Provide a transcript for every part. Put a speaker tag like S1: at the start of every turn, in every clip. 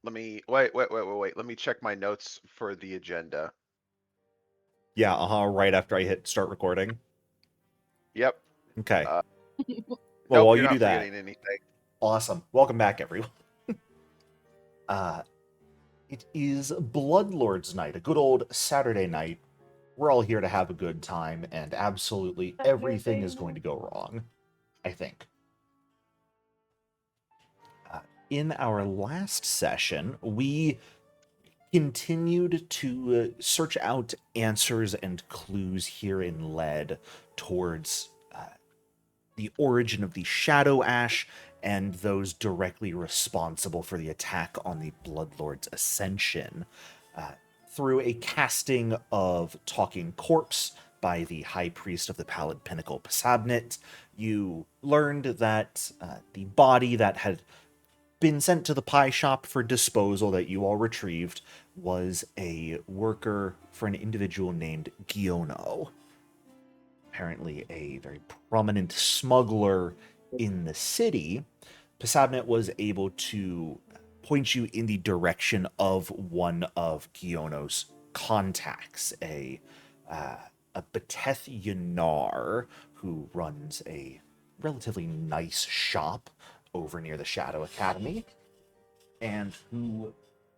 S1: Let me wait. Let me check my notes for the agenda.
S2: Yeah, right after I hit start recording.
S1: Yep.
S2: Okay.
S1: Uh,
S2: Well,
S1: nope,
S2: while
S1: you're
S2: you do
S1: not
S2: that,
S1: forgetting anything.
S2: awesome. Welcome back, everyone. Uh, it is Blood Lords night, a good old Saturday night. We're all here to have a good time, and absolutely everything is going to go wrong, I think. In our last session, we continued to search out answers and clues here in Lead towards the origin of the Shadow Ash and those directly responsible for the attack on the Bloodlord's Ascension. Through a casting of Talking Corpse by the High Priest of the Pallid Pinnacle, Pesabnet, you learned that the body that had been sent to the pie shop for disposal that you all retrieved was a worker for an individual named Giono, apparently a very prominent smuggler in the city. Pesabnet was able to point you in the direction of one of Giono's contacts, a Beteth Yanar, who runs a relatively nice shop over near the Shadow Academy, and who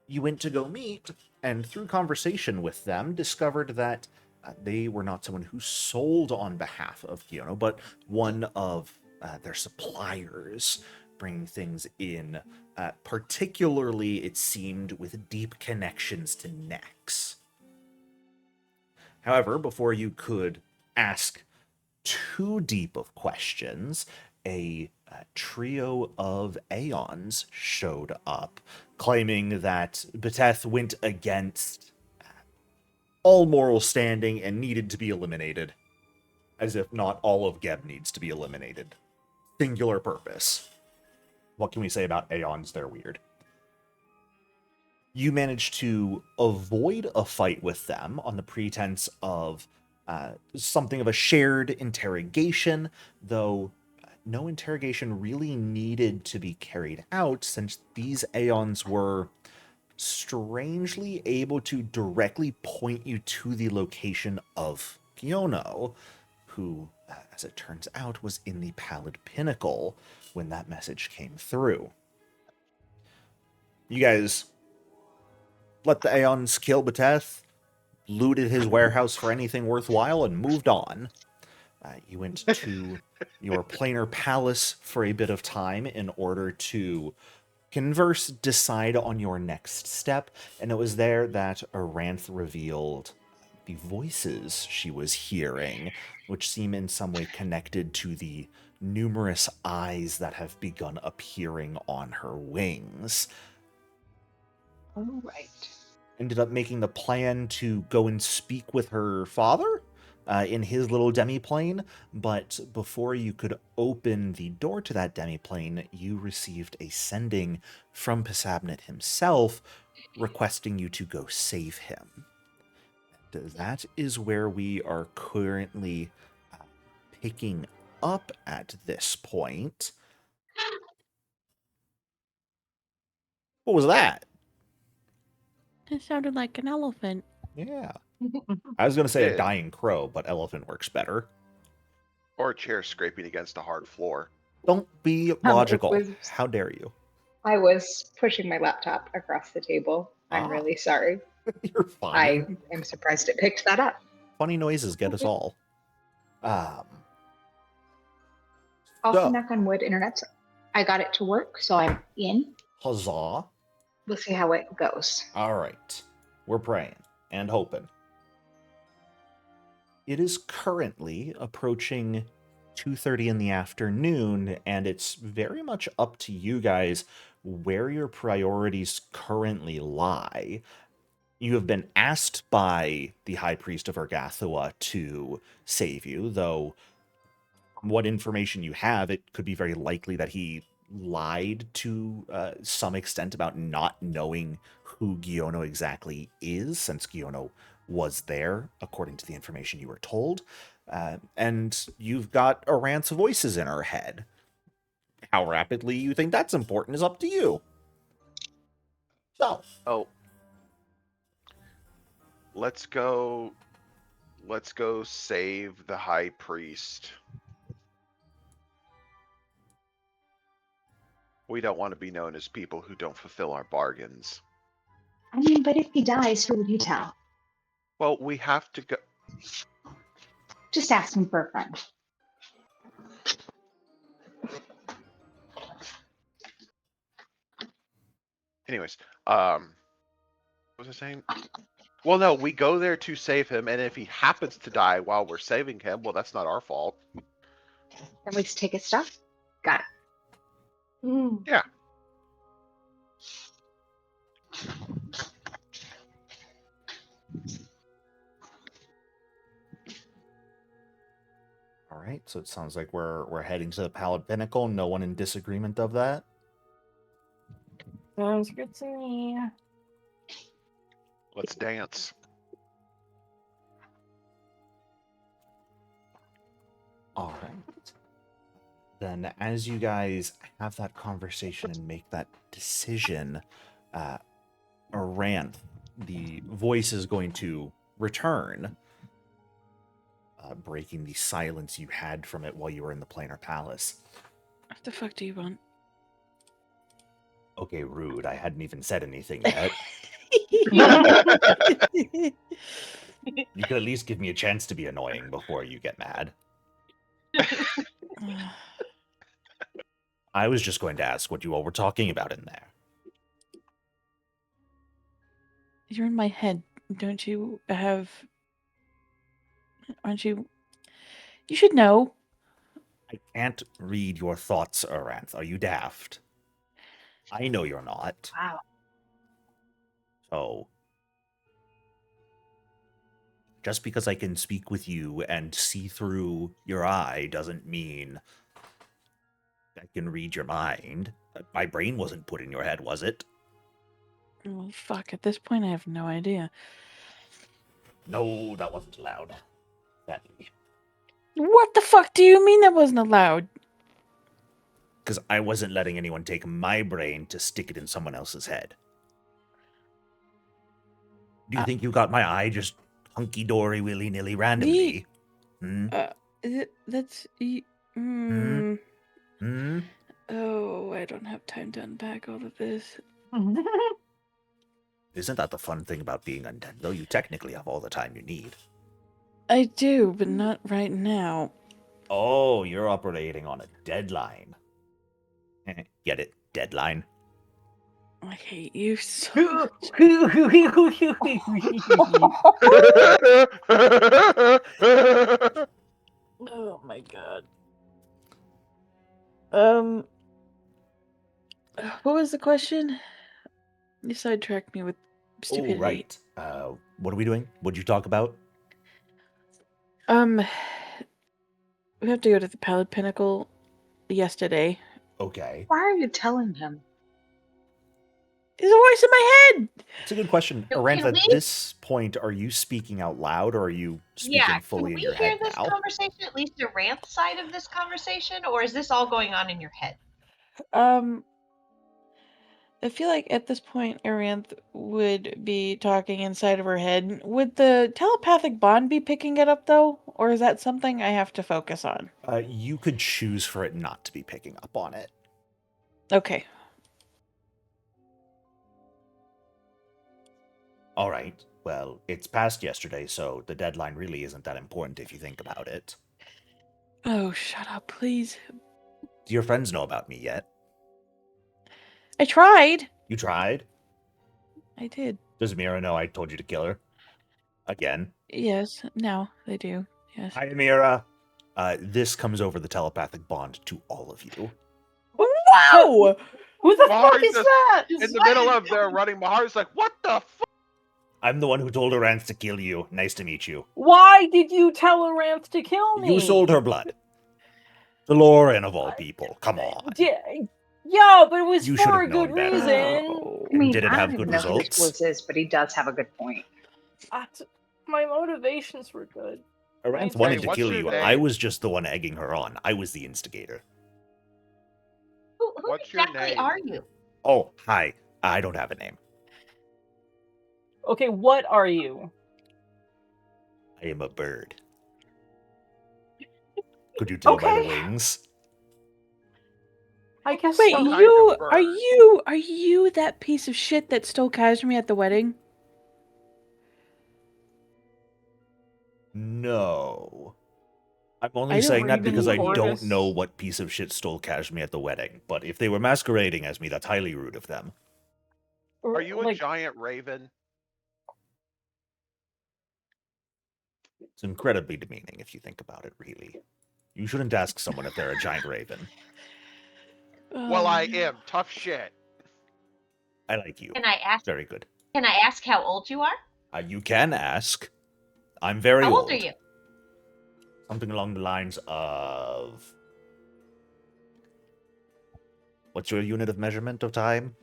S2: you went to go meet, and through conversation with them, discovered that they were not someone who sold on behalf of Giono, but one of their suppliers, bringing things in, particularly, it seemed, with deep connections to Nex. However, before you could ask too deep of questions, a trio of Aeons showed up, claiming that Beteth went against all moral standing and needed to be eliminated. As if not all of Geb needs to be eliminated. Singular purpose. What can we say about Aeons? They're weird. You managed to avoid a fight with them on the pretense of something of a shared interrogation, though no interrogation really needed to be carried out since these Aeons were strangely able to directly point you to the location of Giono, who, as it turns out, was in the Pallid Pinnacle when that message came through. You guys let the Aeons kill Beteth, looted his warehouse for anything worthwhile, and moved on. You went to your planar palace for a bit of time in order to converse, decide on your next step, and it was there that Aranth revealed the voices she was hearing, which seem in some way connected to the numerous eyes that have begun appearing on her wings.
S3: All right.
S2: Ended up making the plan to go and speak with her father in his little demiplane, but before you could open the door to that demiplane, you received a sending from Pesabnet himself requesting you to go save him. That is where we are currently picking up at this point. What was that?
S4: It sounded like an elephant.
S2: Yeah. I was going to say a
S1: Did.
S2: dying crow, but elephant works better.
S1: Or a chair scraping against a hard floor.
S2: Don't be logical. How dare you?
S3: I was pushing my laptop across the table. I'm really sorry.
S2: You're
S3: I
S2: fine.
S3: am surprised it picked that up.
S2: Funny noises get us all.
S3: Also,
S2: So,
S3: knock on wood, internet. I got it to work, so I'm in.
S2: huzzah.
S3: We'll see how it goes.
S2: All right. We're praying and hoping. It is currently approaching 2:30 in the afternoon, and it's very much up to you guys where your priorities currently lie. You have been asked by the High Priest of Ergathua to save you, though from what information you have, it could be very likely that he lied to some extent about not knowing who Giono exactly is, since Giono was there, according to the information you were told. And you've got Aranth's voices in her head. How rapidly you think that's important is up to you. So,
S1: Oh. Let's go save the high priest. We don't want to be known as people who don't fulfill our bargains.
S3: I mean, but if he dies, who would you tell?
S1: Well, we have to go.
S3: Just ask him for a friend.
S1: Anyways, what was I saying? Well, no, we go there to save him, and if he happens to die while we're saving him, well, that's not our fault.
S3: Then we just take his stuff. Got it.
S1: Yeah.
S2: all right. So it sounds like we're heading to the Pallid Pinnacle. No one in disagreement of that.
S5: Sounds good to me.
S1: Let's dance.
S2: All right. Then, as you guys have that conversation and make that decision, Aranth, the voice is going to return, breaking the silence you had from it while you were in the Planar Palace.
S4: What the fuck do you want?
S2: Okay, rude. I hadn't even said anything yet. You could at least give me a chance to be annoying before you get mad. I was just going to ask what you all were talking about in there.
S4: You're in my head. Don't you have... Aren't you... You should know.
S2: I can't read your thoughts, Aranth. Are you daft? I know you're not.
S3: Wow.
S2: So, just because I can speak with you and see through your eye doesn't mean I can read your mind. My brain wasn't put in your head, was it?
S4: Well, fuck. At this point, I have no idea.
S2: No, that wasn't allowed.
S4: What the fuck do you mean that wasn't allowed?
S2: Because I wasn't letting anyone take my brain to stick it in someone else's head. Do you think you got my eye just hunky-dory, willy-nilly, randomly? Hmm?
S4: That's...
S2: Hmm?
S4: Oh, I don't have time to unpack all of this.
S2: Isn't that the fun thing about being undead, though? You technically have all the time you need.
S4: I do, but not right now.
S2: Oh, you're operating on a deadline. Get it? Deadline.
S4: I hate you so much. Oh my god. What was the question? You sidetracked me with stupidity.
S2: Oh, right. What are we doing? What'd you talk about?
S4: We have to go to the Pallid Pinnacle yesterday.
S2: Okay.
S3: Why are you telling him?
S4: There's a voice in my head!
S2: It's a good question.
S3: Can
S2: Aranth, at
S3: we-
S2: this point, are you speaking out loud, or are you speaking fully in your
S6: Can we
S2: head
S6: hear this
S2: now?
S6: conversation, at least the Ranth side of this conversation, or is this all going on in your head?
S4: I feel like at this point, Aranth would be talking inside of her head. Would the telepathic bond be picking it up, though? Or is that something I have to focus on?
S2: You could choose for it not to be picking up on it.
S4: Okay.
S2: All right. Well, it's past yesterday, so the deadline really isn't that important if you think about it.
S4: Oh, shut up, please.
S2: Do your friends know about me yet?
S4: I tried.
S2: You tried?
S4: I did.
S2: Does Mira know I told you to kill her? Again?
S4: Yes. Now they do. Yes.
S2: Hi, Mira. This comes over the telepathic bond to all of you.
S5: Wow! Who the fuck
S1: Mahari's
S5: is
S1: just
S5: that?
S1: In the middle of their running, Mahari's like, what the fuck?
S2: I'm the one who told Aranth to kill you. Nice to meet you.
S5: Why did you tell Aranth to kill me?
S2: You sold her blood. The Lauren of all people. Come on.
S5: Yeah, but it was
S2: You should
S5: for a
S2: have known
S5: good
S2: better.
S5: reason.
S4: Oh.
S3: I mean,
S2: Did it
S3: I
S2: have
S3: don't
S2: good
S3: even know who this
S2: results?
S3: Blizz is, but he does have a good point.
S5: My motivations were good.
S2: Aranth
S5: Hey,
S2: wanted to
S1: what's
S2: kill
S1: your
S2: you.
S1: name?
S2: I was just the one egging her on. I was the instigator.
S6: Who
S1: What's your
S6: exactly
S1: name?
S6: are you?
S2: Oh, hi. I don't have a name.
S5: Okay, what are you?
S2: I am a bird. Could you tell by the
S5: Okay.
S2: wings?
S5: I guess
S4: Wait,
S5: so.
S1: kind of bird.
S4: are you that piece of shit that stole Cashmere at the wedding?
S2: No. I'm only
S4: I don't
S2: saying that
S5: Raven
S2: because I don't
S5: Tortoise.
S2: know what piece of shit stole Cashmere at the wedding. But if they were masquerading as me, that's highly rude of them.
S1: Are you a
S5: like,
S1: giant raven?
S2: It's incredibly demeaning if you think about it, really. You shouldn't ask someone if they're a giant raven.
S1: Well, I
S4: Um,
S1: am. Tough shit.
S2: I like you.
S6: Can I ask?
S2: Very good.
S6: Can I ask how old you are?
S2: You can ask. I'm very
S6: How
S2: old.
S6: old are you?
S2: Something along the lines of... What's your unit of measurement of time?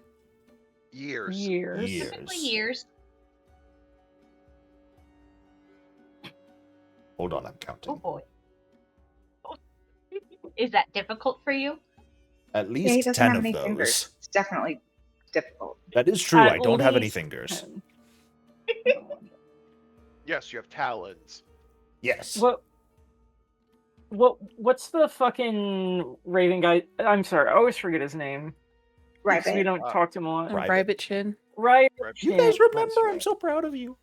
S1: Years.
S5: years.
S6: Typically years.
S2: Hold on, I'm
S6: Oh
S2: counting.
S6: boy. Is that difficult for you?
S2: At
S3: Yeah, he
S2: least
S3: doesn't
S2: 10
S3: have
S2: of
S3: any
S2: those.
S3: fingers. It's definitely difficult.
S2: That is true,
S5: At
S2: I don't have any
S5: least
S2: fingers.
S5: 10.
S1: Yes, you have talons.
S2: Yes.
S5: What's the fucking Raven guy? I'm sorry, I always forget his name.
S3: Right.
S5: Because we don't talk to him a lot.
S2: Right.
S4: Rabbit Chin.
S5: Right.
S2: You guys
S5: Shit,
S2: remember?
S5: that's
S2: I'm
S5: right.
S2: so proud of you.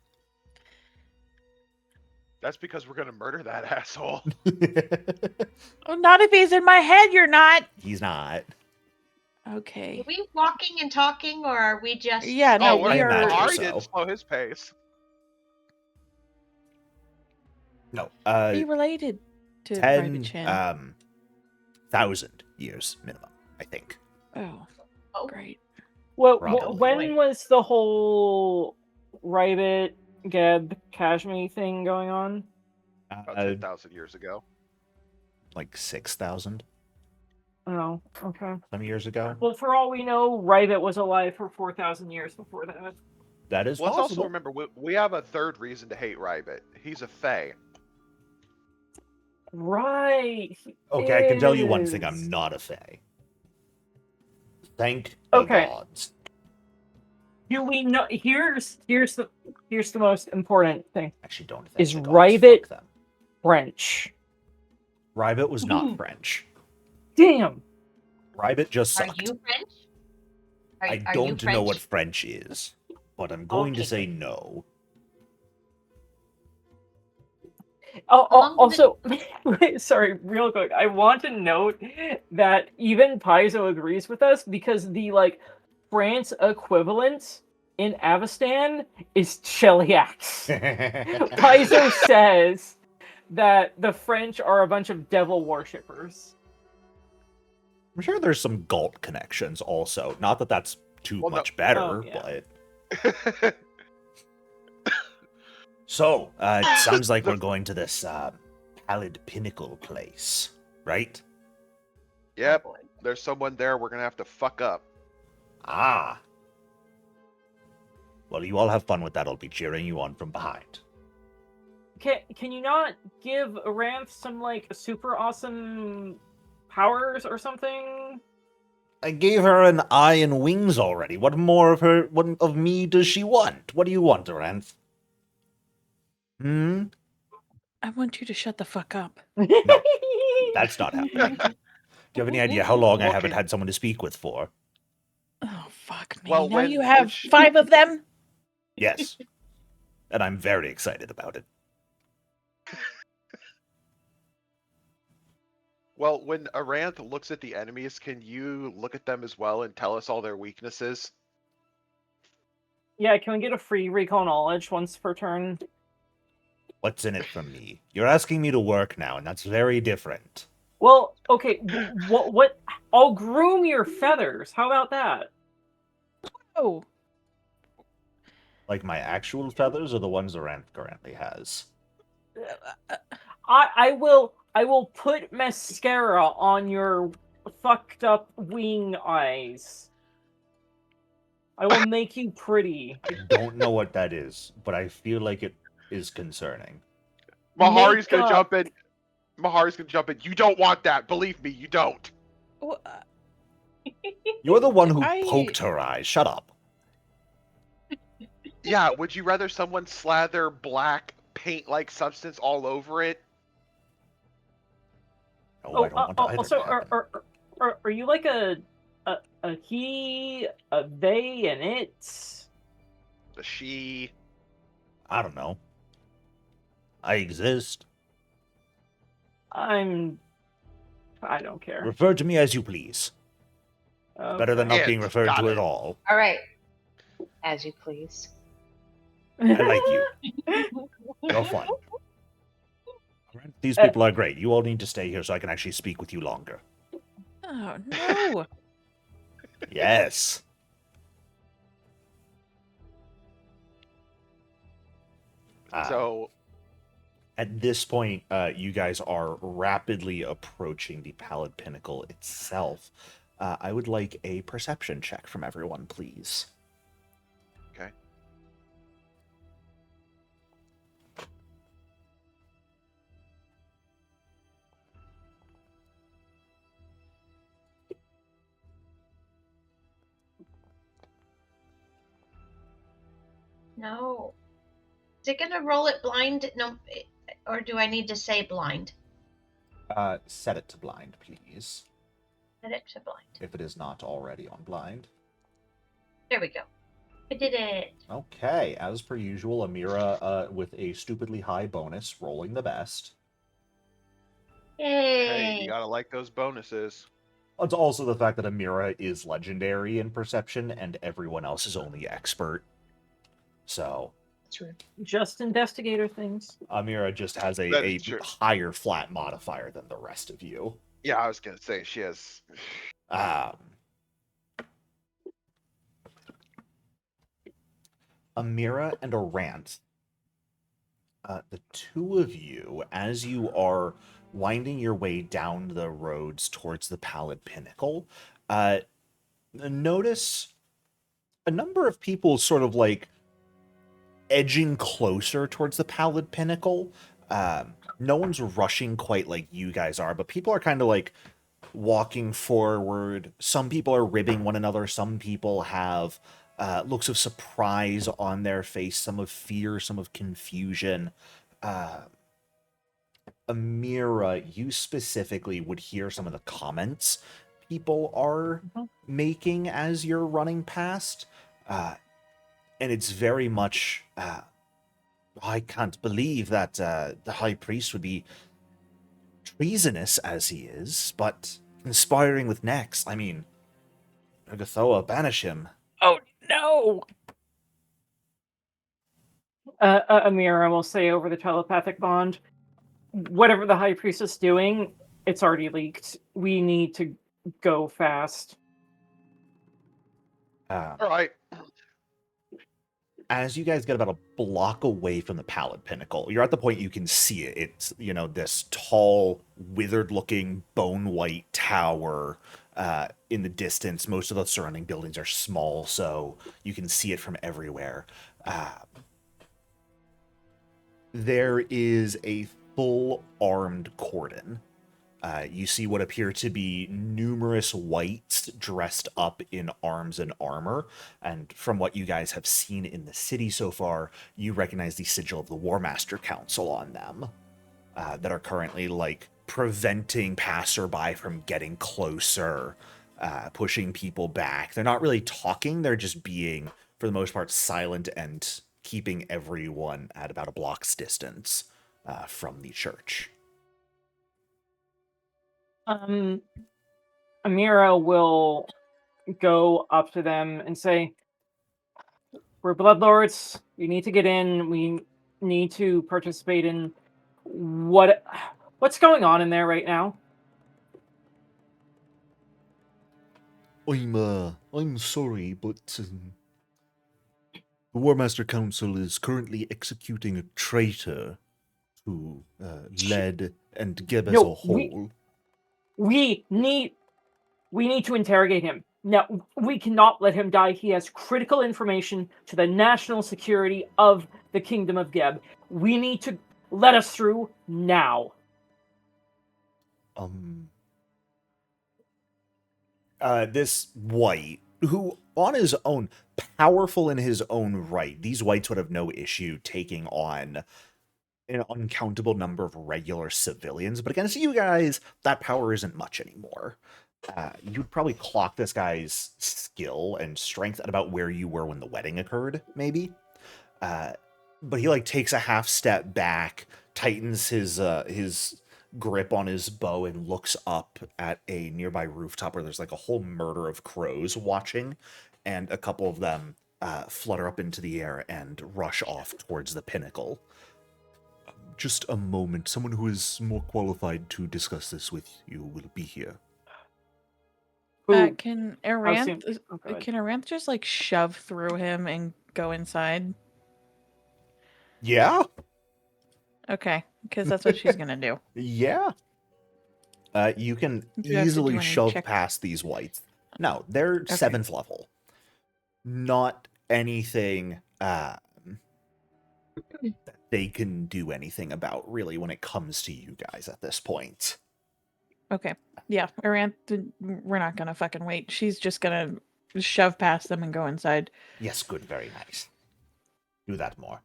S1: That's because we're gonna murder that asshole.
S4: Oh, not if he's in my head, you're not.
S2: He's not.
S6: Are
S4: Okay.
S6: we walking and talking, or are we just?
S4: Yeah, no,
S1: Oh,
S4: we
S1: wait,
S4: are-
S2: imagine
S1: Mahari
S2: so.
S1: didn't slow his pace.
S2: No.
S4: Be related to Rabbit
S2: 10
S4: Chin.
S2: 1,000 years minimum, I think.
S4: Oh,
S6: Oh,
S4: great.
S5: Well,
S2: Probably.
S5: when was the whole Rabbit Geb Kashmir thing going on?
S1: About 10,000 years ago.
S2: Like 6,000
S5: Oh, okay.
S2: some years ago.
S5: Well, for all we know, Rabbit was alive for 4,000 years before that.
S2: That is
S1: Let's also
S2: possible.
S1: remember, we have a third reason to hate Rybit. He's a Fae.
S5: Right.
S2: Okay, I can tell you one
S5: is.
S2: thing. I'm not a Fae. Thank the
S5: Okay.
S2: gods.
S5: Do we know? Here's the most important thing.
S2: Actually, don't thank
S5: Is
S2: the gods.
S5: Rybit-
S2: Fuck them.
S5: French.
S2: Rybit was not French.
S5: Damn.
S2: Rybit just
S6: are
S2: sucked.
S6: you French?
S2: I
S6: are you
S2: don't know what
S6: French?
S2: French is, but I'm going to
S6: Okay,
S2: say
S6: good.
S2: no.
S5: Also, wait, sorry, real quick. I want to note that even Paizo agrees with us because the France equivalent in Avestan is Cheliax. Paizo says that the French are a bunch of devil worshippers.
S2: I'm sure there's some Galt connections also. Not that that's too
S1: Well, no-
S2: much better,
S5: Oh, yeah.
S2: but... So, it sounds like we're going to this Pallid Pinnacle place, right?
S1: Yep.
S6: Oh, boy.
S1: There's someone there we're gonna have to fuck up.
S2: Ah. Well, you all have fun with that. I'll be cheering you on from behind.
S5: Can you not give Aranth some super awesome powers or something?
S2: I gave her an eye and wings already. What more of her? What of me does she want? What do you want, Aranth? Hmm?
S4: I want you to shut the fuck up.
S2: No, that's not happening. Do you have any idea how long I haven't
S1: Okay.
S2: had someone to speak with for?
S4: Oh, fuck me.
S1: Well,
S4: now
S1: when-
S4: you have
S1: when she-
S4: 5 of them?
S2: Yes. And I'm very excited about it.
S1: Well, when Aranth looks at the enemies, can you look at them as well and tell us all their weaknesses?
S5: Yeah, can we get a free recall knowledge once per turn?
S2: What's in it for me? You're asking me to work now, and that's very different.
S5: Well, okay, what? I'll groom your feathers. How about that?
S4: Oh,
S2: Like my actual feathers or the ones Aranth currently has?
S5: I will put mascara on your fucked up wing eyes. I will make you pretty.
S2: I don't know what that is, but I feel like it is concerning.
S1: Mahari's gonna
S5: Makeup.
S1: jump in. Mahari's gonna jump in. You don't want that. Believe me, you don't.
S4: well,
S2: You're the one who
S4: I-
S2: poked her eye. Shut up.
S1: Yeah, would you rather someone slather black paint-like substance all over it?
S2: No, I don't want either
S5: also,
S2: to happen.
S5: are you like a he, a they, and it?
S1: The she.
S2: I don't know. I exist.
S5: I don't care.
S2: Refer to me as you please. Better than not
S5: Okay.
S2: being
S1: It,
S2: referred
S1: got
S2: to
S1: it.
S2: at all.
S3: All right. As you please.
S2: I like you. You're fun. These people are great. You all need to stay here so I can actually speak with you longer.
S4: Oh no!
S2: Yes.
S1: So,
S2: At this point, you guys are rapidly approaching the Pallid Pinnacle itself. I would like a perception check from everyone, please.
S1: okay.
S6: No. Is it gonna roll it blind? No, or do I need to say blind?
S2: Set it to blind, please.
S6: Set it to blind.
S2: If it is not already on blind.
S6: There we go. I did it.
S2: Okay, as per usual, Amira with a stupidly high bonus, rolling the best.
S1: Hey,
S6: Yay!
S1: you gotta like those bonuses.
S2: It's also the fact that Amira is legendary in perception and everyone else is only expert. So,
S3: True.
S5: Just investigator things.
S2: Amira just has
S1: That
S2: a
S1: is true.
S2: higher flat modifier than the rest of you.
S1: Yeah, I was gonna say she has.
S2: Amira and Arant, the two of you, as you are winding your way down the roads towards the Pallid Pinnacle, notice a number of people sort of like edging closer towards the Pallid Pinnacle. No one's rushing quite like you guys are, but people are kind of like walking forward. Some people are ribbing one another. Some people have looks of surprise on their face, some of fear, some of confusion. Amira, you specifically would hear some of the comments people are making as you're running past. And it's very much, I can't believe that the High Priest would be treasonous as he is, but conspiring with Nex. I mean, Agathoa, banish him.
S4: Oh no!
S5: Amira will say over the telepathic bond, whatever the High Priest is doing, it's already leaked. We need to go fast.
S1: All right.
S2: As you guys get about a block away from the Pallid Pinnacle, you're at the point you can see it. It's, you know, this tall, withered-looking, bone-white tower in the distance. Most of the surrounding buildings are small, so you can see it from everywhere. There is a full-armed cordon. You see what appear to be numerous wights dressed up in arms and armor, and from what you guys have seen in the city so far, you recognize the sigil of the Warmaster Council on them, that are currently, like, preventing passerby from getting closer, pushing people back. They're not really talking, they're just being, for the most part, silent and keeping everyone at about a block's distance from the church.
S5: Amira will go up to them and say, "We're Blood Lords. We need to get in. We need to participate in what's going on in there right now."
S2: I'm sorry, but the Warmaster Council is currently executing a traitor who led and Geb as a whole.
S5: We need to interrogate him. Now, we cannot let him die. He has critical information to the national security of the Kingdom of Geb. We need to let us through now.
S2: This white who, on his own, powerful in his own right, these whites would have no issue taking on an uncountable number of regular civilians, but against you guys, that power isn't much anymore. You'd probably clock this guy's skill and strength at about where you were when the wedding occurred, maybe. But he takes a half step back, tightens his grip on his bow, and looks up at a nearby rooftop where there's a whole murder of crows watching, and a couple of them flutter up into the air and rush off towards the pinnacle. Just a moment. Someone who is more qualified to discuss this with you will be here.
S4: Can
S5: Oh, go ahead.
S4: Aranth just shove through him and go inside?
S2: Yeah?
S4: Okay, because that's what she's gonna do.
S2: Yeah. You can
S4: Do you have to do
S2: easily
S4: any
S2: shove
S4: check-
S2: past these whites. No, they're 7th level. Not anything that they can do anything about, really, when it comes to you guys at this point.
S4: Okay, yeah, Aranth, we're not gonna fucking wait. She's just gonna shove past them and go inside.
S2: Yes, good, very nice. Do that more.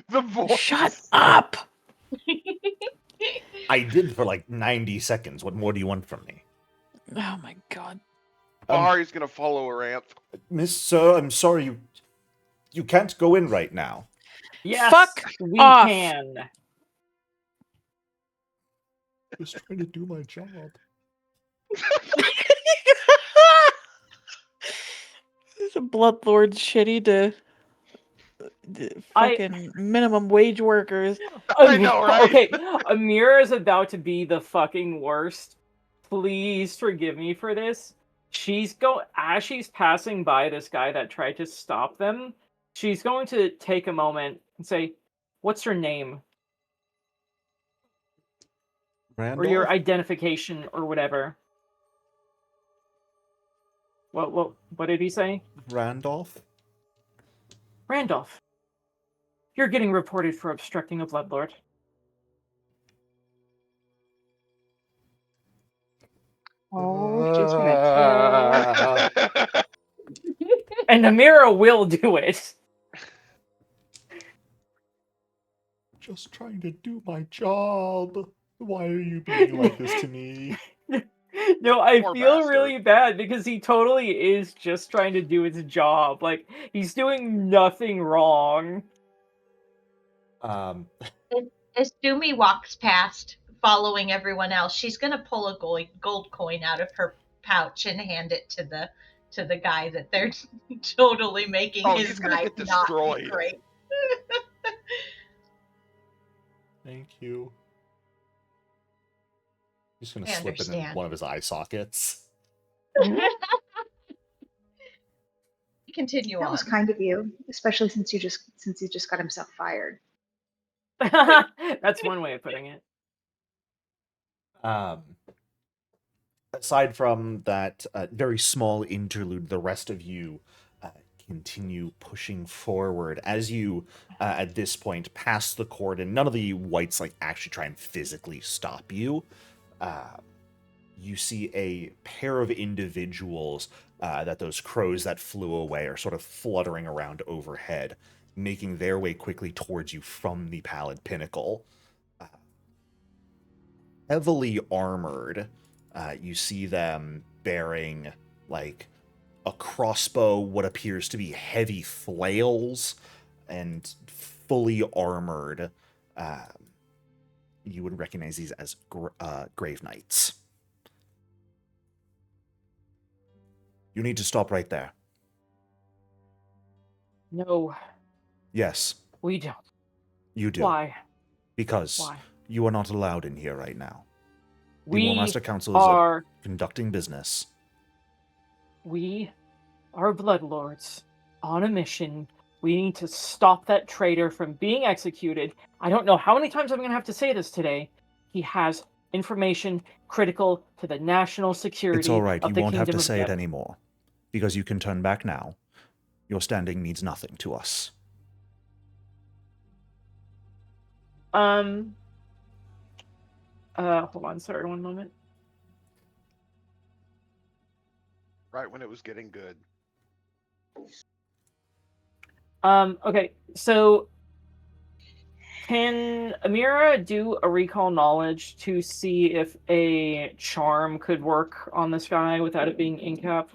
S1: The voice.
S4: Shut up!
S2: I did for 90 seconds. What more do you want from me?
S4: Oh my god.
S1: Bahari's gonna follow Aranth.
S2: Miss Sir, I'm sorry, you can't go in right now.
S5: Yes,
S4: Fuck
S5: we
S4: off.
S5: can.
S2: Just trying to do my job.
S4: The Blood Lords shitty to fucking minimum wage workers.
S1: I know, right?
S5: Okay, Amira is about to be the fucking worst. Please forgive me for this. As she's passing by this guy that tried to stop them, she's going to take a moment and say, "What's your name?"
S2: Randolph?
S5: Or your identification or whatever. What did he say?
S2: Randolph?
S5: Randolph. You're getting reported for obstructing a Blood Lord.
S3: Oh, just gonna
S5: And Amira will do it.
S2: Just trying to do my job. Why are you being like this to me?
S5: No, I
S1: Poor
S5: feel
S1: bastard.
S5: really bad because he totally is just trying to do his job. He's doing nothing wrong.
S6: As Doomy walks past, following everyone else, she's gonna pull a gold coin out of her pouch and hand it to the guy that they're totally making
S1: Oh,
S6: his
S1: he's gonna
S6: night
S1: get
S6: not be
S1: destroyed.
S6: great.
S2: Thank you. Just gonna
S6: I
S2: slip it in
S6: understand.
S2: one of his eye sockets.
S6: Continue
S3: That
S6: on.
S3: was kind of you, especially since he just got himself fired.
S5: That's one way of putting it.
S2: Aside from that very small interlude, the rest of you continue pushing forward. As you, at this point, pass the cordon, none of the whites actually try and physically stop you. You see a pair of individuals that those crows that flew away are sort of fluttering around overhead, making their way quickly towards you from the Pallid pinnacle. Heavily armored. You see them bearing a crossbow, what appears to be heavy flails, and fully armored. You would recognize these as grave knights. You need to stop right there.
S5: No,
S2: Yes,
S5: we don't.
S2: you do.
S5: Why?
S2: Because
S5: Why?
S2: you are not allowed in here right now. The
S5: We
S2: Warmaster Council is
S5: are
S2: conducting business.
S5: We are Blood Lords on a mission. We need to stop that traitor from being executed. I don't know how many times I'm going to have to say this today. He has information critical to the national security
S2: It's all right.
S5: of
S2: You
S5: the
S2: won't have
S5: Kingdom
S2: to
S5: of
S2: say it
S5: Death.
S2: anymore. Because you can turn back now. Your standing means nothing to us.
S5: Hold on, sorry, one moment.
S1: Right when it was getting good.
S5: Okay, so can Amira do a recall knowledge to see if a charm could work on this guy without it being incap?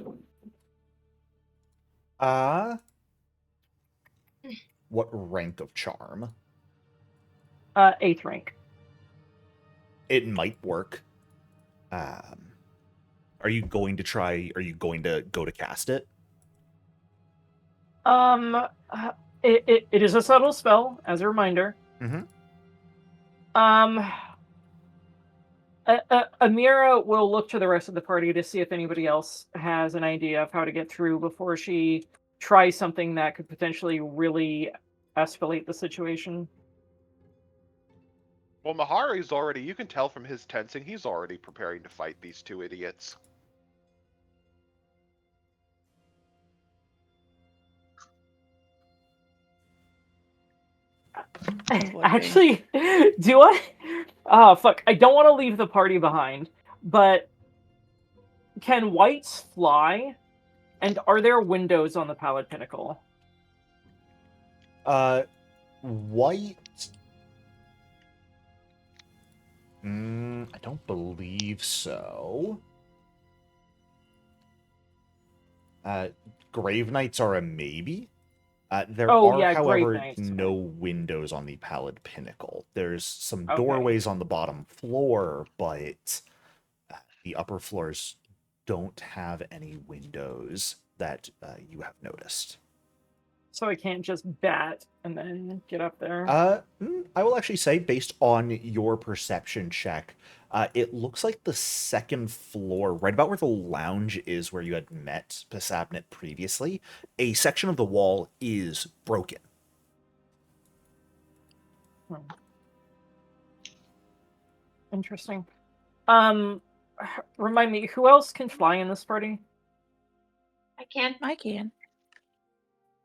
S2: What rank of charm?
S5: 8th rank.
S2: It might work. Are you going to try? Are you going to go to cast it?
S5: It is a subtle spell, as a reminder.
S2: Mm-hmm.
S5: Amira will look to the rest of the party to see if anybody else has an idea of how to get through before she tries something that could potentially really escalate the situation.
S1: Well, Mahari's already, you can tell from his tensing, he's already preparing to fight these two idiots.
S5: Actually, do I? Oh, fuck. I don't want to leave the party behind, but can wights fly? And are there windows on the Pallid Pinnacle?
S2: White. I don't believe so. Grave Knights are a maybe. There are,
S5: Grave
S2: however,
S5: Knights.
S2: no windows on the Pallid Pinnacle. There's some
S5: Okay.
S2: doorways on the bottom floor, but the upper floors don't have any windows that you have noticed.
S5: So I can't just bat and then get up there?
S2: I will actually say, based on your perception check, it looks like the second floor, right about where the lounge is where you had met Pesabnet previously, a section of the wall is broken.
S5: Interesting. Remind me, who else can fly in this party?
S6: I can.
S4: I can.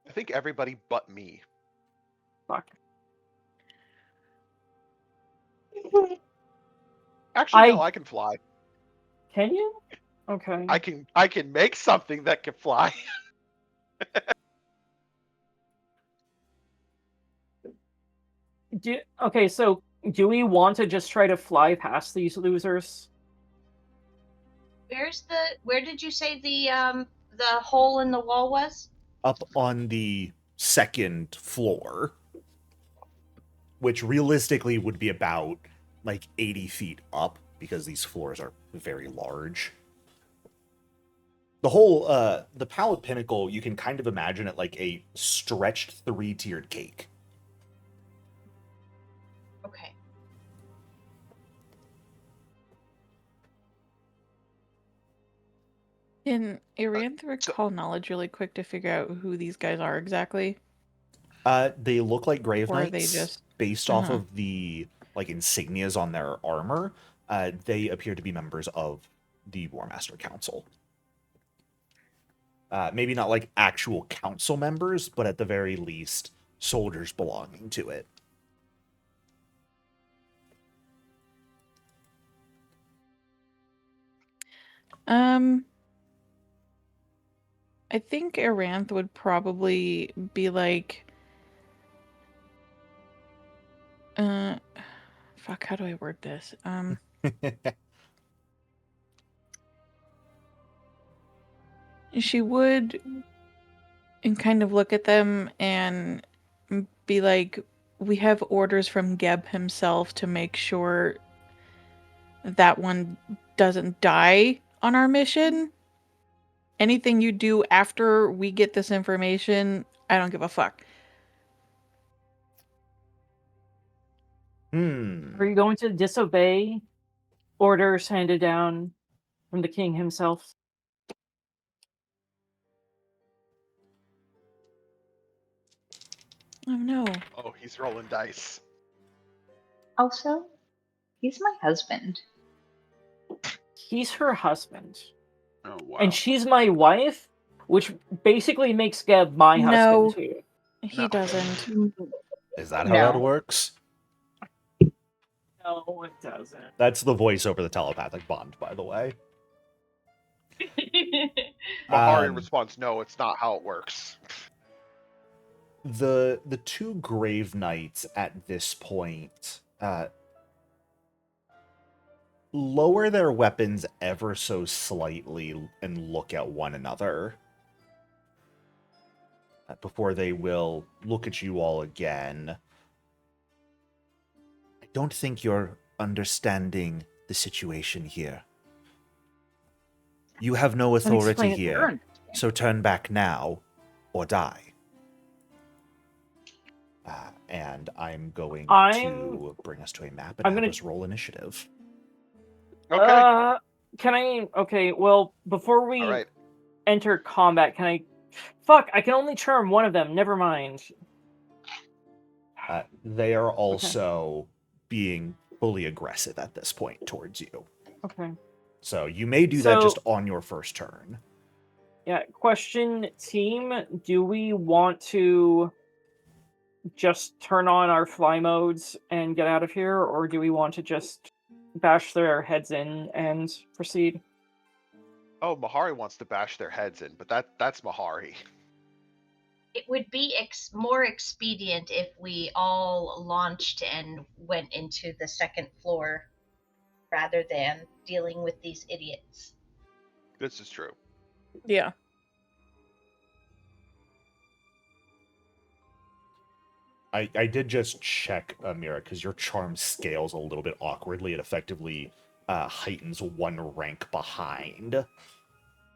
S1: I think everybody but me.
S5: Fuck.
S1: Actually, no, I can fly.
S5: Can you? Okay.
S1: I can make something that can fly.
S5: Okay, so do we want to just try to fly past these losers?
S6: Where did you say the hole in the wall was?
S2: Up on the second floor, which realistically would be about like 80 feet up because these floors are very large. The whole, the Pallid Pinnacle, you can kind of imagine it like a stretched 3-tiered cake.
S6: Okay.
S4: Can Ariantha recall knowledge really quick to figure out who these guys are exactly?
S2: They look like Grave
S4: Or are
S2: Knights
S4: they just...
S2: based off of the like insignias on their armor. They appear to be members of the Warmaster Council. Maybe not like actual council members, but at the very least, soldiers belonging to it.
S4: I think Aranth would probably be like, fuck, how do I word this? She would and kind of look at them and be like, we have orders from Geb himself to make sure that one doesn't die on our mission. Anything you do after we get this information, I don't give a fuck.
S5: Are you going to disobey orders handed down from the king himself?
S4: Oh no.
S1: Oh, he's rolling dice.
S3: Also, he's my husband.
S5: He's her husband.
S1: Oh, wow.
S5: And she's my wife, which basically makes Geb my
S4: No.
S5: husband too.
S4: He
S1: No.
S4: doesn't.
S2: Is that how that
S3: No.
S2: works?
S5: No, it doesn't.
S2: That's the voice over the telepathic bond, by the way.
S1: Mahari
S2: Um,
S1: responds, "No, it's not how it works."
S2: The two grave knights at this point lower their weapons ever so slightly and look at one another before they will look at you all again. I don't think you're understanding the situation here. You have no
S5: Then explain
S2: authority
S5: it
S2: here,
S5: better.
S2: so turn back now or die. And I'm going to bring us to a map and
S5: I'm
S2: have
S5: gonna-
S2: us roll initiative.
S1: Okay.
S5: Can I? Okay, well, before we
S1: All right.
S5: enter combat, can I? Fuck! I can only charm one of them. Never mind.
S2: They are also being fully aggressive at this point towards you.
S5: Okay.
S2: So you may do that just on your first turn.
S5: Yeah. Question, team. Do we want to just turn on our fly modes and get out of here, or do we want to just bash their heads in and proceed?
S1: Oh, Mahari wants to bash their heads in, but that's Mahari.
S6: It would be more expedient if we all launched and went into the second floor rather than dealing with these idiots.
S1: This is true.
S4: Yeah.
S2: I did just check, Mira, because your charm scales a little bit awkwardly. It effectively heightens one rank behind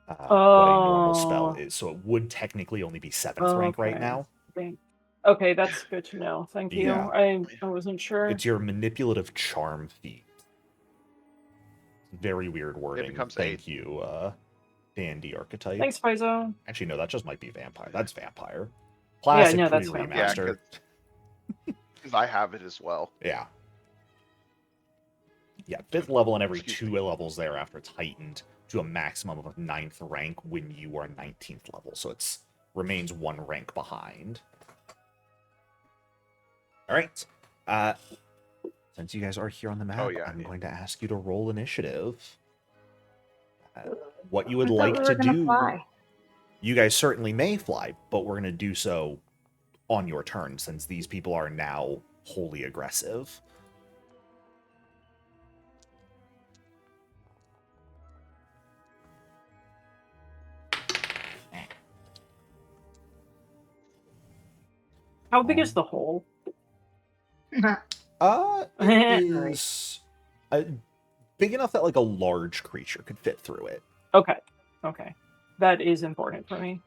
S2: what a normal spell is. So it would technically only be 7th rank right now.
S5: Okay, that's good to know. Thank you.
S2: Yeah.
S5: I wasn't sure.
S2: It's your manipulative charm feat. Very weird wording.
S1: becomes
S2: Thank
S1: 8.
S2: you, Dandy Archetype.
S5: Thanks, Paizo.
S2: Actually, no, that just might be Vampire. That's Vampire.
S5: Yeah,
S2: Classic
S5: no, that's
S2: pre-remaster.
S1: Because I have it as well.
S2: Yeah. Yeah, 5th level and every 2 levels thereafter, it's heightened to a maximum of 9th rank when you are 19th level. So it's remains 1 rank behind. All right. Since you guys are here on the map, I'm going to ask you to roll initiative. What you would like to do.
S3: Fly.
S2: You guys certainly may fly, but we're going to do so on your turn since these people are now wholly aggressive.
S5: How big is the hole?
S2: It is big enough that like a large creature could fit through it.
S5: Okay. That is important for me.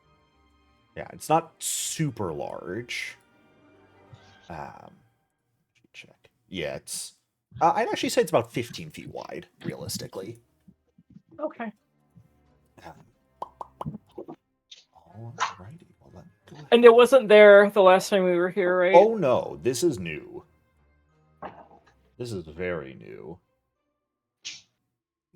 S2: Yeah, it's not super large. Check. Yeah, it's. I'd actually say it's about 15 feet wide, realistically.
S5: Okay.
S2: Alrighty. Well,
S5: and it wasn't there the last time we were here, right?
S2: Oh no, this is new. This is very new.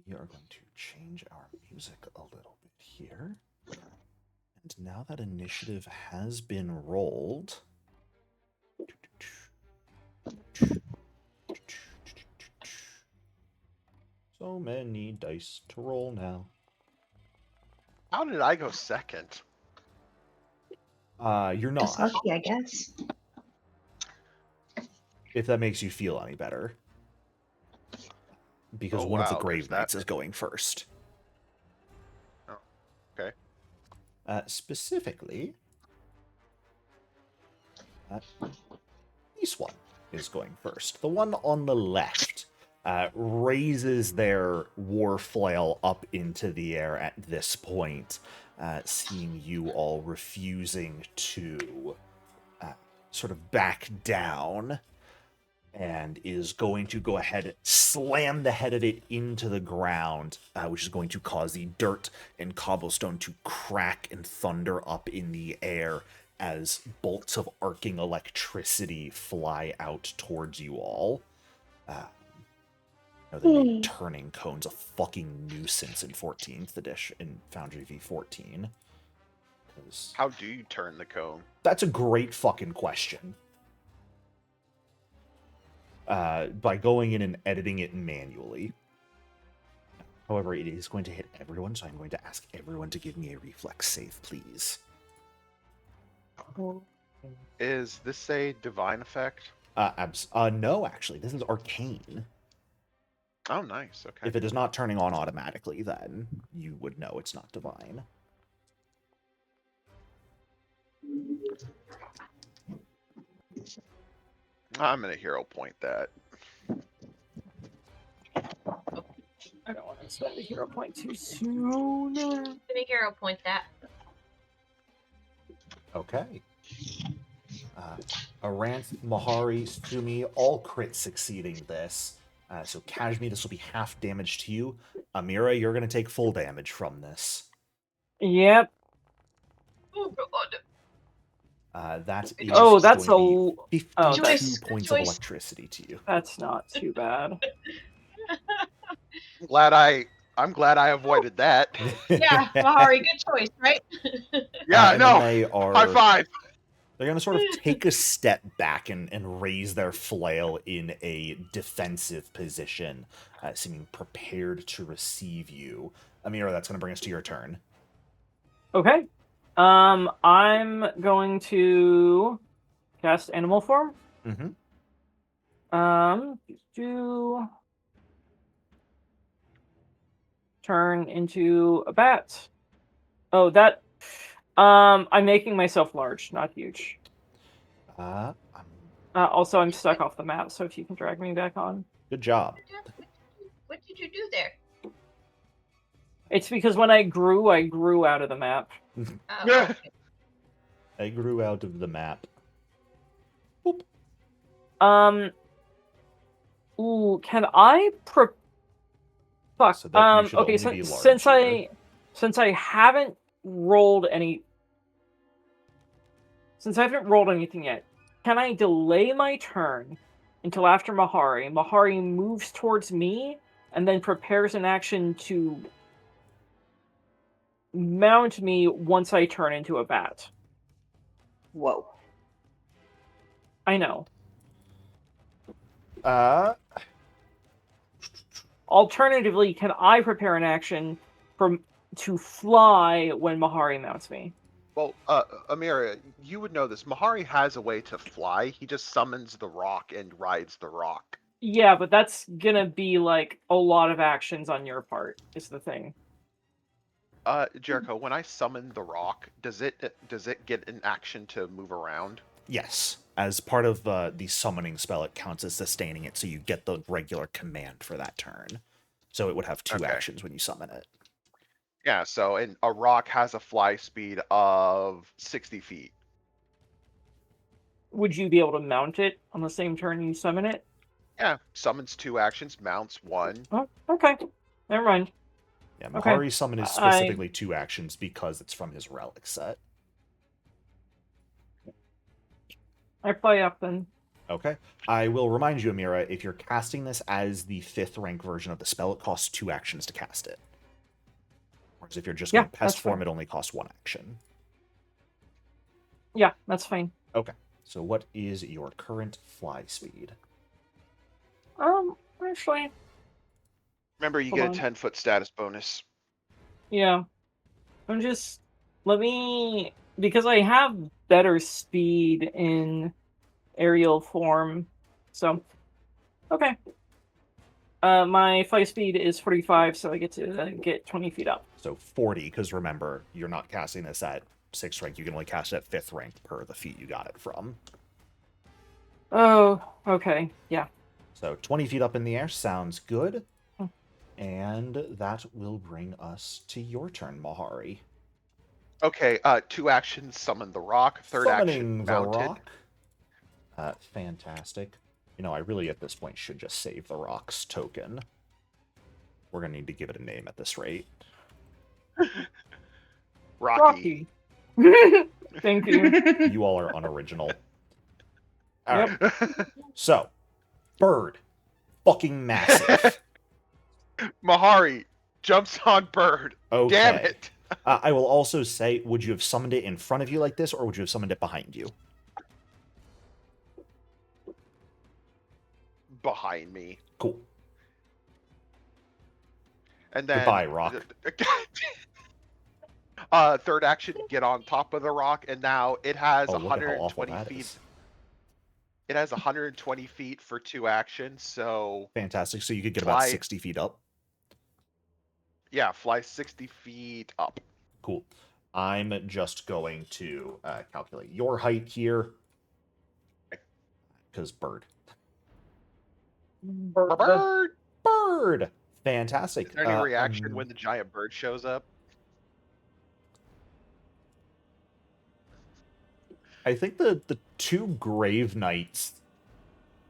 S2: We are going to change our music a little bit here. And now that initiative has been rolled. So many dice to roll now.
S1: How did I go second?
S2: You're not.
S3: Just lucky, I guess.
S2: If that makes you feel any better. Because one of the Grave Knights is going first.
S1: Oh, okay.
S2: Specifically, this one is going first. The one on the left raises their war flail up into the air at this point, seeing you all refusing to sort of back down, and is going to go ahead and slam the head of it into the ground, which is going to cause the dirt and cobblestone to crack and thunder up in the air as bolts of arcing electricity fly out towards you all. They made turning cones a fucking nuisance in 14th edition, in Foundry V14.
S1: How do you turn the cone?
S2: That's a great fucking question. By going in and editing it manually. However, it is going to hit everyone, so I'm going to ask everyone to give me a reflex save, please.
S1: Is this a divine effect?
S2: No, actually, this is arcane.
S1: Oh, nice. Okay.
S2: If it is not turning on automatically, then you would know it's not divine.
S1: I'm gonna hero point that.
S5: I don't want to spend a hero point too soon.
S6: Let me hero point that.
S2: Okay. Aranth, Mahari, Sumi, all crit succeeding this. So Kashmi, this will be half damage to you. Amira, you're going to take full damage from this.
S5: Yep.
S6: Oh god.
S2: That is
S5: Oh, that's
S2: going to be 52
S6: Joyce,
S2: points
S6: Joyce.
S2: of electricity to you.
S5: That's not too bad.
S1: I'm glad I avoided that.
S6: Yeah, Mahari, good choice, right?
S1: Yeah,
S2: and
S1: no.
S2: then they are,
S1: High five.
S2: they're going to sort of take a step back and raise their flail in a defensive position, seeming prepared to receive you. Amira, that's going to bring us to your turn.
S5: Okay. I'm going to cast animal form.
S2: Mm-hmm.
S5: To turn into a bat. Oh, that. I'm making myself large, not huge. Also, I'm stuck off the map, so if you can drag me back on.
S2: Good job.
S6: What did you do there?
S5: It's because when I grew out of the map.
S6: Oh,
S1: Yeah.
S6: okay.
S2: I grew out of the map. Boop.
S5: Ooh, can I Fuck.
S2: So that you should
S5: Okay,
S2: only be large
S5: since I haven't rolled any. Since I haven't rolled anything yet, can I delay my turn until after Mahari? Mahari moves towards me and then prepares an action to mount me once I turn into a bat.
S3: Whoa.
S5: I know. Alternatively, can I prepare an action to fly when Mahari mounts me?
S1: Well, Amira, you would know this. Mahari has a way to fly. He just summons the rock and rides the rock.
S5: Yeah, but that's gonna be like a lot of actions on your part, is the thing.
S1: Jericho, when I summon the rock, does it get an action to move around?
S2: Yes. As part of the summoning spell, it counts as sustaining it, so you get the regular command for that turn. So it would have two
S1: Okay.
S2: actions when you summon it.
S1: Yeah, so and a rock has a fly speed of 60 feet.
S5: Would you be able to mount it on the same turn you summon it?
S1: Yeah, summons 2 actions, mounts 1.
S5: Oh, okay. Never mind.
S2: Yeah,
S5: Okay.
S2: Mahari's summon is specifically 2 actions because it's from his relic set.
S5: I play up then.
S2: Okay. I will remind you, Amira, if you're casting this as the 5th rank version of the spell, it costs 2 actions to cast it. Whereas if you're just going
S5: that's
S2: pest form,
S5: fine.
S2: it only costs 1 action.
S5: Yeah, that's fine.
S2: Okay. So what is your current fly speed?
S5: Actually,
S1: Remember, you
S5: Hold
S1: get
S5: on.
S1: a 10-foot status bonus.
S5: yeah. Because I have better speed in aerial form, so okay. My fly speed is 45, so I get to get 20 feet up.
S2: So 40, because remember, you're not casting this at 6th rank. You can only cast it at 5th rank per the feat you got it from.
S5: Oh, okay, yeah.
S2: So 20 feet up in the air sounds good. And that will bring us to your turn, Mahari.
S1: Okay, 2 actions, summon the rock. 3rd
S2: Summoning
S1: action,
S2: the
S1: mounted.
S2: rock. Fantastic. You know, I really at this point should just save the rock's token. We're going to need to give it a name at this rate.
S1: Rocky.
S5: Thank you.
S2: You all are unoriginal. All right. So, bird. Fucking massive.
S1: Mahari jumps on bird.
S2: Okay.
S1: Damn it.
S2: I will also say, would you have summoned it in front of you like this, or would you have summoned it behind you?
S1: Behind me.
S2: Cool.
S1: And then
S2: Goodbye, rock.
S1: Third action, get on top of the rock, and now it has
S2: Oh, look at how awful
S1: 120
S2: that
S1: feet.
S2: is.
S1: It has 120 feet for 2 actions, so
S2: Fantastic. So you could get about
S1: Fly.
S2: 60 feet up.
S1: yeah, fly 60 feet up.
S2: Cool. I'm just going to calculate your height here. Because bird.
S1: Bird!
S2: Bird! Fantastic.
S1: Is there any reaction when the giant bird shows up?
S2: I think the two grave knights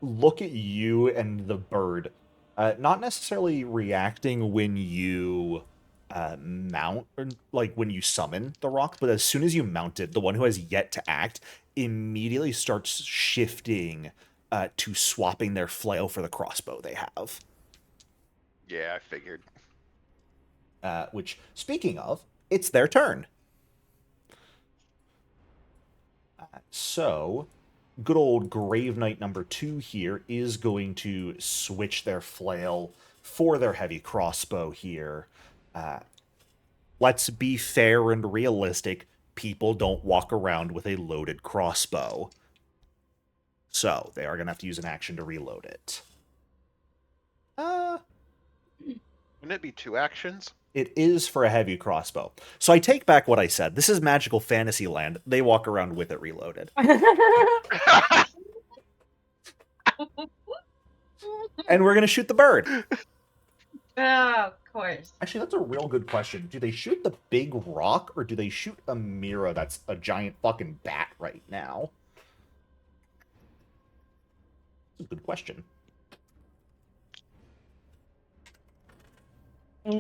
S2: look at you and the bird, not necessarily reacting when you mount, or like when you summon the rock, but as soon as you mount it, the one who has yet to act immediately starts shifting to swapping their flail for the crossbow they have.
S1: Yeah, I figured.
S2: Which, speaking of, it's their turn. So, good old Grave Knight number 2 here is going to switch their flail for their heavy crossbow here. Let's be fair and realistic. People don't walk around with a loaded crossbow. So, they are going to have to use an action to reload it.
S1: Wouldn't it be 2 actions?
S2: It is for a heavy crossbow. So I take back what I said. This is magical fantasy land. They walk around with it reloaded. And we're going to shoot the bird.
S6: Oh, of course.
S2: Actually, that's a real good question. Do they shoot the big rock, or do they shoot a Mira that's a giant fucking bat right now? That's a good question.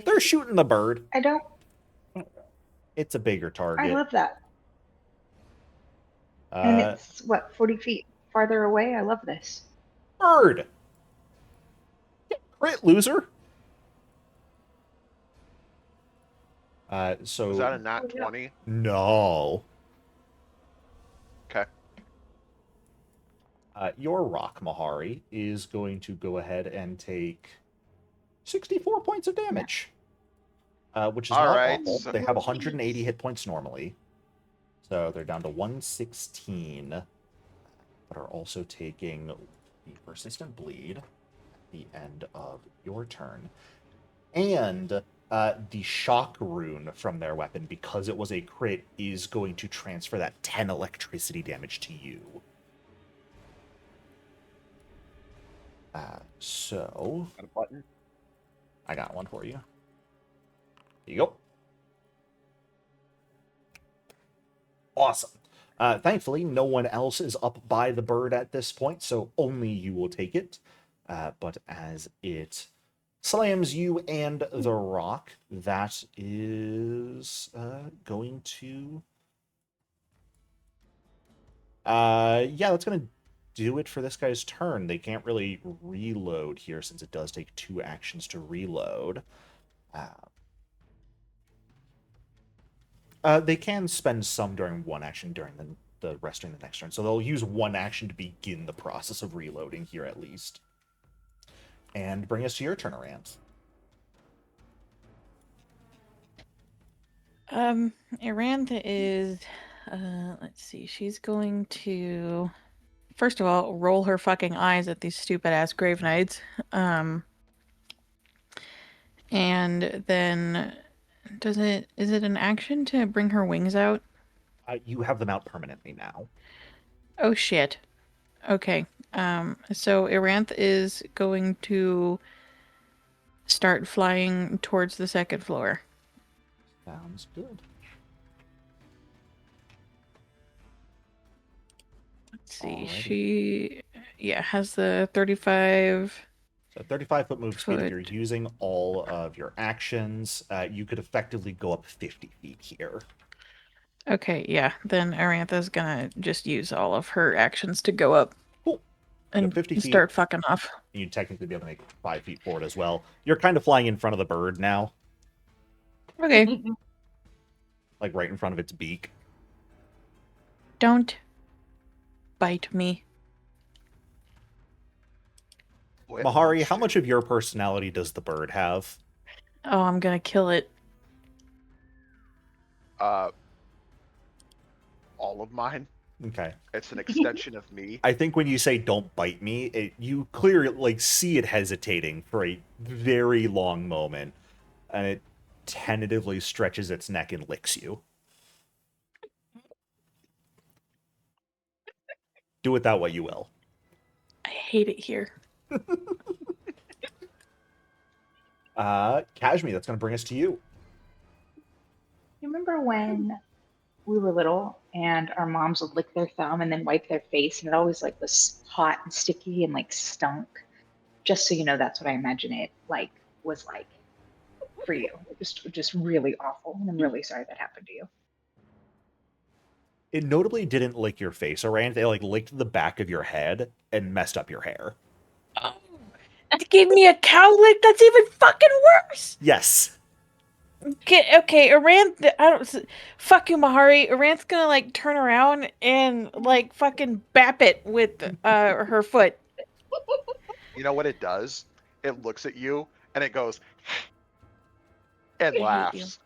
S2: They're shooting the bird.
S3: I don't.
S2: It's a bigger target.
S3: I love that. And it's, what, 40 feet farther away? I love this.
S2: Bird! Crit, loser! So...
S1: Was that a nat 20?
S2: No.
S1: Okay.
S2: Your rock, Mahari, is going to go ahead and take 64 points of damage. Which is not awful.
S1: so-
S2: They have 180 hit points normally. So they're down to 116. But are also taking the persistent bleed at the end of your turn. And the shock rune from their weapon, because it was a crit, is going to transfer that 10 electricity damage to you. So...
S1: Got a button?
S2: I got one for you. Here you go. Awesome. Thankfully, no one else is up by the bird at this point, so only you will take it. But as it slams you and the rock, that is going to... yeah, that's going to do it for this guy's turn. They can't really reload here since it does take 2 actions to reload. They can spend some during one action during the rest during the next turn. So they'll use one action to begin the process of reloading here at least. And bring us to your turn, Arant.
S4: Arantha is, let's see, she's going to, first of all, roll her fucking eyes at these stupid ass Grave Knights. And then, is it an action to bring her wings out?
S2: You have them out permanently now.
S4: Oh shit. Okay. So Aranth is going to start flying towards the second floor.
S2: Sounds good.
S4: Let's see.
S2: Alrighty.
S4: She, has the 35.
S2: So 35-foot move speed. If you're
S4: Foot.
S2: using all of your actions, you could effectively go up 50 feet here.
S4: Okay, yeah. Then Arantha's gonna just use all of her actions to go up.
S2: Cool.
S4: And
S2: 50 feet.
S4: start fucking off.
S2: You'd technically be able to make 5 feet forward as well. You're kind of flying in front of the bird now,
S4: Okay.
S2: like right in front of its beak.
S4: Don't bite me.
S2: Mahari, how much of your personality does the bird have?
S4: Oh, I'm gonna kill it.
S1: All of mine.
S2: Okay.
S1: It's an extension of me.
S2: I think when you say "don't bite me," you clearly see it hesitating for a very long moment, and it tentatively stretches its neck and licks you. Do with that what you will.
S4: I hate it here.
S2: Kashmir, that's going to bring us to you.
S3: You remember when we were little and our moms would lick their thumb and then wipe their face, and it always like was hot and sticky and like stunk? Just so you know, that's what I imagine it like was like for you. Just really awful, and I'm really sorry that happened to you.
S2: It notably didn't lick your face, Orant. They licked the back of your head and messed up your hair.
S4: Oh, it gave me a cow lick. That's even fucking worse.
S2: Yes.
S4: Okay, Aranth. I don't. Fuck you, Mahari. Aranth's gonna turn around and fucking bap it with her foot.
S1: You know what it does? It looks at you and it goes and
S4: I hate
S1: laughs.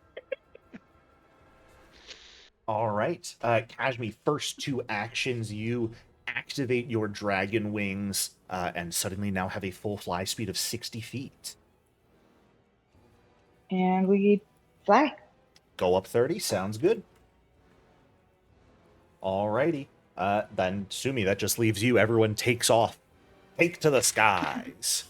S2: All right. Kashmir, first 2 actions, you activate your dragon wings and suddenly now have a full fly speed of 60 feet.
S3: And we fly.
S2: Go up 30. Sounds good. Alrighty. Then, Sumi, that just leaves you. Everyone takes off. Take to the skies.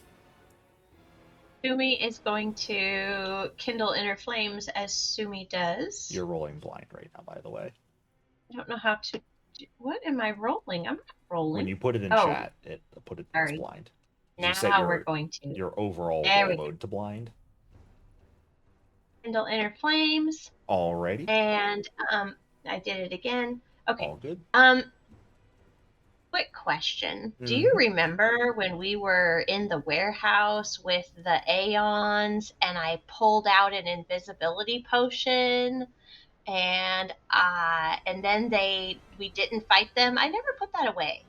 S6: Sumi is going to kindle inner flames as Sumi does.
S2: You're rolling blind right now, by the way.
S6: I don't know how to. What am I rolling? I'm not rolling.
S2: When you put it in
S6: Oh.
S2: chat, it put it as
S6: Sorry.
S2: blind. You
S6: Now
S2: set
S6: we're going to
S2: your overall
S6: There
S2: roll
S6: we go.
S2: mode to blind.
S6: kindle inner flames,
S2: Alrighty.
S6: and I did it again. Okay.
S2: All good.
S6: Quick question. Do you remember when we were in the warehouse with the Aeons and I pulled out an invisibility potion and then we didn't fight them? I never put that away.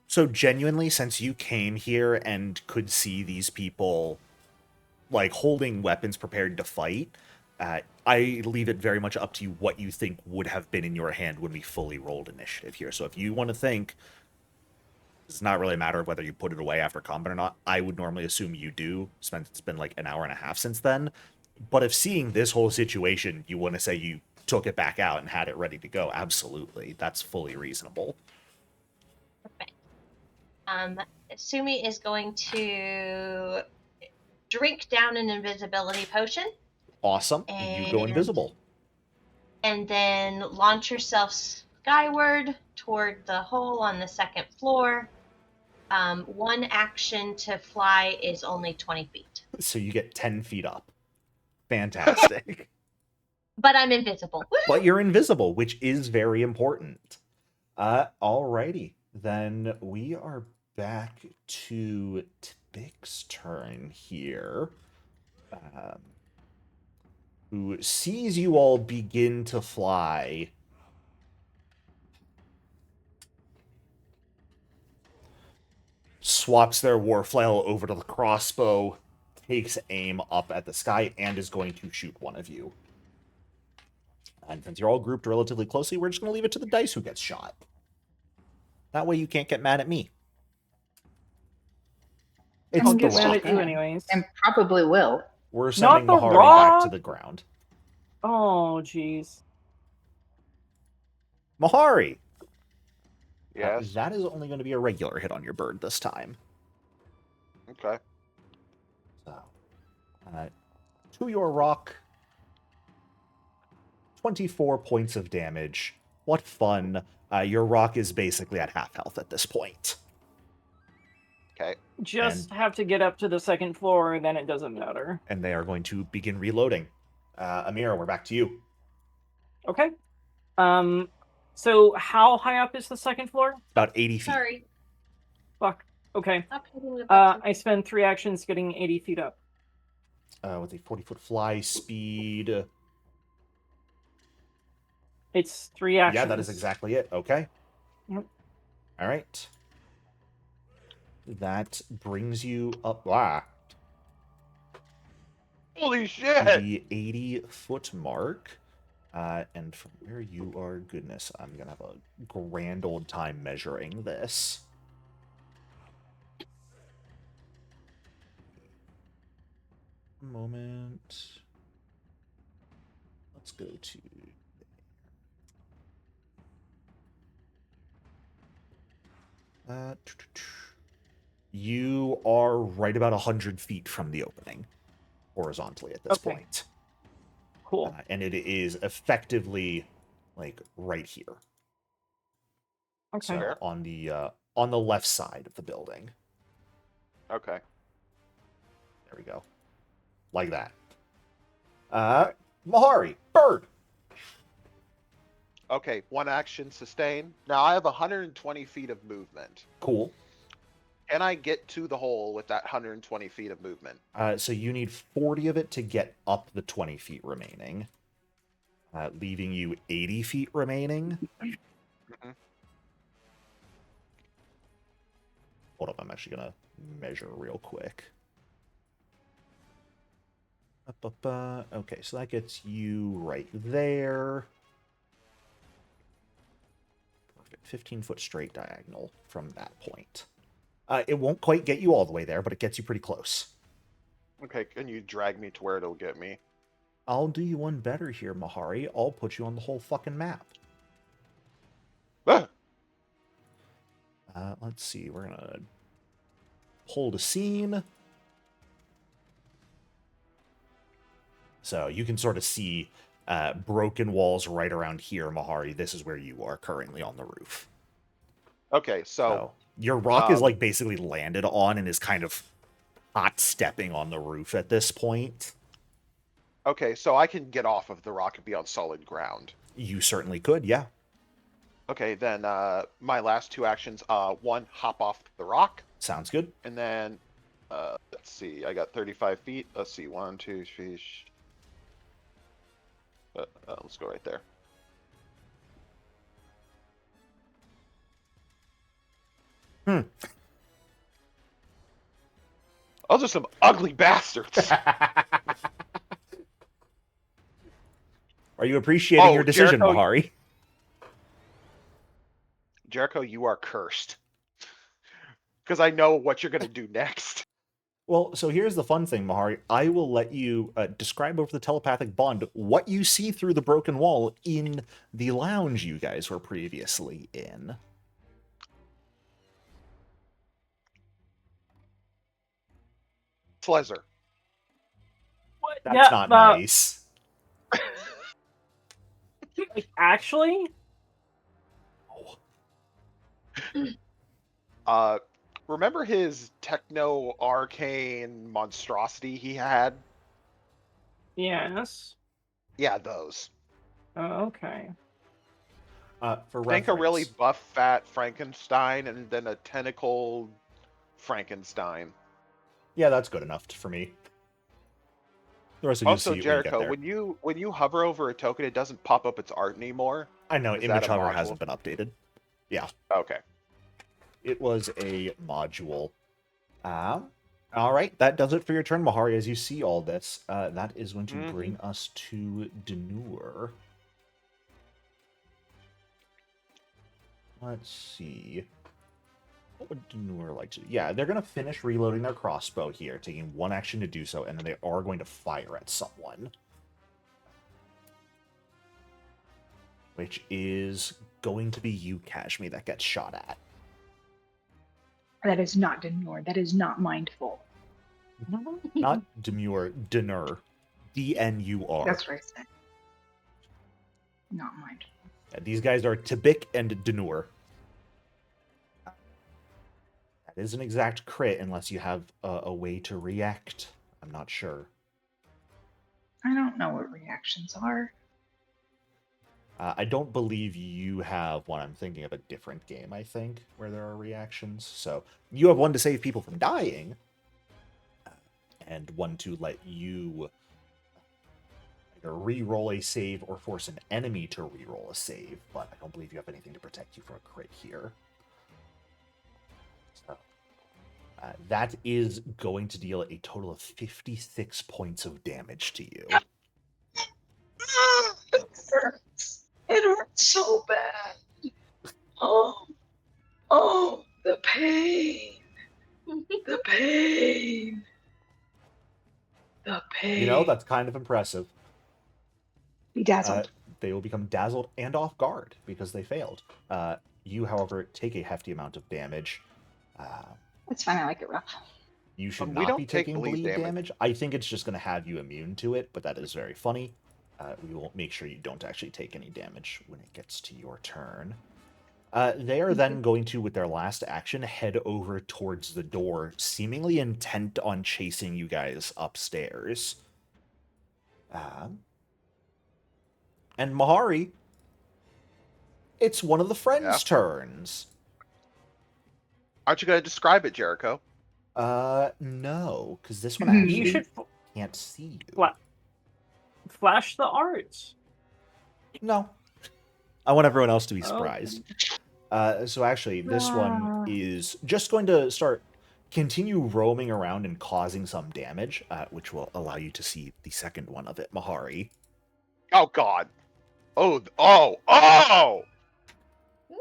S2: So genuinely, since you came here and could see these people holding weapons prepared to fight, I leave it very much up to you what you think would have been in your hand when we fully rolled initiative here. So if you want to think, it's not really a matter of whether you put it away after combat or not. I would normally assume you do, since it's been an hour and a half since then. But if seeing this whole situation, you want to say you took it back out and had it ready to go, absolutely. That's fully reasonable.
S6: Perfect. Sumi is going to drink down an invisibility potion.
S2: Awesome. You go invisible.
S6: And then launch yourself skyward toward the hole on the 2nd floor. 1 action to fly is only 20 feet.
S2: So you get 10 feet up. Fantastic.
S6: But I'm invisible.
S2: But you're invisible, which is very important. Alrighty. Then we are back to Tbik's turn here. Who sees you all begin to fly. Swaps their warflail over to the crossbow, takes aim up at the sky, and is going to shoot one of you. And since you're all grouped relatively closely, we're just going to leave it to the dice who gets shot. That way you can't get mad at me. It's
S5: I'll
S2: the
S5: get mad
S2: rock.
S5: at you anyways.
S3: And probably will.
S2: We're sending
S5: the
S2: Mahari back
S5: rock!
S2: to the ground.
S5: Oh, jeez.
S2: Mahari!
S1: Yes.
S2: That is only going to be a regular hit on your bird this time.
S1: Okay.
S2: So, to your rock, 24 points of damage. What fun. Your rock is basically at half health at this point.
S1: Okay.
S5: Just have to get up to the 2nd floor, then it doesn't matter.
S2: And they are going to begin reloading. Amira, we're back to you.
S5: Okay. So how high up is the 2nd floor?
S2: About 80 feet.
S6: Sorry.
S5: Fuck. Okay.
S6: Stop hitting the button.
S5: I spend 3 actions getting 80 feet up.
S2: With a 40-foot fly speed.
S5: It's 3 actions.
S2: Yeah, that is exactly it. Okay.
S5: Yep.
S2: All right. That brings you up. Ah.
S1: Holy
S2: to
S1: shit!
S2: the 80-foot mark. And from where you are, goodness, I'm going to have a grand old time measuring this. Moment. Let's go to... You are right about 100 feet from the opening, horizontally at this
S5: Okay.
S2: point.
S5: Cool.
S2: And it is effectively, like, right here.
S5: Okay.
S2: So
S1: Fair.
S2: on the left side of the building.
S1: Okay.
S2: There we go. Like that. Mahari, bird.
S1: Okay, one action, sustain. Now I have 120 feet of movement.
S2: Cool.
S1: Can I get to the hole with that 120 feet of movement?
S2: So you need 40 of it to get up the 20 feet remaining, leaving you 80 feet remaining.
S1: Mhm.
S2: Hold up, I'm actually going to measure real quick. Okay, so that gets you right there. Perfect. 15-foot straight diagonal from that point. It won't quite get you all the way there, but it gets you pretty close.
S1: Okay, can you drag me to where it'll get me?
S2: I'll do you one better here, Mahari. I'll put you on the whole fucking map.
S1: Ah!
S2: Let's see. We're going to hold a scene. So you can sort of see broken walls right around here, Mahari. This is where you are currently on the roof.
S1: Okay,
S2: So your rock is like basically landed on and is kind of hot stepping on the roof at this point.
S1: okay, so I can get off of the rock and be on solid ground.
S2: You certainly could, yeah.
S1: Okay, then my last two actions, one, hop off the rock,
S2: Sounds good.
S1: and then, let's see, I got 35 feet. Let's see, 1, 2, 3, let's go right there. Those are some ugly bastards.
S2: Are you appreciating
S1: Oh,
S2: your decision,
S1: Jericho-
S2: Mahari?
S1: Jericho, you are cursed. Because I know what you're going to do next.
S2: Well, so here's the fun thing, Mahari. I will let you describe over the telepathic bond what you see through the broken wall in the lounge you guys were previously in.
S1: Pleasure.
S5: What?
S2: That's
S5: Yeah,
S2: not nice.
S5: like, actually,
S1: Remember his techno arcane monstrosity he had?
S5: yes.
S1: Yeah, those.
S5: Oh, okay.
S2: For
S1: Think a really
S2: reference,
S1: buff, fat Frankenstein and then a tentacle Frankenstein.
S2: yeah, that's good enough for me. The rest of you
S1: Also,
S2: see it when you get
S1: Jericho,
S2: there.
S1: when you hover over a token, it doesn't pop up its art anymore.
S2: I know,
S1: is
S2: image
S1: that a
S2: hover
S1: module?
S2: hasn't been updated. Yeah,
S1: Okay.
S2: it was a module. All right, that does it for your turn, Mahari. As you see all this, that is going to bring us to Denur. Let's see. What would Denur like to do? Yeah, they're going to finish reloading their crossbow here, taking one action to do so, and then they are going to fire at someone. Which is going to be you, Kashmi, that gets shot at.
S3: That is not demure. That is not mindful.
S2: Not demure, Denur. D-N-U-R.
S3: That's what I said. Not mindful.
S2: Yeah, these guys are Tibik and Denur. That is an exact crit unless you have a way to react. I'm not sure.
S3: I don't know what reactions are.
S2: I don't believe you have one. I'm thinking of a different game, I think, where there are reactions. So you have one to save people from dying, and one to let you either re-roll a save or force an enemy to re-roll a save, but I don't believe you have anything to protect you from a crit here. So That is going to deal a total of 56 points of damage to you.
S3: It hurts. It hurts so bad. Oh, the pain. The pain. The pain.
S2: You know, that's kind of impressive.
S3: Be dazzled.
S2: They will become dazzled and off guard because they failed. You, however, take a hefty amount of damage.
S3: That's fine. I like it rough.
S2: You should
S1: We
S2: not
S1: don't
S2: be
S1: take
S2: taking
S1: bleed
S2: bleed
S1: damage.
S2: damage. I think it's just going to have you immune to it, but that is very funny. We will make sure you don't actually take any damage when it gets to your turn. They are then going to, with their last action, head over towards the door, seemingly intent on chasing you guys upstairs. And Mahari, it's one of the friends' turns.
S1: Aren't you going to describe it, Jericho?
S2: No, because this one
S3: You
S2: actually
S5: You should
S2: can't see you.
S5: flash the arts.
S2: No. I want everyone else to be
S5: Oh.
S2: surprised. So actually, this one is just going to continue roaming around and causing some damage, which will allow you to see the second one of it, Mahari.
S1: Oh, God. Oh,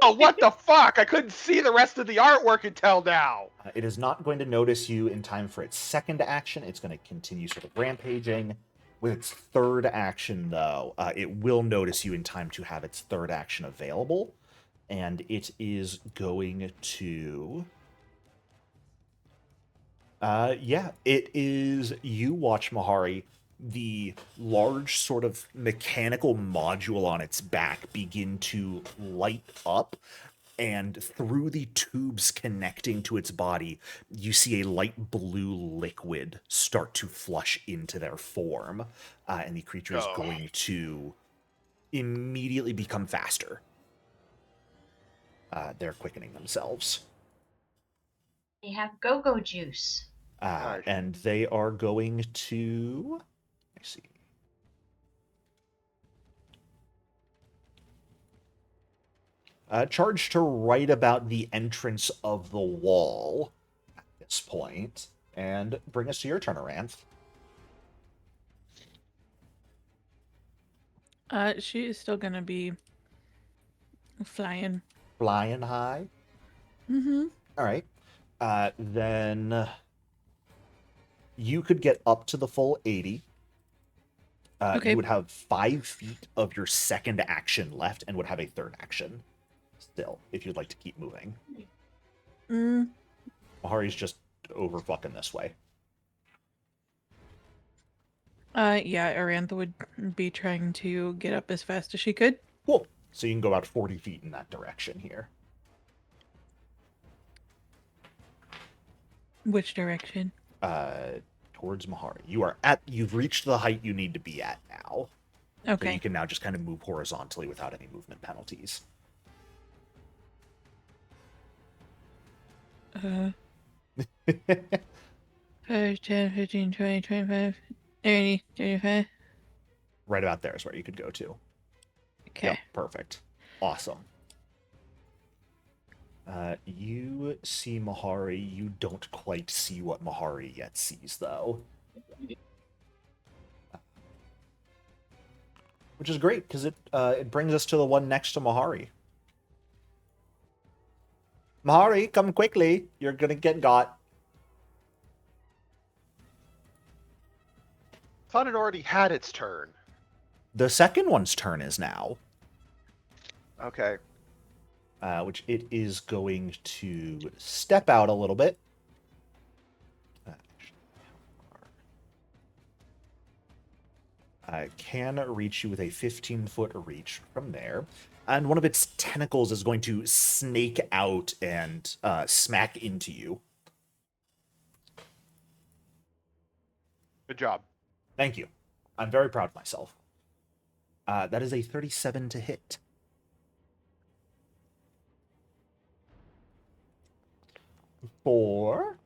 S1: what the fuck? I couldn't see the rest of the artwork until now.
S2: It is not going to notice you in time for its second action. It's going to continue sort of rampaging. With its third action, though, it will notice you in time to have its third action available. And it is going to... it is... You watch, Mahari, the large sort of mechanical module on its back begin to light up, and through the tubes connecting to its body, you see a light blue liquid start to flush into their form, and the creature is going to immediately become faster. They're quickening themselves.
S6: They have go-go juice.
S1: Nice.
S2: And they are going to... Let's see. Charge to right about the entrance of the wall at this point, and bring us to your turn, Aranth.
S4: She is still gonna be flying.
S2: Flying high.
S4: Mm-hmm.
S2: All right. Then you could get up to the full 80.
S4: Okay.
S2: You would have 5 feet of your second action left and would have a third action still, if you'd like to keep moving. Mahari's just over fucking this way.
S4: Yeah, Arantha would be trying to get up as fast as she could.
S2: Cool. So you can go about 40 feet in that direction here.
S4: Which direction?
S2: Towards Mahari. You've reached the height you need to be at now.
S4: Okay.
S2: So you can now just kind of move horizontally without any movement penalties.
S4: 5, 10, 15, 20, 25, 30, 35.
S2: Right about there is where you could go to.
S4: Okay.
S2: Yep, perfect. Awesome. You see Mahari. You don't quite see what Mahari yet sees, though. Which is great, because it brings us to the one next to Mahari. Mahari, come quickly. You're gonna get got.
S1: Thought it already had its turn.
S2: The second one's turn is now.
S1: Okay.
S2: Which it is going to step out a little bit. Can reach you with a 15-foot reach from there. And one of its tentacles is going to snake out and smack into you.
S1: Good job.
S2: Thank you. I'm very proud of myself. That is a 37 to hit. For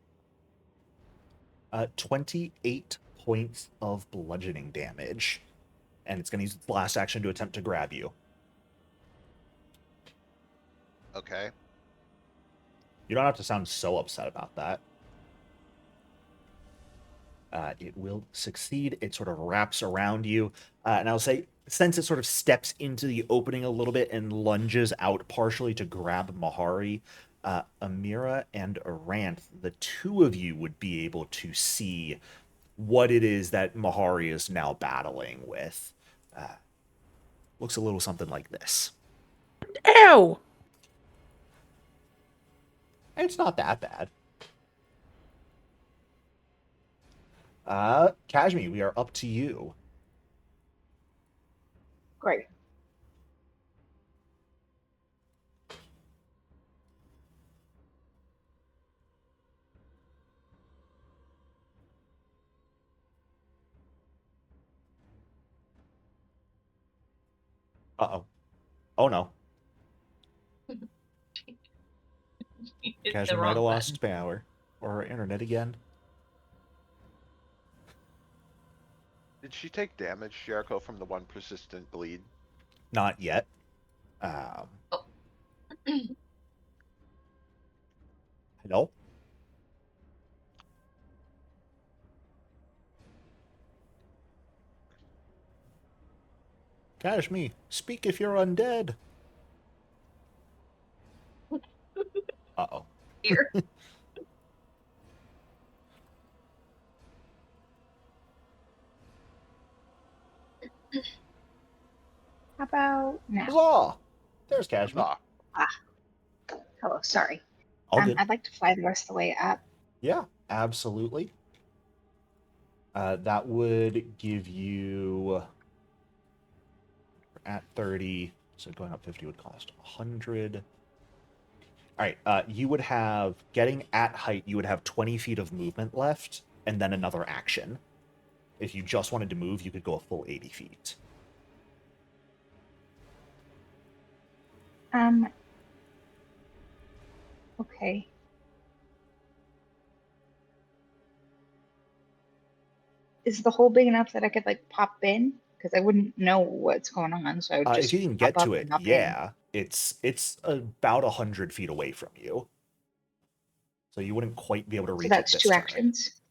S2: 28 points of bludgeoning damage. And it's going to use its last action to attempt to grab you.
S1: Okay.
S2: You don't have to sound so upset about that. It will succeed. It sort of wraps around you. And I'll say, since it sort of steps into the opening a little bit and lunges out partially to grab Mahari, Amira and Aranth, the two of you would be able to see what it is that Mahari is now battling with. Looks a little something like this.
S4: Ew!
S2: It's not that bad. Kashmi, we are up to you.
S3: Great.
S2: Uh-oh. Oh, no.
S6: Hit
S2: Kashmi
S6: the
S2: might have
S6: wrong
S2: lost
S6: button.
S2: power. Or her internet again.
S1: Did she take damage, Jericho, from the one persistent bleed?
S2: Not yet.
S6: Oh.
S2: Hello? Kashmi, speak if you're undead. Uh-oh.
S6: Here.
S3: How about now?
S2: Huzzah! There's Kashmi.
S1: Ah,
S3: Hello, sorry.
S2: All good.
S3: I'd like to fly the rest of the way up.
S2: Yeah, absolutely. That would give you at 30, so going up 50 would cost 100. All right, you would have, getting at height, you would have 20 feet of movement left, and then another action. If you just wanted to move, you could go a full 80 feet.
S3: Okay. Is the hole big enough that I could like pop in? Because I wouldn't know what's going on, so I would just
S2: If you can
S3: pop
S2: get to
S3: up
S2: it,
S3: and hop in.
S2: yeah, it's about 100 feet away from you. So you wouldn't quite be able to reach
S3: So
S2: it
S3: that's
S2: this
S3: two
S2: turn.
S3: actions.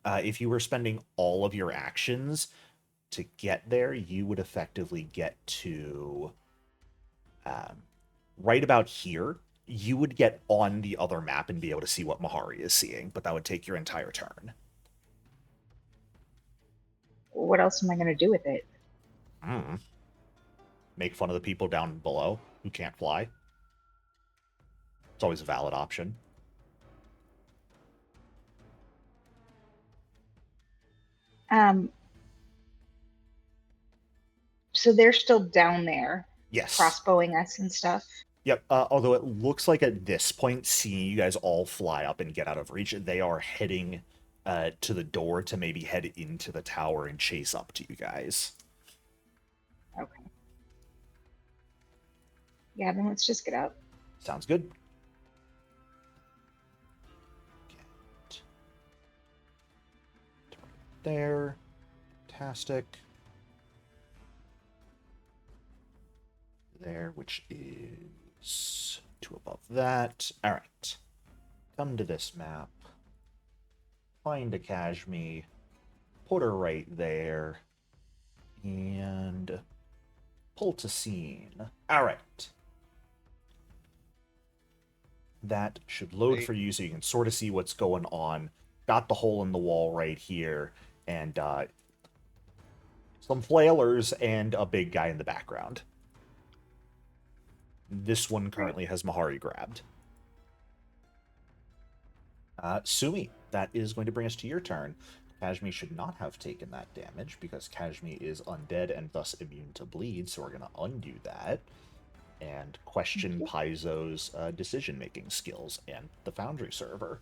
S2: If you were spending all of your actions to get there, you would effectively get to right about here. You would get on the other map and be able to see what Mahari is seeing, but that would take your entire turn.
S3: What else am I going to do with it?
S2: Make fun of the people down below who can't fly. It's always a valid option.
S3: So they're still down there,
S2: Yes.
S3: crossbowing us and stuff.
S2: Yep. Although it looks like at this point, seeing you guys all fly up and get out of reach, they are heading to the door to maybe head into the tower and chase up to you guys.
S3: Okay. Yeah, then let's just get out.
S2: Sounds good. There. Fantastic. There, which is 2 above that. All right. Come to this map. Find a Kashmi. Put her right there. And pull to scene. All right. That should load for you so you can sort of see what's going on. Got the hole in the wall right here. And some flailers and a big guy in the background. This one currently has Mahari grabbed. Sumi, that is going to bring us to your turn. Kashmi should not have taken that damage because Kashmi is undead and thus immune to bleed, so we're going to undo that and question Paizo's decision-making skills and the Foundry server.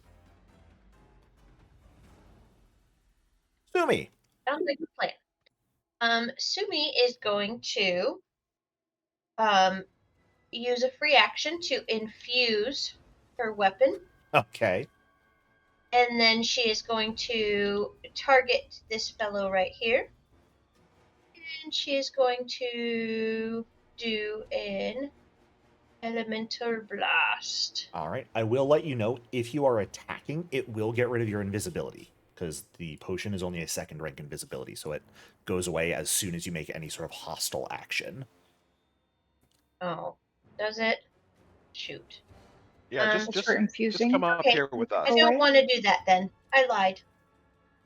S2: Sumi!
S6: Sounds like a plan. Sumi is going to use a free action to infuse her weapon.
S2: Okay.
S6: And then she is going to target this fellow right here. And she is going to do an Elemental blast.
S2: All right. I will let you know, if you are attacking, it will get rid of your invisibility, because the potion is only a second rank invisibility, so it goes away as soon as you make any sort of hostile action.
S6: Oh, does it? Shoot.
S1: Yeah,
S3: It's
S1: just
S3: for
S1: just
S3: infusing.
S1: come up
S6: Okay,
S1: here with
S6: I
S1: us.
S6: don't
S3: Alright.
S6: want to do that then. I lied.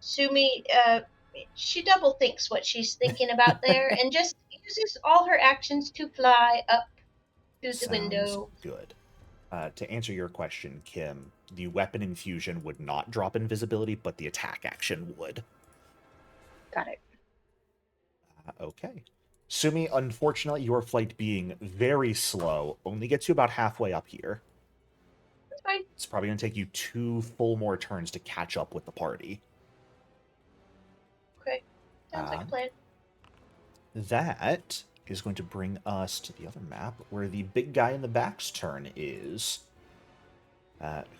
S6: Sumi, she double thinks what she's thinking about there and just uses all her actions to fly up through the
S2: Sounds
S6: window.
S2: good. To answer your question, Kim, the weapon infusion would not drop invisibility, but the attack action would.
S3: Got it.
S2: Okay. Sumi, unfortunately, your flight being very slow only gets you about halfway up here.
S6: That's fine.
S2: It's probably going to take you 2 full more turns to catch up with the party.
S6: Okay. Sounds like a plan.
S2: That is going to bring us to the other map, where the big guy in the back's turn is.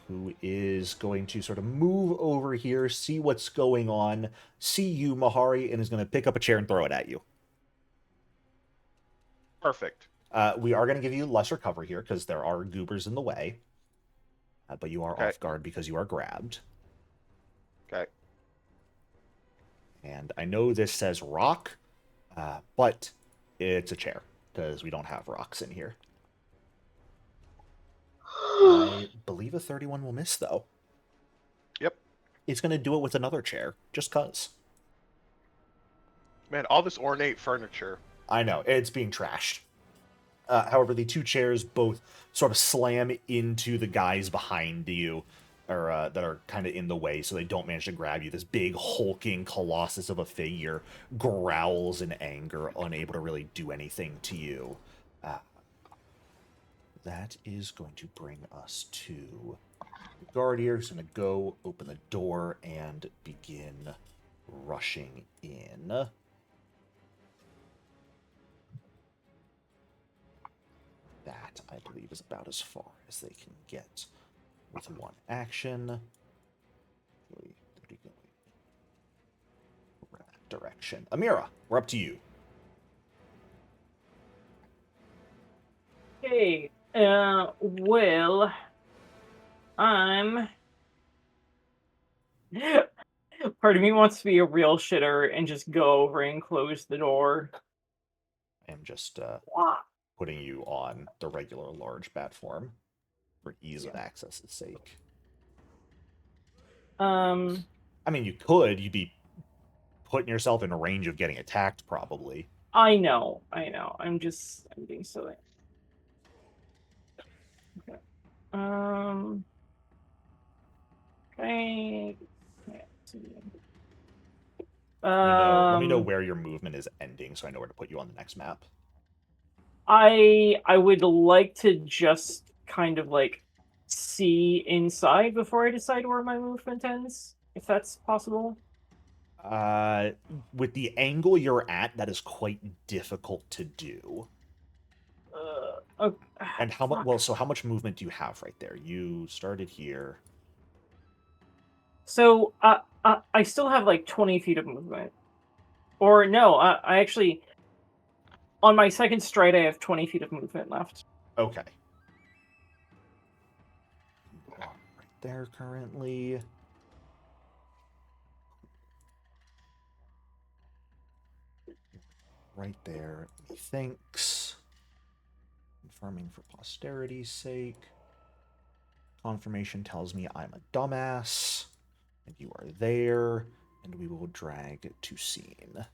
S2: Who is going to sort of move over here, see what's going on, see you, Mahari, and is going to pick up a chair and throw it at you.
S1: Perfect.
S2: We are going to give you lesser cover here, because there are goobers in the way. But you are
S1: Okay.
S2: off guard because you are grabbed.
S1: Okay.
S2: And I know this says rock, but it's a chair, because we don't have rocks in here. I believe a 31 will miss, though.
S1: Yep.
S2: It's going to do it with another chair, just cuz.
S1: Man, all this ornate furniture.
S2: I know, it's being trashed. However, the 2 chairs both sort of slam into the guys behind you, or that are kind of in the way, so they don't manage to grab you. This big, hulking colossus of a figure growls in anger, unable to really do anything to you. That is going to bring us to the guard here, who's going to go open the door and begin rushing in. That, I believe, is about as far as they can get with one action. Really going that direction. Amira, we're up to you.
S5: Okay, well, I'm... Part of me wants to be a real shitter and just go over and close the door.
S2: I am just
S5: Wah.
S2: putting you on the regular large platform for ease of access's sake. I mean, you could. You'd be putting yourself in a range of getting attacked, probably.
S5: I know. I'm being silly. Okay. Okay.
S2: Let me know where your movement is ending, so I know where to put you on the next map.
S5: I would like to just kind of like see inside before I decide where my movement ends, if that's possible.
S2: With the angle you're at, that is quite difficult to do.
S5: Okay.
S2: And how much? Well, so how much movement do you have right there? You started here.
S5: So I still have like 20 feet of movement. Or no, I actually, on my second stride, I have 20 feet of movement left.
S2: Okay. You are right there currently. Right there, methinks. Confirming for posterity's sake. Confirmation tells me I'm a dumbass. And you are there. And we will drag to scene.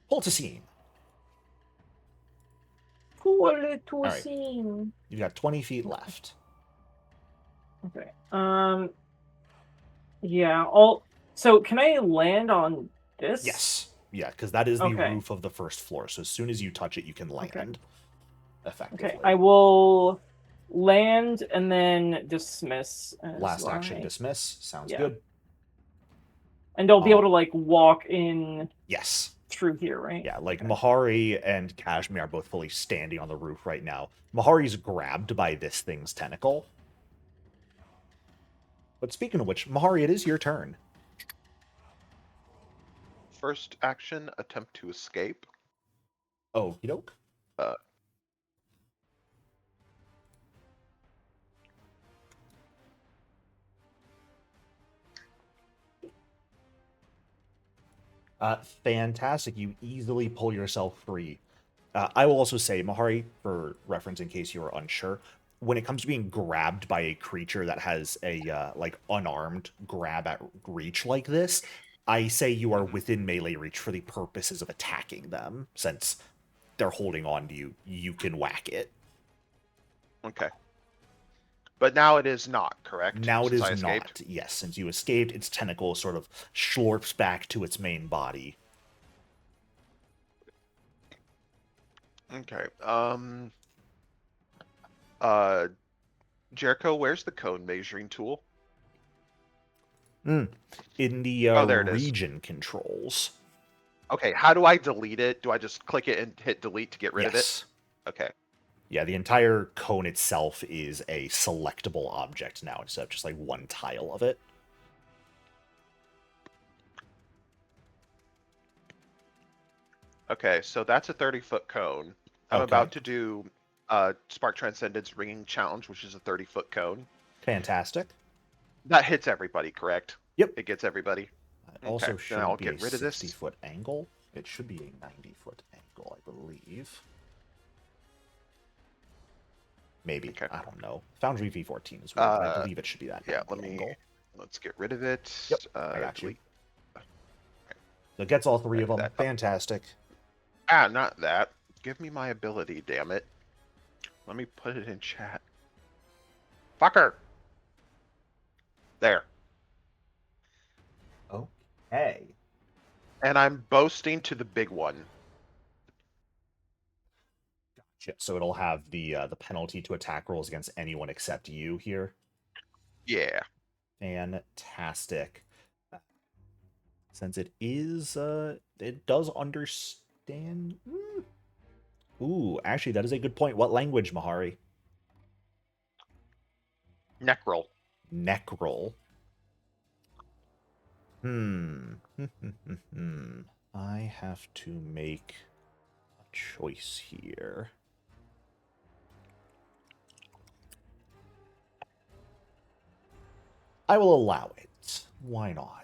S2: Pull to scene.
S5: Pull it to a
S2: Alright.
S5: scene.
S2: You've got 20 feet left.
S5: Okay. Yeah. So can I land on this?
S2: Yes. Yeah, because that is the
S5: Okay.
S2: roof of the first floor. So as soon as you touch it, you can land. Effectively.
S5: Okay. I will land and then dismiss.
S2: Last action, dismiss. Sounds good.
S5: And I'll be able to like walk in
S2: Yes.
S5: through here, right?
S2: Yeah, like Mahari and Kashmir are both fully standing on the roof right now. Mahari's grabbed by this thing's tentacle. But speaking of which, Mahari, it is your turn.
S1: First action, attempt to escape.
S2: Oh, you doke. Fantastic. You easily pull yourself free. I will also say, Mahari, for reference in case you are unsure, when it comes to being grabbed by a creature that has a like unarmed grab at reach like this, I say you are within melee reach for the purposes of attacking them. Since they're holding on to you, you can whack it.
S1: Okay. But now it is not, correct?
S2: Now it
S1: Since
S2: is
S1: I escaped?
S2: not. Yes, since you escaped, its tentacle sort of slurps back to its main body.
S1: Okay. Jericho, where's the cone measuring tool?
S2: In the
S1: Oh, there it is.
S2: region controls.
S1: Okay, how do I delete it? Do I just click it and hit delete to get rid of it?
S2: Yes.
S1: Okay.
S2: Yeah, the entire cone itself is a selectable object now, instead of just like one tile of it.
S1: Okay, so that's a 30-foot cone. I'm
S2: Okay.
S1: about to do Spark Transcendence Ringing Challenge, which is a 30-foot cone.
S2: Fantastic.
S1: That hits everybody, correct?
S2: Yep.
S1: It gets everybody.
S2: It also
S1: Okay, then
S2: should
S1: I'll
S2: be
S1: get
S2: a
S1: rid of this.
S2: 60-foot angle. It should be a 90-foot angle, I believe. Maybe.
S1: Okay.
S2: I don't know. Foundry V14 is weird, but I believe it should be that
S1: Yeah,
S2: 90 angle.
S1: let's get rid of it.
S2: Yep, I got you.
S1: delete.
S2: So it gets all three of them.
S1: That-
S2: Fantastic.
S1: Ah, not that. Give me my ability, damn it. Let me put it in chat. Fucker! There.
S2: Okay.
S1: And I'm boasting to the big one.
S2: Gotcha. So it'll have the penalty to attack rolls against anyone except you here.
S1: Yeah.
S2: Fantastic. Since it is, it does understand. Ooh, actually, that is a good point. What language, Mahari?
S1: Neck roll.
S2: Necrol. I have to make a choice here. I will allow it. Why not?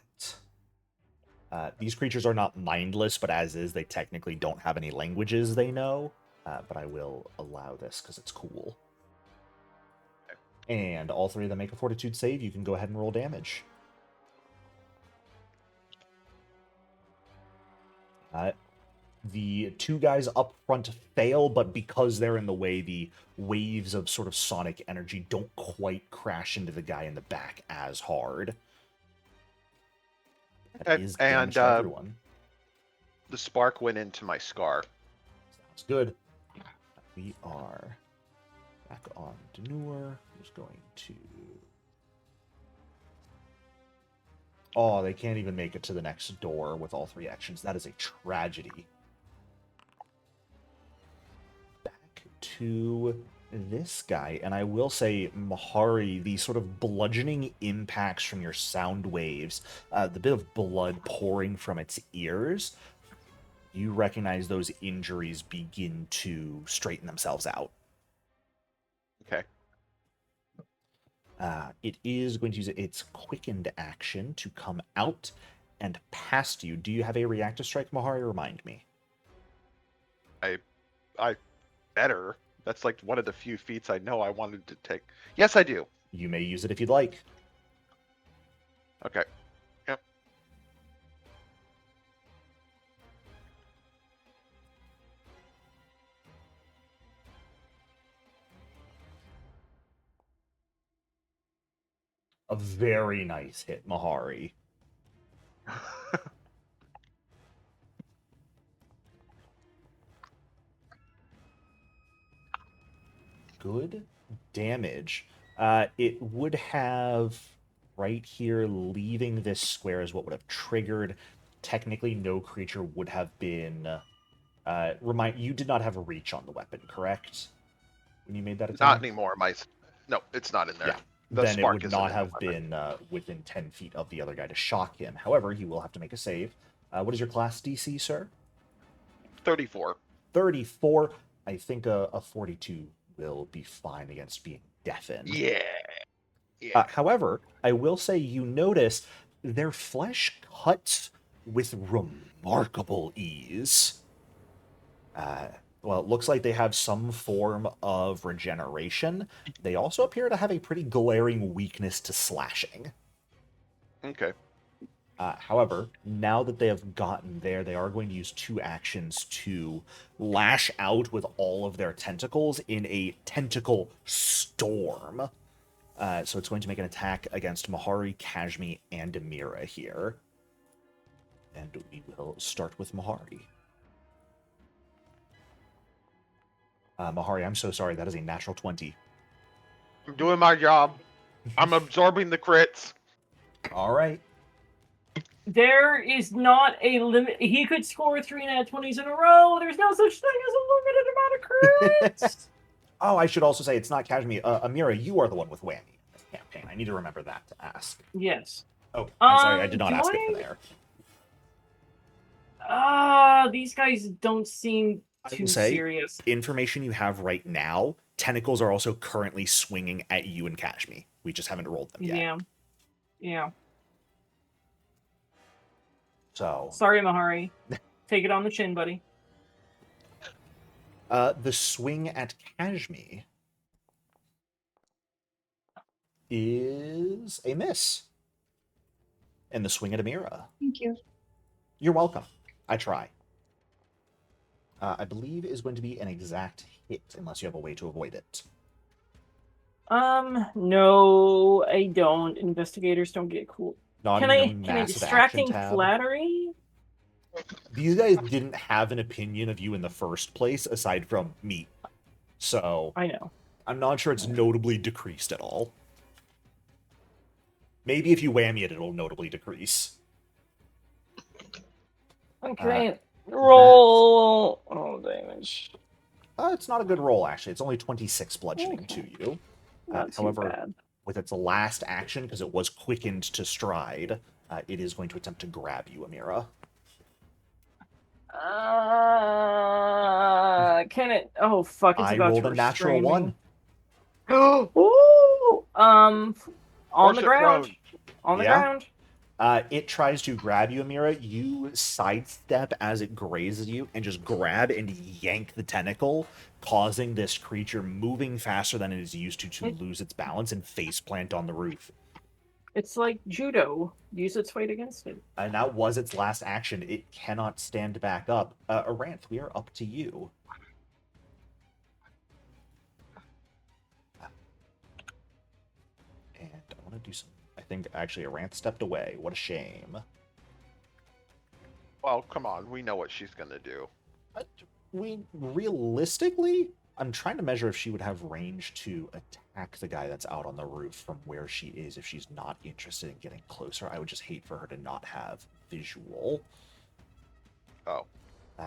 S2: These creatures are not mindless, but as is, they technically don't have any languages they know. But I will allow this because it's cool. And all three of them make a fortitude save. You can go ahead and roll damage. The two guys up front fail, but because they're in the way, the waves of sort of sonic energy don't quite crash into the guy in the back as hard. That
S1: Okay,
S2: is damage to everyone.
S1: The spark went into my scar.
S2: Sounds good. We are back on Denur, who's going to... Oh, they can't even make it to the next door with all three actions. That is a tragedy. Back to this guy, and I will say, Mahari, the sort of bludgeoning impacts from your sound waves, the bit of blood pouring from its ears, you recognize those injuries begin to straighten themselves out.
S1: Okay.
S2: It is going to use its quickened action to come out and past you. Do you have a reactive strike, Mahari? Remind me.
S1: I better. That's like one of the few feats I know I wanted to take. Yes, I do.
S2: You may use it if you'd like.
S1: Okay. Yep.
S2: A very nice hit, Mahari. Good damage. It would have right here, leaving this square is what would have triggered. Technically, no creature would have been... you did not have a reach on the weapon, correct? When you made that attack?
S1: Not anymore. No, it's not in there.
S2: Yeah.
S1: The
S2: Then it
S1: spark
S2: would
S1: isn't
S2: not
S1: in the
S2: have
S1: weapon.
S2: been within 10 feet of the other guy to shock him. However, he will have to make a save. What is your class DC, sir?
S1: 34.
S2: 34. I think a 42 will be fine against being deafened.
S1: Yeah. Yeah.
S2: However, I will say you notice their flesh cuts with remarkable ease. Well, it looks like they have some form of regeneration. They also appear to have a pretty glaring weakness to slashing.
S1: Okay.
S2: However, now that they have gotten there, they are going to use 2 actions to lash out with all of their tentacles in a tentacle storm. So it's going to make an attack against Mahari, Kashmi, and Amira here. And we will start with Mahari. Mahari, I'm so sorry. That is a natural 20.
S1: I'm doing my job. I'm absorbing the crits.
S2: All right.
S5: There is not a limit. He could score 3 nat 20s in a row. There's no such thing as a limited amount of crits.
S2: Oh, I should also say it's not Kashmi. Amira, you are the one with whammy in this campaign. I need to remember that to ask.
S5: Yes.
S2: Oh, I'm sorry. I did not
S5: do
S2: ask it
S5: I-
S2: for there.
S5: These guys don't seem
S2: I
S5: too
S2: will say,
S5: serious.
S2: information you have right now, tentacles are also currently swinging at you and Kashmi. We just haven't rolled them yet.
S5: Yeah.
S2: So,
S5: Sorry, Mahari. Take it on the chin, buddy.
S2: the swing at Kashmi is a miss. And the swing at Amira.
S3: Thank you.
S2: You're welcome. I try. I believe is going to be an exact hit, unless you have a way to avoid it.
S5: No, I don't. Investigators don't get cool.
S2: Not
S5: Can
S2: even a
S5: I
S2: massive
S5: distracting
S2: action tab.
S5: flattery?
S2: These guys didn't have an opinion of you in the first place, aside from me. So,
S5: I know.
S2: I'm not sure it's notably decreased at all. Maybe if you whammy it, it'll notably decrease.
S5: Okay. Roll. Oh, damage.
S2: It's not a good roll, actually. It's only 26 bludgeoning to you.
S5: Not too
S2: However,
S5: bad.
S2: with its last action, because it was quickened to stride, it is going to attempt to grab you, Amira.
S5: Can it? Oh, fuck! It's
S2: I
S5: about
S2: rolled
S5: to
S2: a natural
S5: restrain me.
S2: 1.
S5: Ooh! On
S1: Force
S5: the
S1: it
S5: ground.
S1: prone.
S5: On the
S2: Yeah?
S5: ground.
S2: It tries to grab you, Amira. You sidestep as it grazes you and just grab and yank the tentacle, causing this creature moving faster than it is used to lose its balance and faceplant on the roof.
S5: It's like judo. Use its weight against it.
S2: And that was its last action. It cannot stand back up. Aranth, we are up to you. And I want to do some... I think, actually, Aranth stepped away. What a shame.
S1: Well, come on. We know what she's going to do.
S2: Realistically, I'm trying to measure if she would have range to attack the guy that's out on the roof from where she is if she's not interested in getting closer. I would just hate for her to not have visual.
S1: Oh.
S2: We're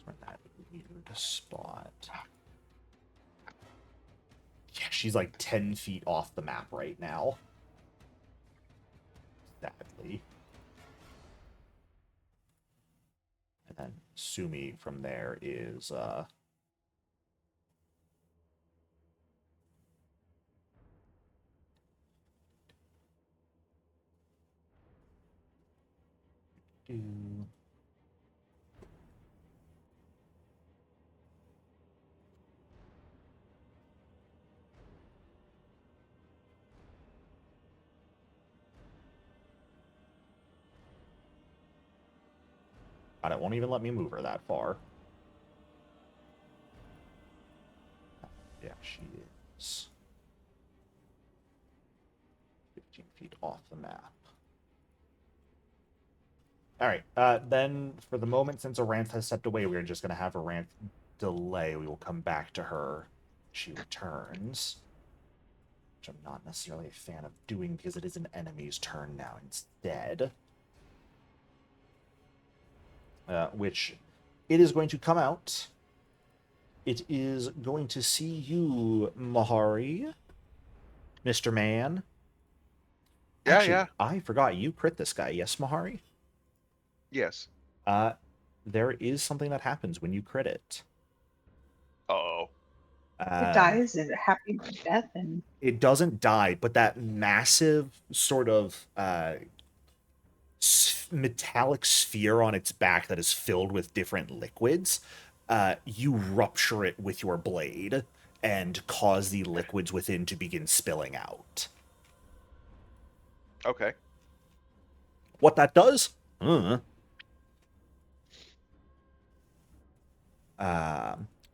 S2: in that weird spot. Yeah, she's like 10 feet off the map right now. Sadly. And then Sumi from there is God, it won't even let me move her that far. Yeah, she is 15 feet off the map. Alright, then for the moment, since Aranth has stepped away, we're just going to have Aranth delay. We will come back to her. She returns. Which I'm not necessarily a fan of doing because it is an enemy's turn now instead. Which it is going to come out. It is going to see you, Mahari, Mr. Man.
S1: Yeah,
S2: Actually,
S1: yeah.
S2: I forgot you crit this guy. Yes, Mahari?
S1: Yes.
S2: There is something that happens when you crit it.
S1: Uh-oh.
S3: It dies. Is it happy death? And
S2: It doesn't die, but that massive sort of metallic sphere on its back that is filled with different liquids, you rupture it with your blade and cause the liquids within to begin spilling out.
S1: Okay.
S2: What that does?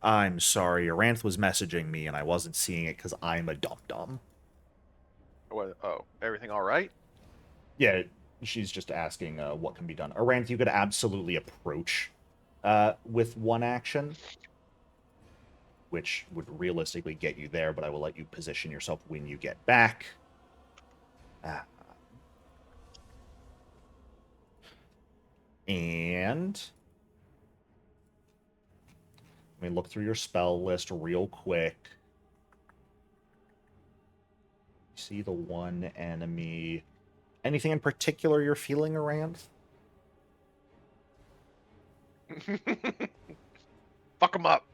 S2: I'm sorry, Aranth was messaging me and I wasn't seeing it because I'm a dum-dum.
S1: What, oh, everything all right?
S2: Yeah, she's just asking what can be done. Aranth, you could absolutely approach with one action, which would realistically get you there, but I will let you position yourself when you get back. And let me look through your spell list real quick. See the one enemy. Anything in particular you're feeling, Aranth?
S1: Fuck him up.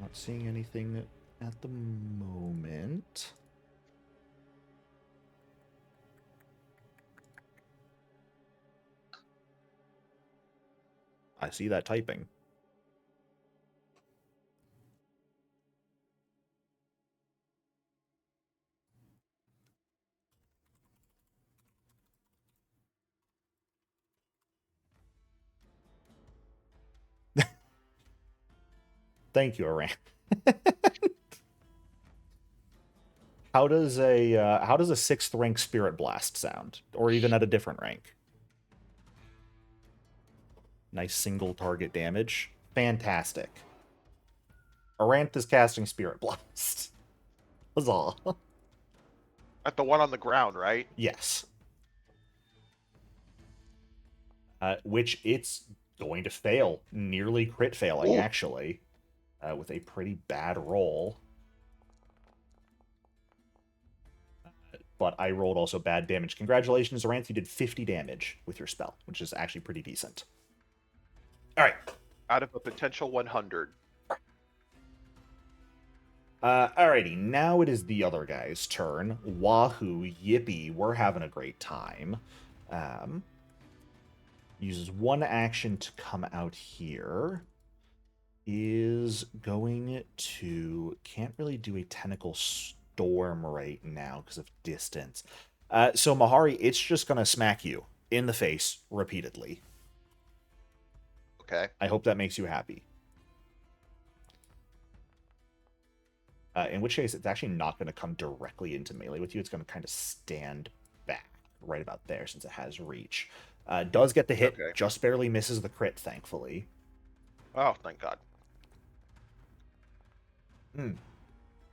S2: Not seeing anything at the moment. I see that typing. Thank you, Aran. How does a 6th rank Spirit Blast sound, or even at a different rank? Nice single target damage. Fantastic. Aranth is casting Spirit Blast. Huzzah.
S1: At the one on the ground, right?
S2: Yes. Which it's going to fail. Nearly crit failing, actually. With a pretty bad roll. But I rolled also bad damage. Congratulations, Aranth, you did 50 damage with your spell, which is actually pretty decent. Alright.
S1: Out of a potential 100.
S2: Alrighty, now it is the other guy's turn. Wahoo, yippee, we're having a great time. Uses one action to come out here. Is going to... Can't really do a tentacle storm right now because of distance. So, Mahari, it's just going to smack you in the face repeatedly.
S1: Okay.
S2: I hope that makes you happy. In which case, it's actually not going to come directly into melee with you. It's going to kind of stand back right about there since it has reach. Does get the hit,
S1: Okay.
S2: just barely misses the crit, thankfully.
S1: Oh, thank God.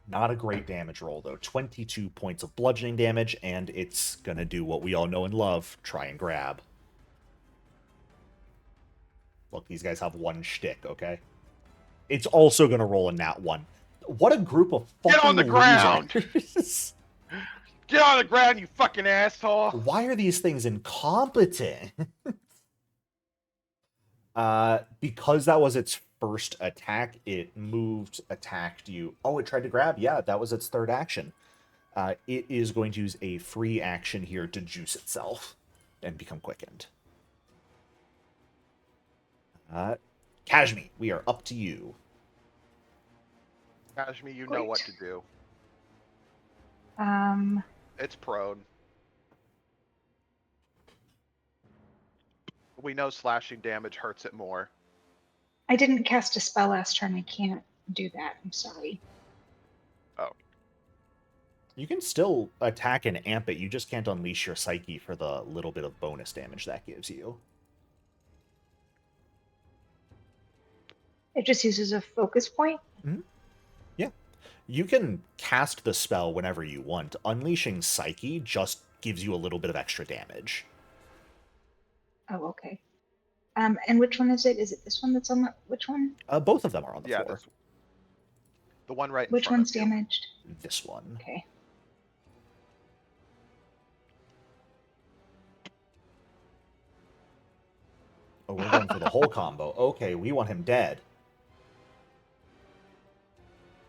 S2: Not a great damage roll, though. 22 points of bludgeoning damage, and it's going to do what we all know and love, try and grab. Look, these guys have one shtick, okay? It's also going to roll a nat 1. What a group of fucking
S1: Get on the ground!
S2: losers.
S1: Get on the ground, you fucking asshole!
S2: Why are these things incompetent? Because that was its first attack, it moved, attacked you. Oh, it tried to grab. Yeah, that was its third action. It is going to use a free action here to juice itself and become quickened. Kashmi, we are up to you.
S1: Kashmi, you know what to do. It's prone. We know slashing damage hurts it more.
S3: I didn't cast a spell last turn. I can't do that. I'm sorry.
S1: Oh.
S2: You can still attack and amp it. You just can't unleash your psyche for the little bit of bonus damage that gives you.
S3: It just uses a focus point?
S2: Mm-hmm. Yeah. You can cast the spell whenever you want. Unleashing Psyche just gives you a little bit of extra damage.
S3: Oh, okay. And which one is it? Is it this one that's on the... Which one?
S2: Both of them are on the floor.
S1: The one right in
S3: Which
S1: front
S3: one's
S1: of you.
S3: damaged?
S2: This one.
S3: Okay.
S2: Oh, we're going for the whole combo. Okay, we want him dead.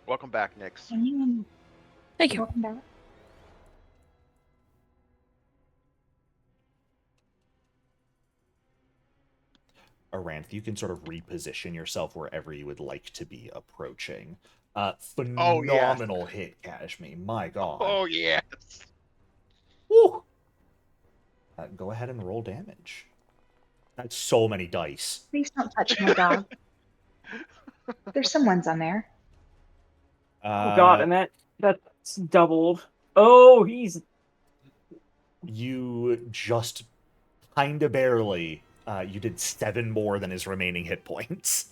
S1: Welcome back, Nix.
S4: Thank you.
S3: Welcome back.
S2: Aranth, you can sort of reposition yourself wherever you would like to be approaching.
S1: Oh, yes.
S2: Phenomenal hit, Kashmi. My god.
S1: Oh, yes.
S2: Woo! Go ahead and roll damage. That's so many dice.
S3: Please don't touch my dog. There's some ones on there.
S5: Oh god, and that's doubled. Oh, he's
S2: You just kinda barely. You did 7 more than his remaining hit points.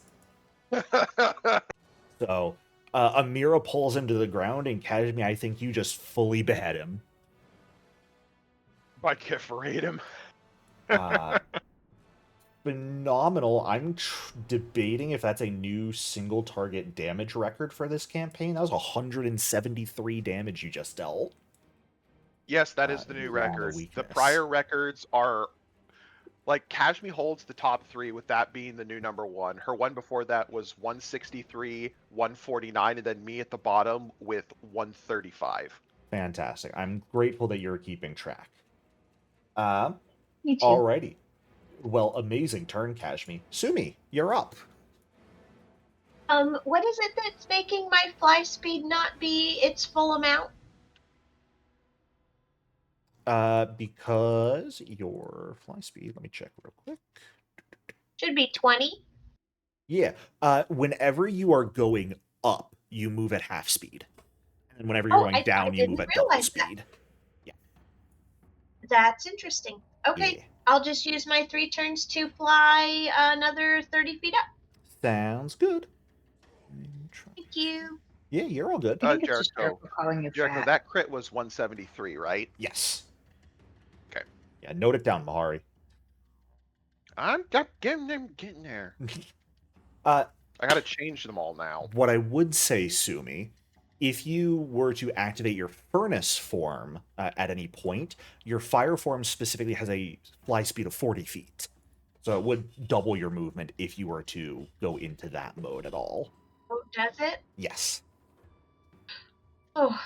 S2: So, Amira pulls him to the ground, and Kashmi, I think you just fully behead him.
S1: I can't rate him.
S2: Phenomenal. I'm debating if that's a new single target damage record for this campaign. That was 173 damage you just dealt.
S1: Yes, that is the new record. The prior records are like Kashmi holds the top 3, with that being the new number 1. Her one before that was 163, 149, and then me at the bottom with 135.
S2: Fantastic. I'm grateful that you're keeping track.
S3: Me too.
S2: Alrighty. Well, amazing turn, Kashmi. Sumi, you're up.
S6: What is it that's making my fly speed not be its full amount?
S2: Because your fly speed, let me check real quick.
S6: Should be 20.
S2: Yeah. Whenever you are going up, you move at half speed. And whenever you're going down, you move at double speed. Yeah.
S6: That's interesting. Okay.
S2: Yeah.
S6: I'll just use my 3 turns to fly another 30 feet up.
S2: Sounds good.
S6: Thank you.
S2: Yeah, you're all good.
S3: I think it's just
S1: Jericho.
S3: Jericho calling you
S1: Jericho,
S3: fat.
S1: that crit was 173, right?
S2: Yes.
S1: Okay.
S2: Yeah, note it down, Mahari.
S1: I'm getting there.
S2: Uh,
S1: I gotta change them all now.
S2: What I would say, Sumi, if you were to activate your furnace form at any point, your fire form specifically has a fly speed of 40 feet. So it would double your movement if you were to go into that mode at all.
S6: Oh, does it?
S2: Yes.
S6: Oh,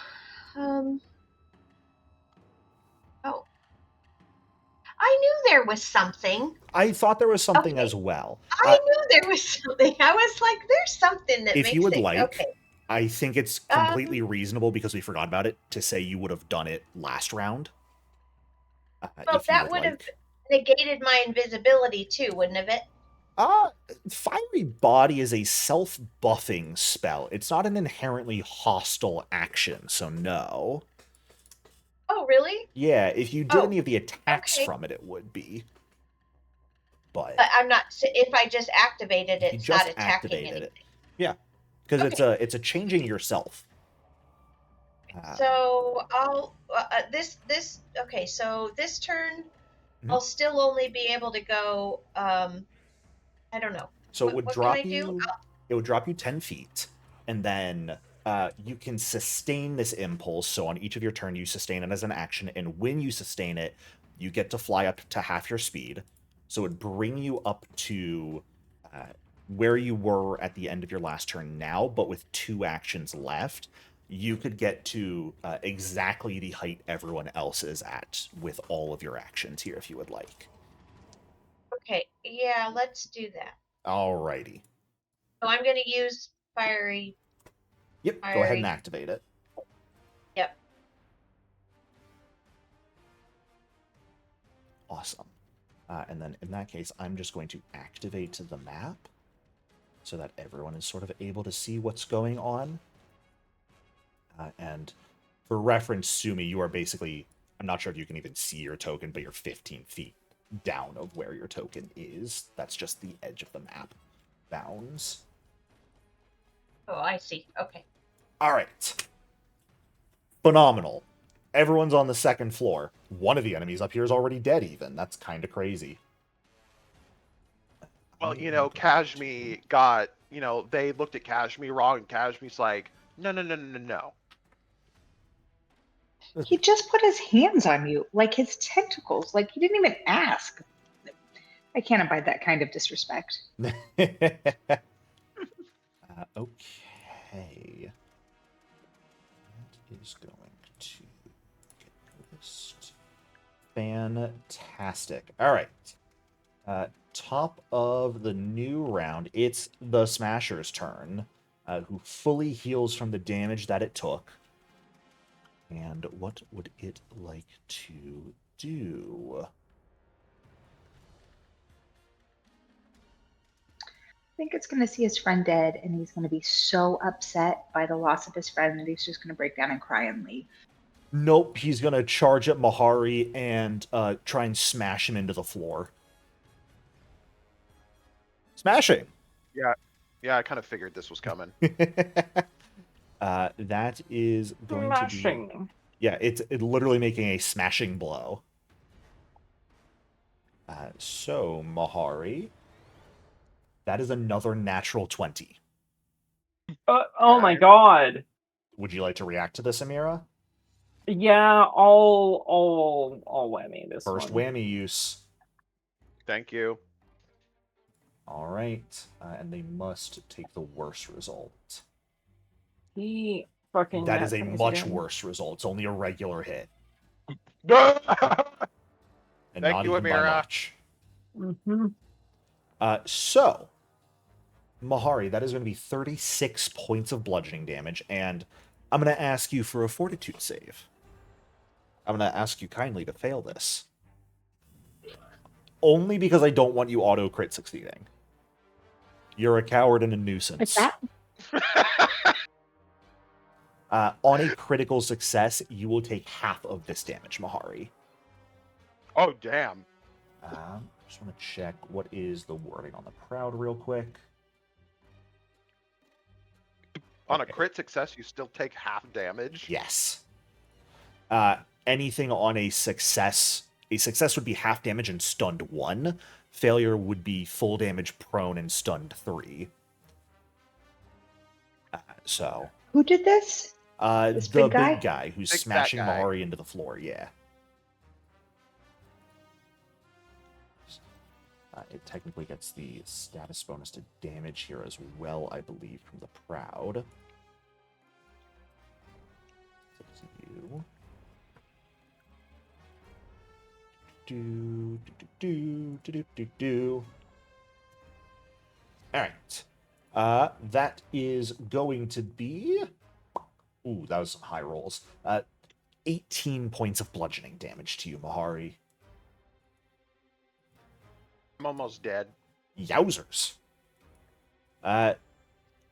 S6: I knew there was something.
S2: I thought there was something as well.
S6: I knew there was something. I was like, there's something that
S2: if
S6: makes
S2: you would
S6: it.
S2: like,
S6: Okay.
S2: I think it's completely reasonable, because we forgot about it, to say you would have done it last round.
S6: Well, that would have negated my invisibility too, wouldn't have it?
S2: Fiery Body is a self-buffing spell. It's not an inherently hostile action, so no.
S6: Oh, really?
S2: Yeah, if you did
S6: Oh,
S2: any of the attacks
S6: okay.
S2: from it, it would be. But
S6: I'm not. If I just activated it,
S2: you
S6: it's
S2: just
S6: not attacking
S2: activated
S6: anything.
S2: it. Yeah, because it's a changing yourself.
S6: So I'll okay. So this turn,
S2: Mhm.
S6: I'll still only be able to go. I don't know.
S2: So it would drop
S6: can I do?
S2: you. It would drop you 10 feet, and then you can sustain this impulse. So on each of your turn, you sustain it as an action, and when you sustain it, you get to fly up to half your speed. So it would bring you up to where you were at the end of your last turn now, but with 2 actions left. You could get to exactly the height everyone else is at with all of your actions here, if you would like.
S6: Okay. Yeah, let's do that.
S2: Alrighty.
S6: So I'm going to use fiery.
S2: Yep, go ahead and activate it.
S6: Yep.
S2: Awesome. And then in that case, I'm just going to activate the map so that everyone is sort of able to see what's going on. And for reference, Sumi, you are basically, I'm not sure if you can even see your token, but you're 15 feet down of where your token is. That's just the edge of the map bounds.
S6: Oh, I see. Okay.
S2: All right. Phenomenal. Everyone's on the second floor. One of the enemies up here is already dead even. That's kind of crazy.
S1: Well, Kashmi got, they looked at Kashmi wrong, and Kashmi's like, no.
S3: He just put his hands on you, like his tentacles. Like he didn't even ask. I can't abide that kind of disrespect.
S2: Okay. That is going to get noticed. Fantastic. All right. Top of the new round, it's the Smasher's turn, who fully heals from the damage that it took. And what would it like to do?
S3: I think it's going to see his friend dead, and he's going to be so upset by the loss of his friend that he's just going to break down and cry and leave.
S2: Nope, he's going to charge at Mahari and try and smash him into the floor. Smashing!
S1: Yeah, I kind of figured this was coming.
S2: That is going to be... Yeah, it's literally making a smashing blow. So, Mahari, that is another natural 20.
S5: Oh my god.
S2: Would you like to react to this, Amira?
S5: Yeah, I'll whammy this
S2: First
S5: one.
S2: whammy use.
S1: Thank you.
S2: All right, and they must take the worst result.
S5: He fucking...
S2: That is a
S5: tries
S2: much
S5: again.
S2: worse result. It's only a regular hit.
S1: Thank
S2: And not
S1: you,
S2: even by
S1: Amira.
S2: much.
S5: Mm-hmm.
S2: So, Mahari, that is going to be 36 points of bludgeoning damage, and I'm going to ask you for a fortitude save. I'm going to ask you kindly to fail this. Only because I don't want you auto-crit succeeding. You're a coward and a nuisance.
S3: What's that?
S2: On a critical success, you will take half of this damage, Mahari.
S1: Oh, damn.
S2: Just want to check what is the wording on the Proud real quick.
S1: On
S2: Okay.
S1: a crit success, you still take half damage?
S2: Yes. Anything on a success would be half damage and stunned 1. Failure would be full damage, prone, and stunned 3. So...
S3: Who did this? This
S2: the
S3: big guy?
S2: big guy who's
S1: Big fat
S2: smashing
S1: guy.
S2: Mahari into the floor, yeah. It technically gets the status bonus to damage here as well, I believe, from the Proud. It's up to you. Alright. That is going to be... Ooh, that was some high rolls. 18 points of bludgeoning damage to you, Mahari.
S1: I'm almost dead.
S2: Yowzers.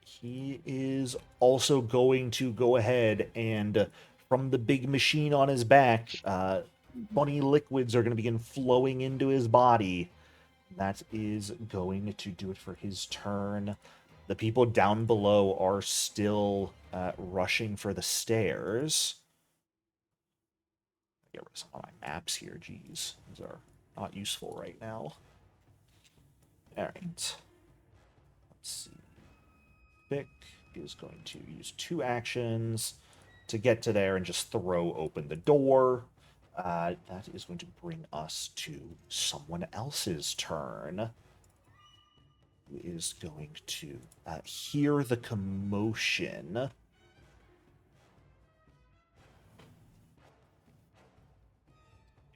S2: He is also going to go ahead and, from the big machine on his back, funny liquids are going to begin flowing into his body. That is going to do it for his turn. The people down below are still rushing for the stairs. Get rid of some of my maps here, jeez. These are not useful right now. Alright. Let's see. Vic is going to use 2 actions to get to there and just throw open the door. That is going to bring us to someone else's turn. Who is going to hear the commotion.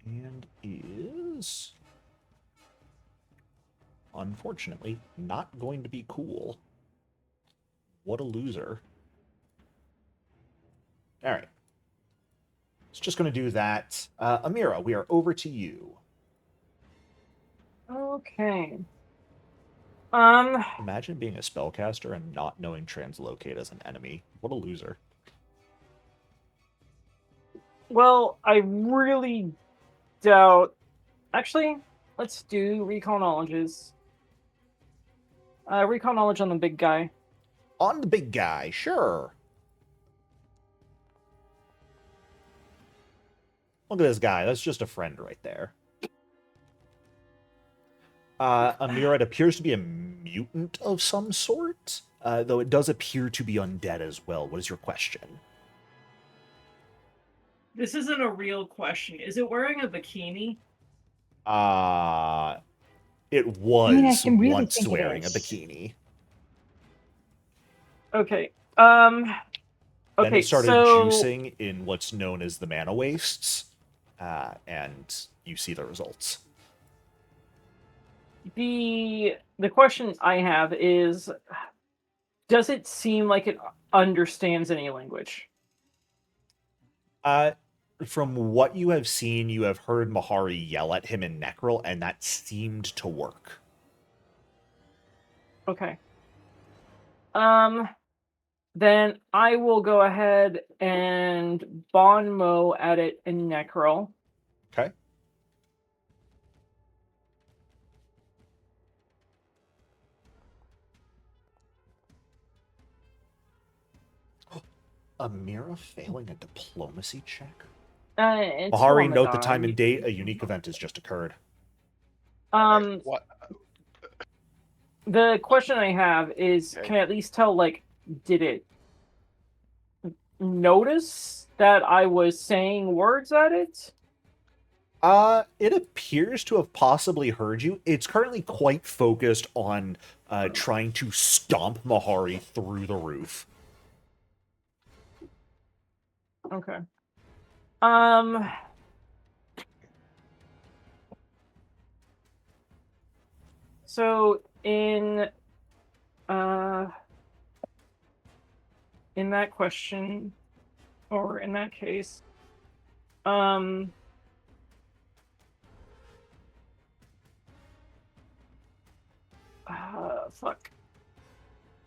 S2: And is, unfortunately, not going to be cool. What a loser. Alright. It's just going to do that. Amira, we are over to you.
S5: Okay.
S2: Imagine being a spellcaster and not knowing translocate as an enemy. What a loser.
S5: Well, I really doubt... Actually, let's do recall knowledges. Recall knowledge on the big guy.
S2: On the big guy, sure. Look at this guy. That's just a friend right there. Amira, it appears to be a mutant of some sort, though it does appear to be undead as well. What is your question?
S7: This isn't a real question. Is it wearing a bikini?
S2: It was
S3: I mean, I can really
S2: once
S3: think it
S2: wearing a
S3: is.
S2: bikini.
S5: Okay.
S2: Then
S5: Okay,
S2: it started
S5: so
S2: juicing in what's known as the mana wastes, and you see the results.
S5: the question I have is, does it seem like it understands any language?
S2: From what you have seen, you have heard Mahari yell at him in Necrol, and that seemed to work.
S5: Okay. Then I will go ahead and Bonmo at it in Necrol.
S2: Okay. Amira failing a diplomacy check?
S5: It's
S2: Mahari,
S5: on the
S2: note the
S5: die.
S2: time and date. A unique event has just occurred.
S1: What?
S5: The question I have is,
S1: Okay.
S5: can I at least tell, like, did it notice that I was saying words at it?
S2: It appears to have possibly heard you. It's currently quite focused on trying to stomp Mahari through the roof.
S5: Okay. So in that question, or in that case, fuck.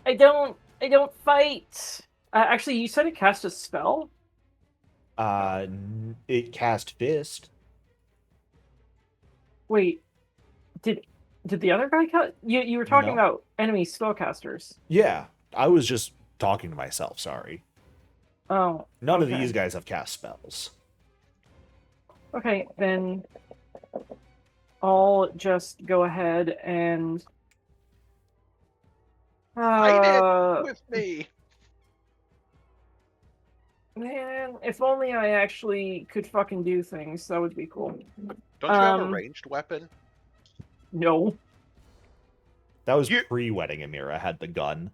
S5: I don't fight. Actually, you said it cast a spell?
S2: It cast Fist.
S5: Wait, did the other guy cast? You were talking
S2: No.
S5: about enemy spellcasters.
S2: Yeah, I was just talking to myself, sorry.
S5: Oh.
S2: None of
S5: okay.
S2: these guys have cast spells.
S5: Okay, then I'll just go ahead and
S1: Fight it with me.
S5: man, if only I actually could fucking do things, that would be cool.
S1: Don't you have a ranged weapon?
S5: No.
S2: That was pre-wedding Amira had the gun.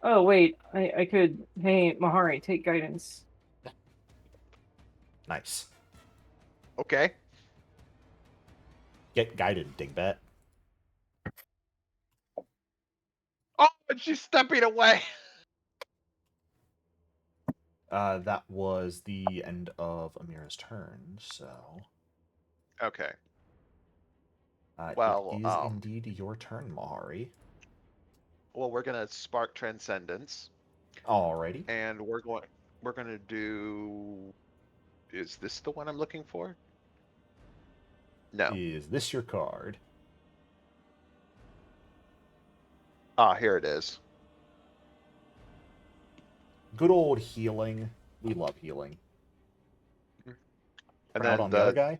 S5: Oh wait, I could. Hey Mahari, take guidance.
S2: Nice.
S1: Okay.
S2: Get guided, Dingbat.
S1: Oh, and she's stepping away.
S2: That was the end of Amira's turn, so...
S1: Okay.
S2: It is indeed your turn, Mahari.
S1: Well, we're gonna spark Transcendence.
S2: Alrighty.
S1: And we're gonna do... Is this the one I'm looking for? No.
S2: Is this your card?
S1: Ah, here it is.
S2: Good old healing. We love healing.
S1: And
S2: Proud on the other guy?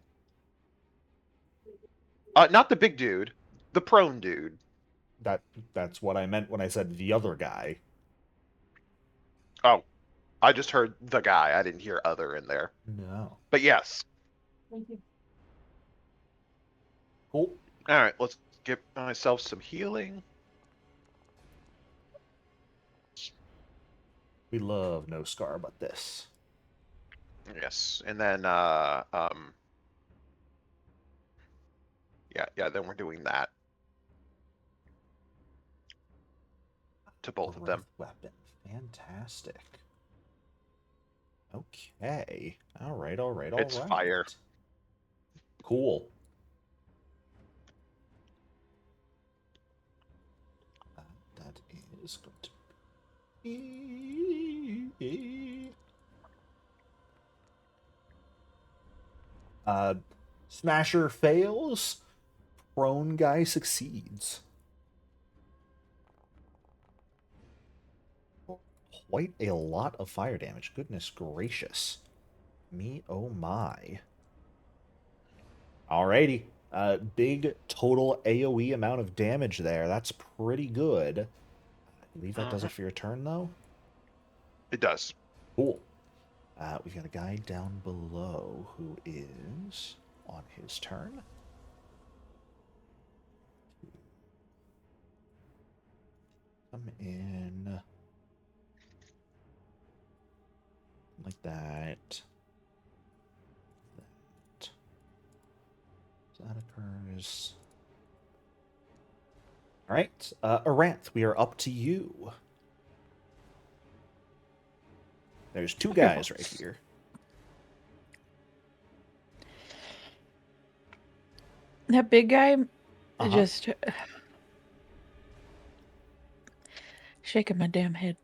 S1: Not the big dude. The prone dude.
S2: That's what I meant when I said the other guy.
S1: Oh. I just heard the guy. I didn't hear other in there.
S2: No.
S1: But yes.
S5: Thank you.
S2: Cool.
S1: Alright, let's get myself some healing.
S2: We love no scar but this.
S1: Yes. And then yeah, then we're doing that. To both of them.
S2: Weapon. Fantastic. Okay. Alright.
S1: It's fire.
S2: Cool. That is going to be... Smasher fails. Prone guy succeeds. Quite a lot of fire damage. Goodness gracious. Me, oh my. Alrighty. Big total AoE amount of damage there. That's pretty good. I believe that does it for your turn, though?
S1: It does.
S2: Cool. We've got a guy down below who is on his turn. Come in. Like that. That. That occurs. All right, Aranth, we are up to you. There's two guys right here.
S4: That big guy just shaking my damn head.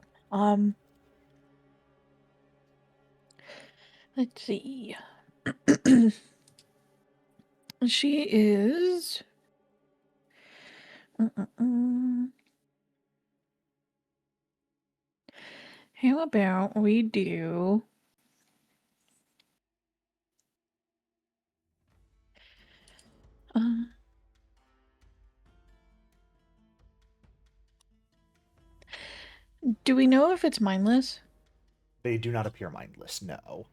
S4: Let's see. She is. How about we do? Do we know if it's mindless?
S2: They do not appear mindless, no.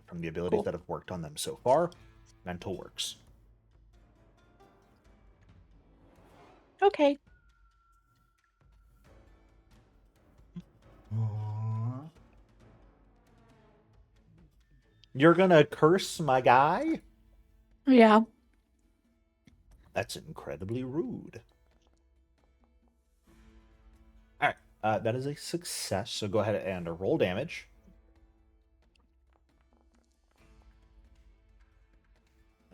S2: From the abilities
S4: Cool.
S2: that have worked on them so far, mental works.
S4: Okay.
S2: You're gonna curse my guy?
S4: Yeah.
S2: That's incredibly rude. Alright, that is a success, so go ahead and roll damage.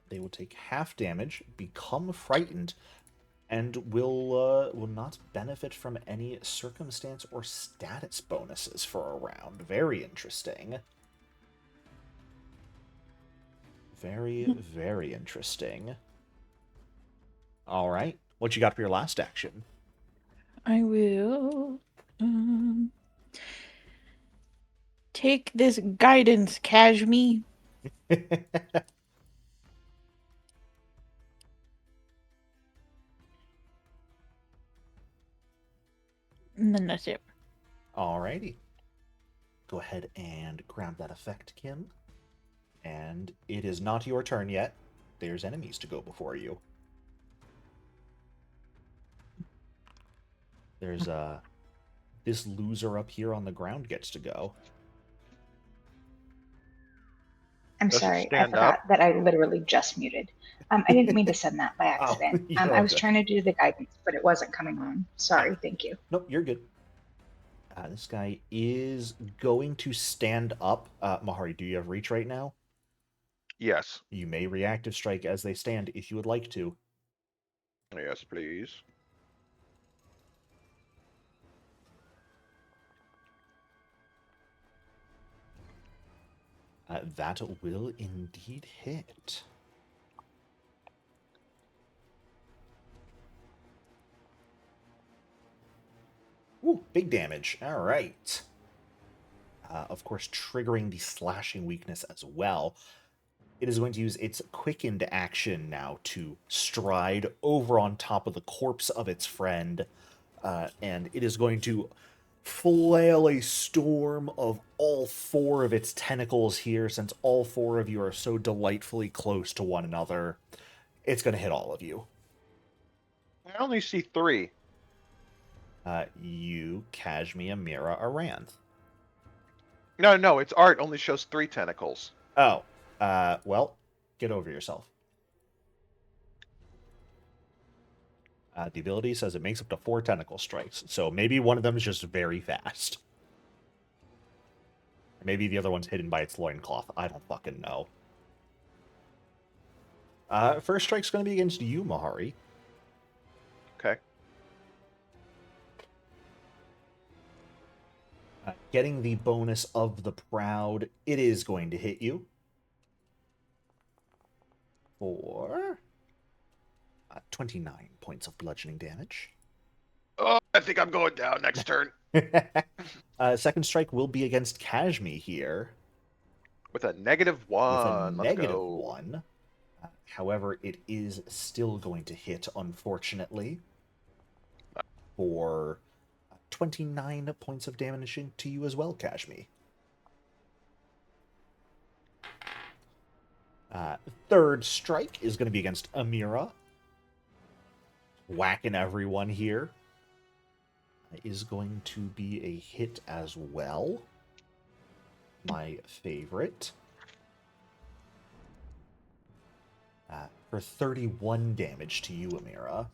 S2: They will take half damage, become frightened, and will not benefit from any circumstance or status bonuses for a round. Very interesting. Very, very interesting. All right. What you got for your last action?
S4: I will take this guidance, Kashmi. And then that's it.
S2: Alrighty. Go ahead and grab that effect, Kim. And it is not your turn yet. There's enemies to go before you. There's this loser up here on the ground gets to go.
S3: I'm
S1: Does it
S3: sorry, I
S1: stand
S3: forgot
S1: up?
S3: that I literally just muted. I didn't mean to send that by accident.
S2: you're
S3: I
S2: all
S3: was
S2: good.
S3: trying to do the guidance, but it wasn't coming on. Sorry, thank you.
S2: Nope, you're good. This guy is going to stand up. Mahari, do you have reach right now?
S1: Yes.
S2: You may reactive strike as they stand if you would like to.
S1: Yes, please.
S2: That will indeed hit. Ooh, big damage. All right. Of course, triggering the slashing weakness as well. It is going to use its quickened action now to stride over on top of the corpse of its friend. And it is going to flail a storm of all four of its tentacles here, since all four of you are so delightfully close to one another. It's going to hit all of you.
S1: I only see 3.
S2: You, Kashmia, Mira, Aranth.
S1: No, its art only shows 3 tentacles.
S2: Oh, well, get over yourself. The ability says it makes up to 4 tentacle strikes, so maybe one of them is just very fast. Or maybe the other one's hidden by its loincloth. I don't fucking know. First strike's going to be against you, Mahari.
S1: Okay.
S2: Getting the bonus of the proud, it is going to hit you. For 29 points of bludgeoning damage.
S1: Oh, I think I'm going down next turn.
S2: Second strike will be against Kashmi here.
S1: With a -1.
S2: With a
S1: Let's
S2: negative
S1: go.
S2: 1. However, it is still going to hit, unfortunately, for 29 points of damage to you as well, Kashmi. Third strike is going to be against Amira. Whacking everyone here. is going to be a hit as well. My favorite. For 31 damage to you, Amira.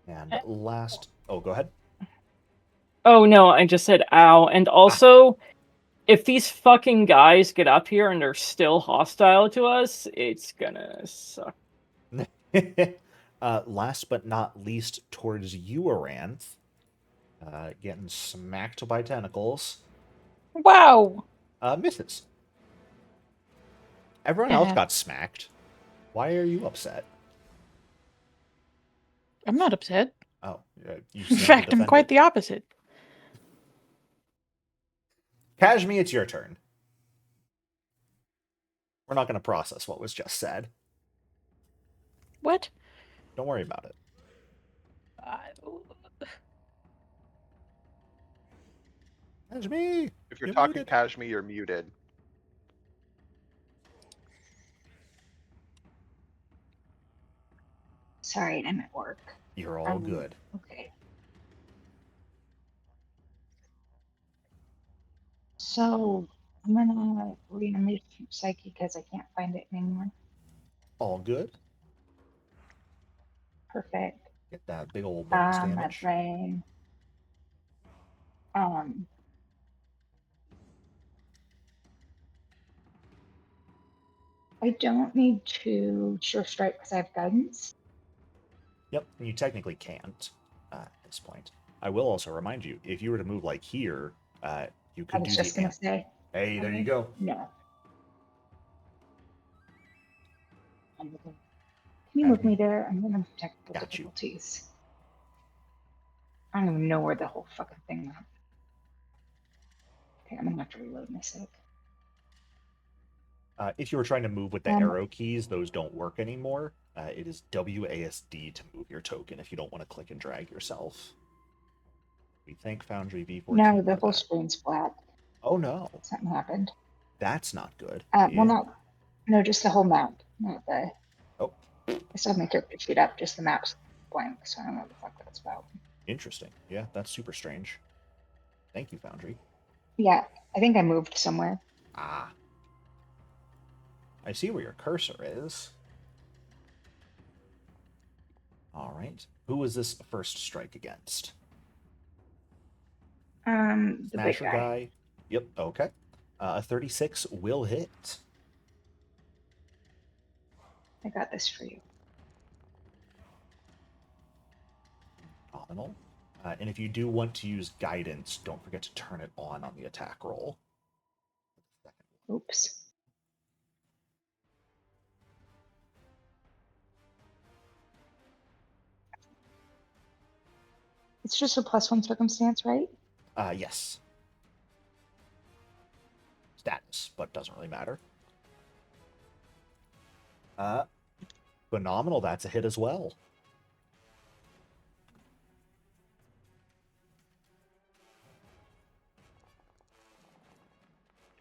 S2: And last... Oh, go ahead.
S5: Oh no, I just said ow. And also, if these fucking guys get up here and they're still hostile to us, it's gonna suck.
S2: Last but not least, towards you, Aranth. Getting smacked by tentacles.
S4: Wow.
S2: Misses. Everyone else got smacked. Why are you upset?
S4: I'm not upset.
S2: Oh, you
S4: In fact, I'm quite the opposite.
S2: Kashmi, it's your turn. We're not going to process what was just said.
S4: What?
S2: Don't worry about it. Kashmi!
S1: If you're talking muted. Kashmi, you're muted.
S3: Sorry, I'm at work.
S2: You're all good.
S3: Okay. So, I'm gonna re-unleash Psyche because I can't find it anymore.
S2: All good.
S3: Perfect.
S2: Get that big old bonus damage.
S3: That's right. I don't need to sure strike because I have guidance.
S2: Yep, and you technically can't at this point. I will also remind you, if you were to move like here, you could do the... I was
S3: just going to say.
S2: Hey, there you go.
S3: No. Can you move me there? I'm going to protect the difficulties. I don't even know where the whole fucking thing went. Okay, I'm going to have to reload my save.
S2: If you were trying to move with the arrow keys, those don't work anymore. It is WASD to move your token if you don't want to click and drag yourself. We thank Foundry V14.
S3: No, the whole screen's black.
S2: Oh no.
S3: Something happened.
S2: That's not good.
S3: Well, no, just the whole map. Not the...
S2: Oh.
S3: I still have my character sheet up, just the map's blank, so I don't know what the fuck that's about.
S2: Interesting. Yeah, that's super strange. Thank you, Foundry.
S3: Yeah, I think I moved somewhere.
S2: Ah. I see where your cursor is. All right. Who was this first strike against?
S3: The
S2: Smasher
S3: big guy.
S2: Yep, okay. A 36 will hit.
S3: I got this for you.
S2: Phenomenal. And if you do want to use guidance, don't forget to turn it on the attack roll.
S3: Oops. It's just a +1 circumstance, right?
S2: Yes. Status, but doesn't really matter. Phenomenal. That's a hit as well.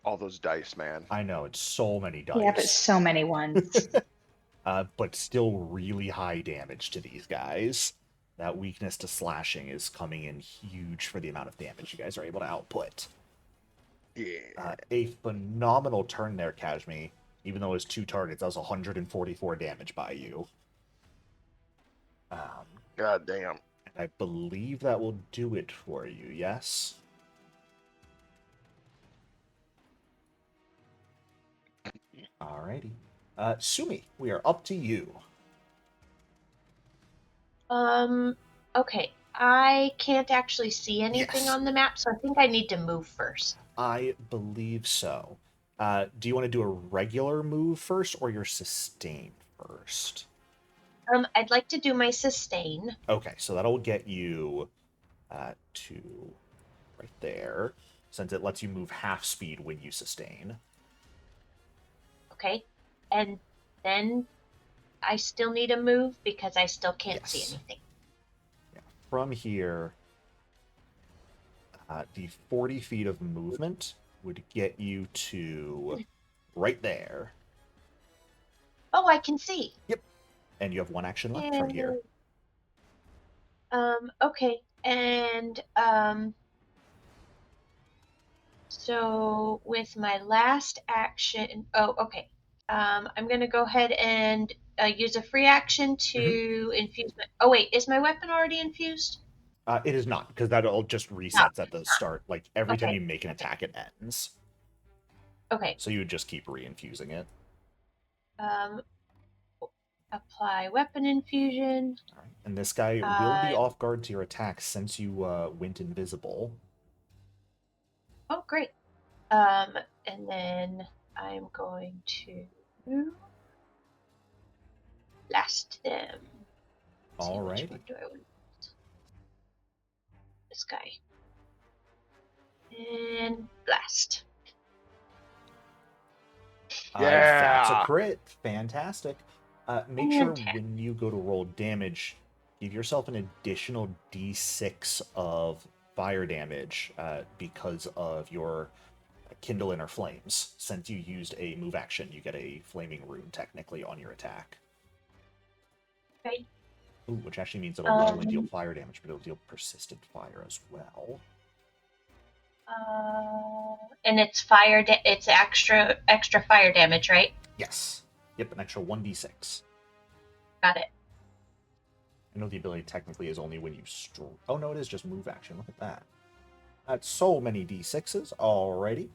S1: All those dice, man.
S2: I know, it's so many dice.
S3: Yeah, but so many ones.
S2: But still really high damage to these guys. That weakness to slashing is coming in huge for the amount of damage you guys are able to output.
S1: Yeah.
S2: A phenomenal turn there, Kashmi. Even though it was 2 targets, that was 144 damage by you.
S1: God damn.
S2: And I believe that will do it for you, yes? Alrighty. Sumi, we are up to you.
S6: Okay. I can't actually see anything
S2: Yes.
S6: on the map, so I think I need to move first.
S2: I believe so. Do you want to do a regular move first or your sustain first?
S6: I'd like to do my sustain.
S2: Okay, so that'll get you to right there, since it lets you move half speed when you sustain.
S6: Okay. And then I still need a move because I still can't see anything.
S2: Yeah. From here, the 40 feet of movement would get you to right there.
S6: Oh, I can see.
S2: And you have 1 action left from here.
S6: Okay. And so with my last action, okay. I'm gonna go ahead and use a free action to infuse my. Oh wait, is my weapon already infused?
S2: It is not, because that all just resets at the start. Like, every time
S6: Okay.
S2: you make an attack, it ends.
S6: Okay.
S2: So you would just keep reinfusing it.
S6: Apply weapon infusion.
S2: All right. And this guy will be off guard to your attack since you went invisible.
S6: Oh, great. And then I'm going to blast them.
S2: All
S6: Which
S2: right.
S6: one do I want? This guy. And blast.
S2: That's a
S1: Yeah.
S2: crit. Fantastic. Make sure when you go to roll damage, give yourself an additional d6 of fire damage because of your Kindle Inner Flames. Since you used a move action, you get a flaming rune technically on your attack.
S6: Okay.
S2: Ooh, which actually means it'll not only deal fire damage, but it'll deal persistent fire as well.
S6: And it's fire. It's extra fire damage, right?
S2: Yes. Yep, an extra 1d6.
S6: Got it.
S2: I know the ability technically is only when you Oh no, it is just move action. Look at that. That's so many d6s. Alrighty.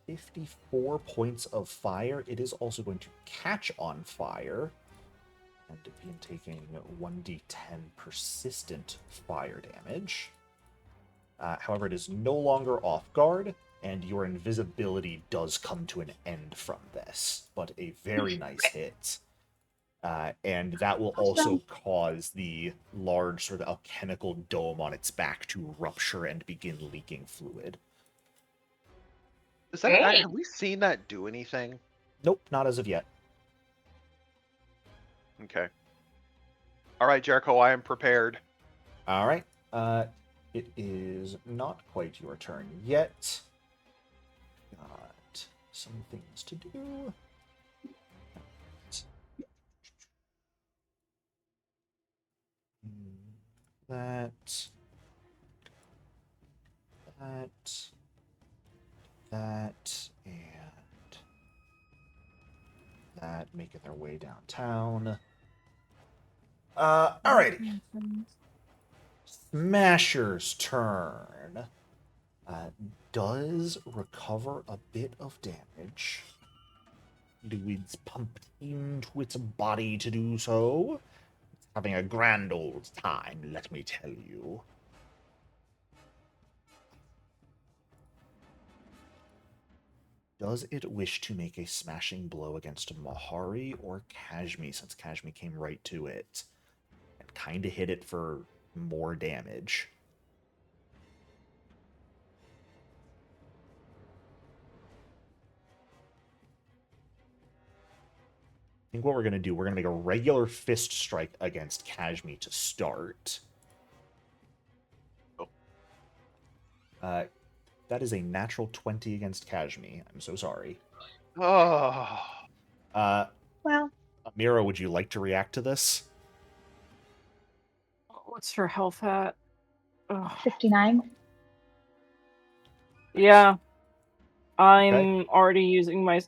S2: 54 points of fire. It is also going to catch on fire. And begin taking 1d10 persistent fire damage. However, it is no longer off guard, and your invisibility does come to an end from this, but a very nice hit. And that will also cause the large sort of alchemical dome on its back to rupture and begin leaking fluid.
S1: Is that, have we seen that do anything?
S2: Nope, not as of yet.
S1: Okay. All right, Jericho, I am prepared.
S2: All right. It is not quite your turn yet. Got some things to do. That, and that, making their way downtown. Alrighty. Smasher's turn. Does recover a bit of damage. Fluids pumped into its body to do so. It's having a grand old time, let me tell you. Does it wish to make a smashing blow against Mahari or Kashmi, since Kashmi came right to it and kind of hit it for more damage? I think what we're going to do, we're going to make a regular fist strike against Kashmi to start. That is a natural 20 against Kashmi. I'm so sorry.
S1: Oh.
S3: Well,
S2: Amira, would you like to react to this?
S5: What's her health at?
S3: 59.
S5: Yeah. I'm
S2: Okay.
S5: already using my...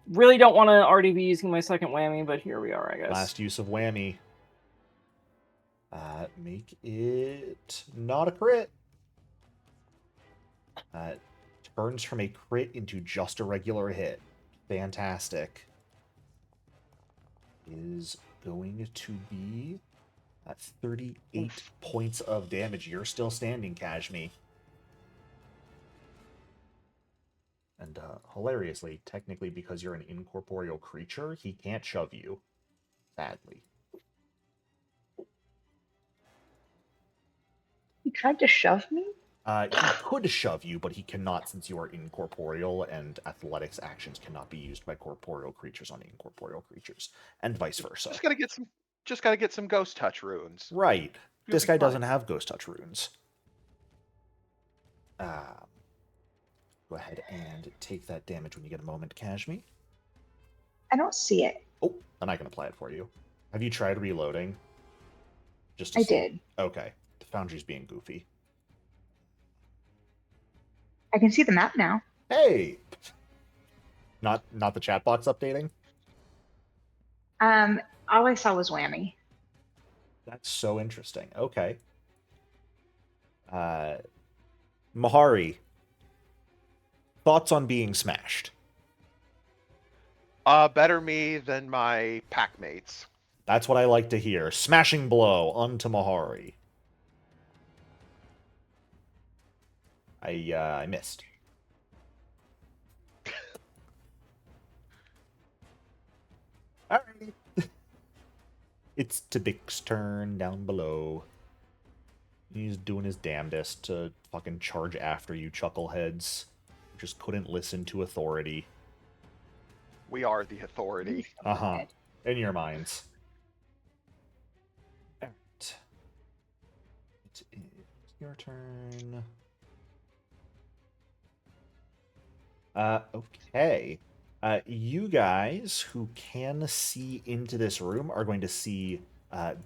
S5: Really don't want to already be using my second whammy, but here we are, I guess.
S2: Last use of whammy. Make it not a crit. Turns from a crit into just a regular hit. Fantastic. Is going to be at 38 points of damage. You're still standing, Kashmi. And hilariously, technically, because you're an incorporeal creature, he can't shove you. Sadly.
S3: He tried to shove me?
S2: He could shove you, but he cannot since you are incorporeal, and athletics actions cannot be used by corporeal creatures on incorporeal creatures, and vice versa.
S1: Just gotta get some ghost touch runes.
S2: Right.
S1: You'll
S2: This
S1: be
S2: guy
S1: fine.
S2: doesn't have ghost touch runes. Go ahead and take that damage when you get a moment, Kashmi.
S3: I don't see it.
S2: Oh, then I can apply it for you. Have you tried reloading? Just to
S3: I
S2: see.
S3: did.
S2: Okay. The Foundry's being goofy.
S3: I can see the map now.
S2: Hey! Not the chat box updating?
S3: All I saw was whammy.
S2: That's so interesting. Okay. Mahari, thoughts on being smashed?
S1: Better me than my pack mates.
S2: That's what I like to hear. Smashing blow onto Mahari. I missed. Alrighty. It's Tabik's turn down below. He's doing his damnedest to fucking charge after you, chuckleheads. Just couldn't listen to authority.
S1: We are the authority.
S2: Uh-huh. In your minds. Alright. It is your turn. Okay. You guys who can see into this room are going to see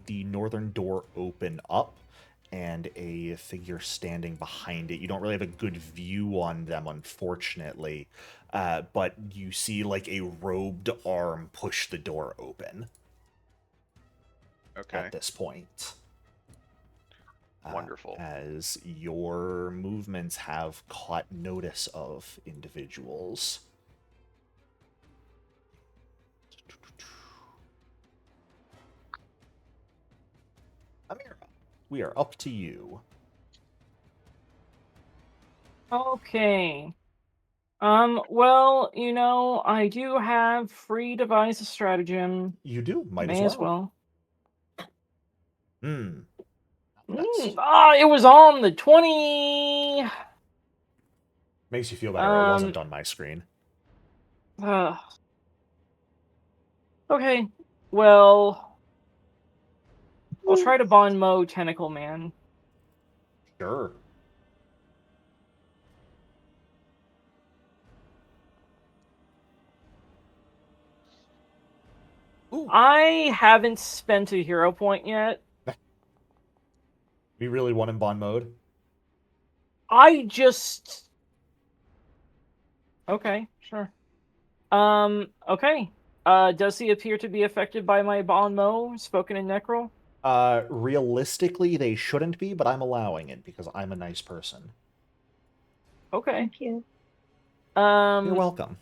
S2: the northern door open up and a figure standing behind it. You don't really have a good view on them, unfortunately, but you see like a robed arm push the door open.
S1: Okay.
S2: At this point.
S1: Wonderful.
S2: As your movements have caught notice of individuals. Amira, we are up to you.
S5: Okay. Well, you know, I do have free devise a stratagem.
S2: You do, might
S5: May
S2: as well.
S5: It
S2: That's...
S5: was on the 20.
S2: Makes you feel better. It wasn't on my screen.
S5: Okay. Well, I'll try to bond mode Tentacle Man.
S2: Sure.
S5: Ooh. I haven't spent a hero point yet.
S2: We really want in bond mode?
S5: I just... Okay, sure. Okay. Does he appear to be affected by my bond mode, spoken in Necro?
S2: Realistically, they shouldn't be, but I'm allowing it because I'm a nice person.
S5: Okay.
S3: Thank you.
S2: You're welcome.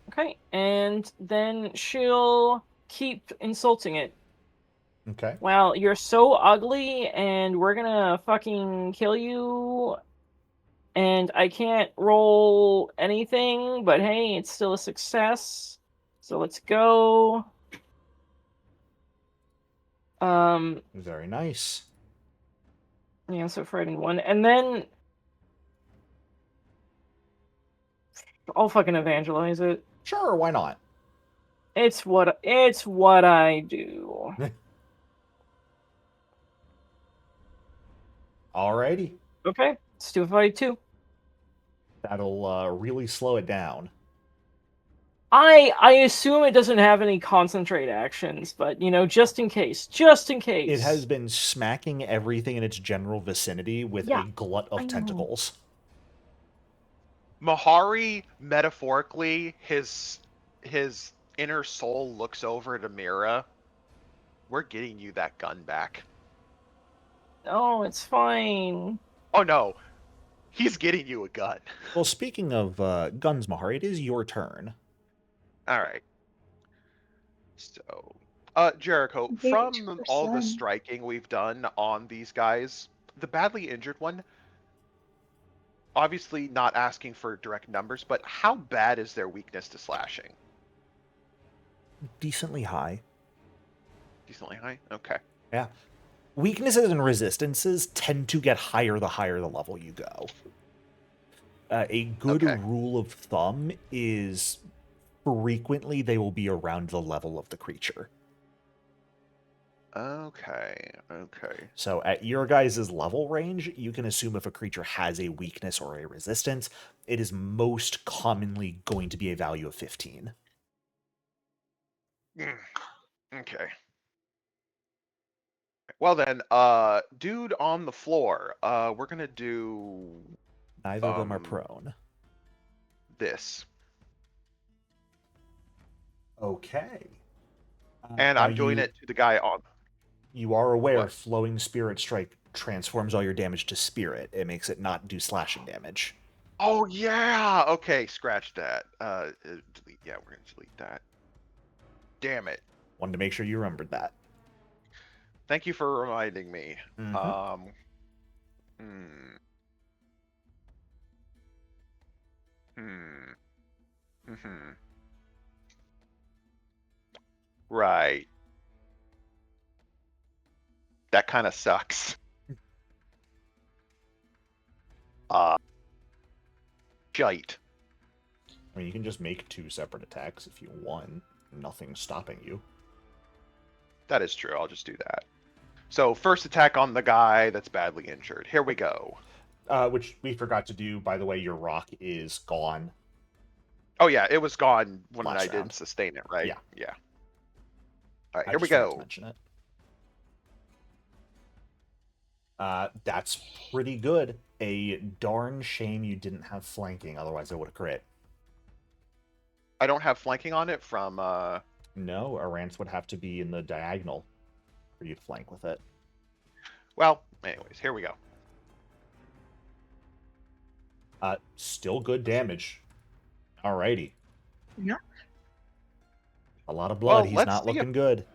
S5: Okay, and then she'll keep insulting it.
S2: Okay.
S5: Well, you're so ugly, and we're gonna fucking kill you, and I can't roll anything, but hey, it's still a success. So let's go.
S2: Very nice.
S5: Yeah, so frightened one. And then I'll fucking evangelize it.
S2: Sure, why not?
S5: It's what I do.
S2: Alrighty.
S5: Okay, let's do a fight too.
S2: That'll really slow it down.
S5: I assume it doesn't have any concentrate actions, but you know, just in case.
S2: It has been smacking everything in its general vicinity with a glut of tentacles.
S1: Mahari, metaphorically, his inner soul looks over at Amira. We're getting you that gun back.
S5: Oh, it's fine.
S1: Oh no, he's getting you a gun.
S2: Well, speaking of guns, Mahari, it is your turn.
S1: All right. So, Jericho, from all the striking we've done on these guys, the badly injured one, obviously not asking for direct numbers, but how bad is their weakness to slashing?
S2: Decently high.
S1: Decently high? Okay.
S2: Yeah. Weaknesses and resistances tend to get higher the level you go. A good rule of thumb is frequently they will be around the level of the creature.
S1: Okay.
S2: So at your guys' level range, you can assume if a creature has a weakness or a resistance, it is most commonly going to be a value of 15.
S1: Okay. Well then, dude on the floor. We're gonna do
S2: Neither of them are prone.
S1: this.
S2: Okay.
S1: And
S2: now
S1: I'm doing
S2: you-
S1: it to the guy on.
S2: You are aware
S1: What?
S2: Flowing Spirit Strike transforms all your damage to spirit. It makes it not do slashing damage.
S1: Oh yeah. Okay, scratch that. Delete. Yeah, we're gonna delete that. Damn it.
S2: Wanted to make sure you remembered that.
S1: Thank you for reminding me.
S2: Mhm.
S1: Hmm. Hmm. Hmm. Right. That kind of sucks. Shite.
S2: I mean, you can just make 2 separate attacks if you want. Nothing's stopping you.
S1: That is true. I'll just do that. So first attack on the guy that's badly injured. Here we go.
S2: Which we forgot to do, by the way. Your rock is gone.
S1: Oh yeah, it was gone when
S2: Last
S1: I
S2: round.
S1: didn't sustain it, right?
S2: Yeah.
S1: Yeah. All right,
S2: I
S1: here we
S2: just forgot to
S1: go.
S2: mention it. That's pretty good. A darn shame you didn't have flanking, otherwise I would have crit.
S1: I don't have flanking on it from.
S2: No, Arance would have to be in the diagonal for you to flank with it.
S1: Well, anyways, here we go.
S2: Still good damage. Alrighty.
S3: Yeah.
S2: A lot of blood.
S1: Well,
S2: He's
S1: let's
S2: not
S1: see if-
S2: looking good.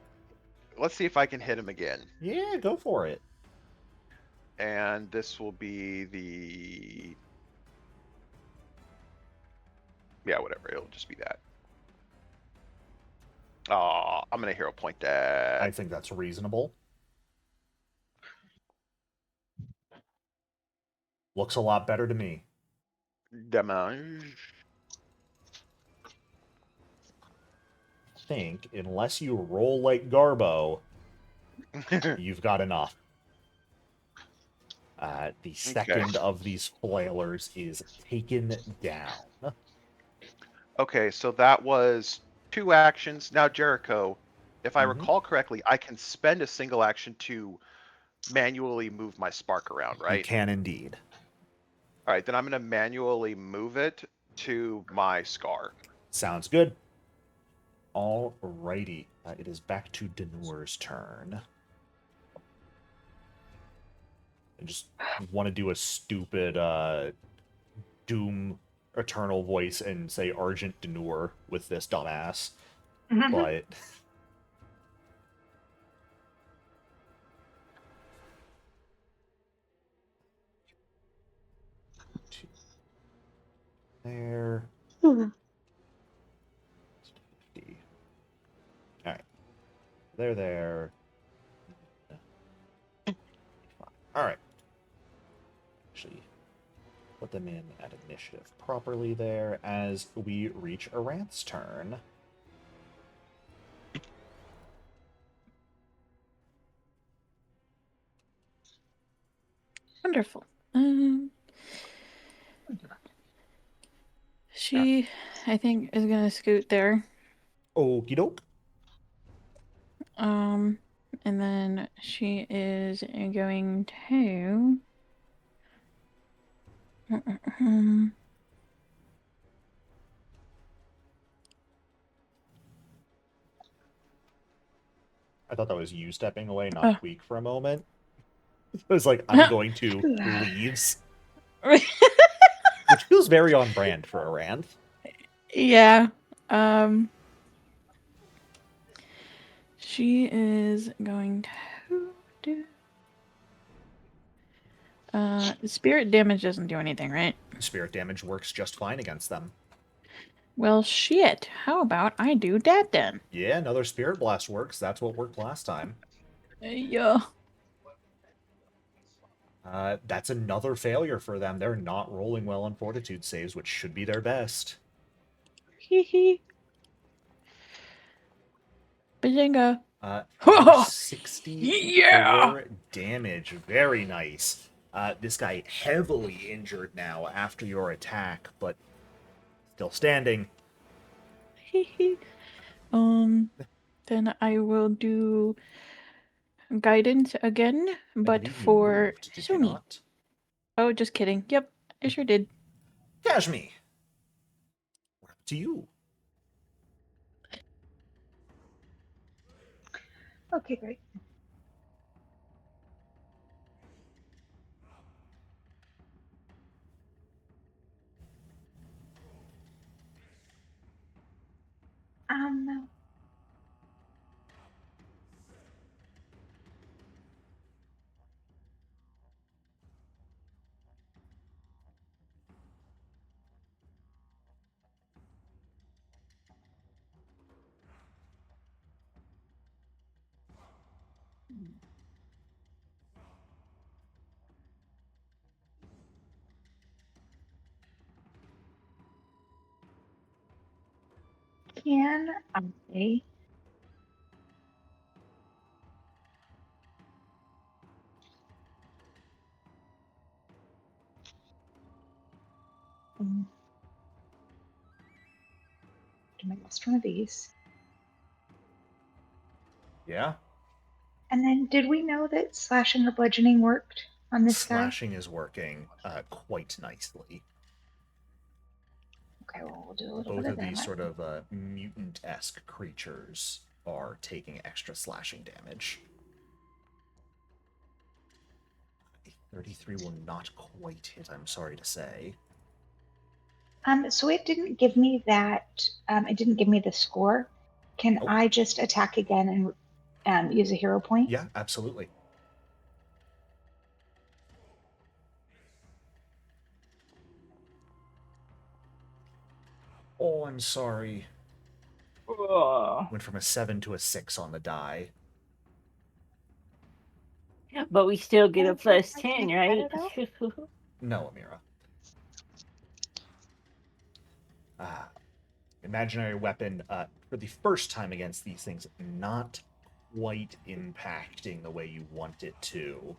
S1: Let's see if I can hit him again.
S2: Yeah, go for it.
S1: And this will be the. Yeah, whatever. It'll just be that. Oh, I'm gonna hero point that.
S2: I think that's reasonable. Looks a lot better to me.
S1: Damage.
S2: I think, unless you roll like Garbo, you've got enough. The second of these flailers is taken down.
S1: Okay, so that was 2 actions. Now, Jericho, if I
S2: Mhm.
S1: recall correctly, I can spend a single action to manually move my spark around,
S2: You
S1: right?
S2: can indeed.
S1: All right, then I'm going to manually move it to my scar.
S2: Sounds good. Alrighty. It is back to Danure's turn. I just want to do a stupid Doom Eternal voice and say Argent Danure with this dumbass. But there. Alright. There. Alright. Actually, put them in at initiative properly there as we reach Arant's turn.
S4: Wonderful. She, I think, is gonna scoot there.
S2: Okie doke.
S4: And then she is going to.
S2: I thought that was you stepping away, not Tweak for a moment. It was like, I'm going to leaves. Which feels very on brand for Aranth.
S4: Yeah. She is going to do. Spirit damage doesn't do anything, right?
S2: Spirit damage works just fine against them.
S4: Well, shit. How about I do that then?
S2: Yeah, another Spirit Blast works. That's what worked last time.
S4: Yeah.
S2: That's another failure for them. They're not rolling well on Fortitude saves, which should be their best.
S4: Hee hee. Bazinga.
S2: 64 damage. Very nice. This guy heavily injured now after your attack, but still standing.
S4: Hee hee. Then I will do guidance again,
S2: I
S4: but
S2: believe you
S4: for
S2: moved, did you
S4: Sumi.
S2: not?
S4: Oh, just kidding. Yep, I sure did.
S2: Kashmi! What up to you?
S3: Okay, great. Um, can I do my last one of these?
S2: Yeah?
S3: And then, did we know that slashing or bludgeoning worked on this guy?
S2: Slashing is working quite nicely.
S3: Okay, well, we'll do a little
S2: Both
S3: bit
S2: of
S3: of
S2: these
S3: that.
S2: sort of mutant-esque creatures are taking extra slashing damage. A 33 will not quite hit, I'm sorry to say.
S3: So it didn't give me that. It didn't give me the score. Can
S2: Oh.
S3: I just attack again and use a hero point?
S2: Yeah, absolutely. Oh, I'm sorry. Went from a 7 to a 6 on the die.
S5: But we still get a plus
S3: I
S5: 10,
S3: think
S5: right?
S3: better
S2: No, Amira. Imaginary weapon, for the first time against these things, not quite impacting the way you want it to.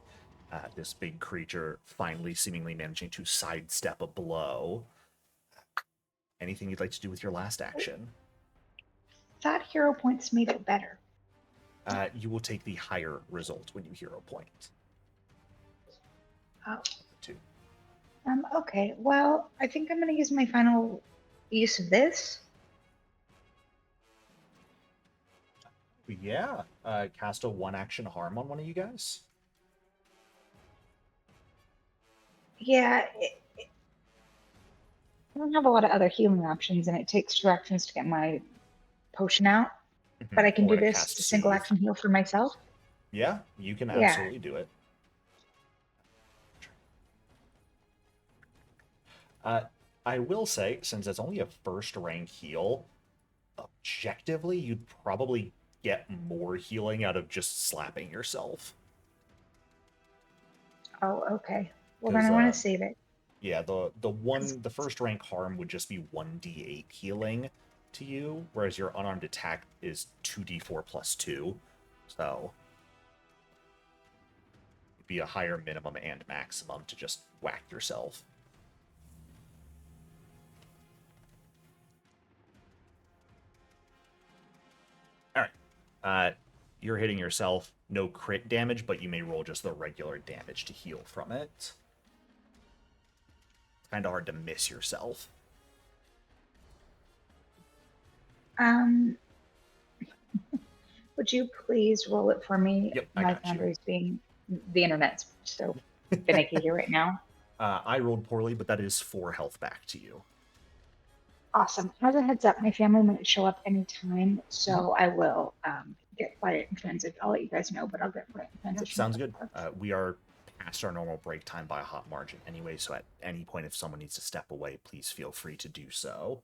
S2: This big creature finally seemingly managing to sidestep a blow. Anything you'd like to do with your last action?
S3: Thought hero points made it better.
S2: You will take the higher result when you hero point.
S3: Oh.
S2: 2.
S3: Okay, well, I think I'm going to use my final use of this.
S2: Yeah. Cast a 1-action harm on one of you guys.
S3: Yeah, I don't have a lot of other healing options, and it takes 2 actions to get my potion out. But I can
S2: Or
S3: do
S2: to
S3: this
S2: cast
S3: to single
S2: Soothe.
S3: action heal for myself.
S2: Yeah, you can
S3: Yeah.
S2: absolutely do it. I will say, since it's only a first rank heal, objectively, you'd probably get more healing out of just slapping yourself.
S3: Oh, okay. Well, then I want to save it.
S2: Yeah, the first rank harm would just be 1d8 healing to you, whereas your unarmed attack is 2d4 plus 2. So it'd be a higher minimum and maximum to just whack yourself. Alright. You're hitting yourself. No crit damage, but you may roll just the regular damage to heal from it. It's kind of hard to miss yourself.
S3: Would you please roll it for me?
S2: Yep, I
S3: My
S2: got you.
S3: boundaries being the internet's so finicky here right now.
S2: I rolled poorly, but that is 4 health back to you.
S3: Awesome. As a heads up, my family might show up anytime, so I will get quiet and transition. I'll let you guys know, but I'll get quiet and transition.
S2: Sounds good. We are past our normal break time by a hot margin anyway, so at any point if someone needs to step away, please feel free to do so.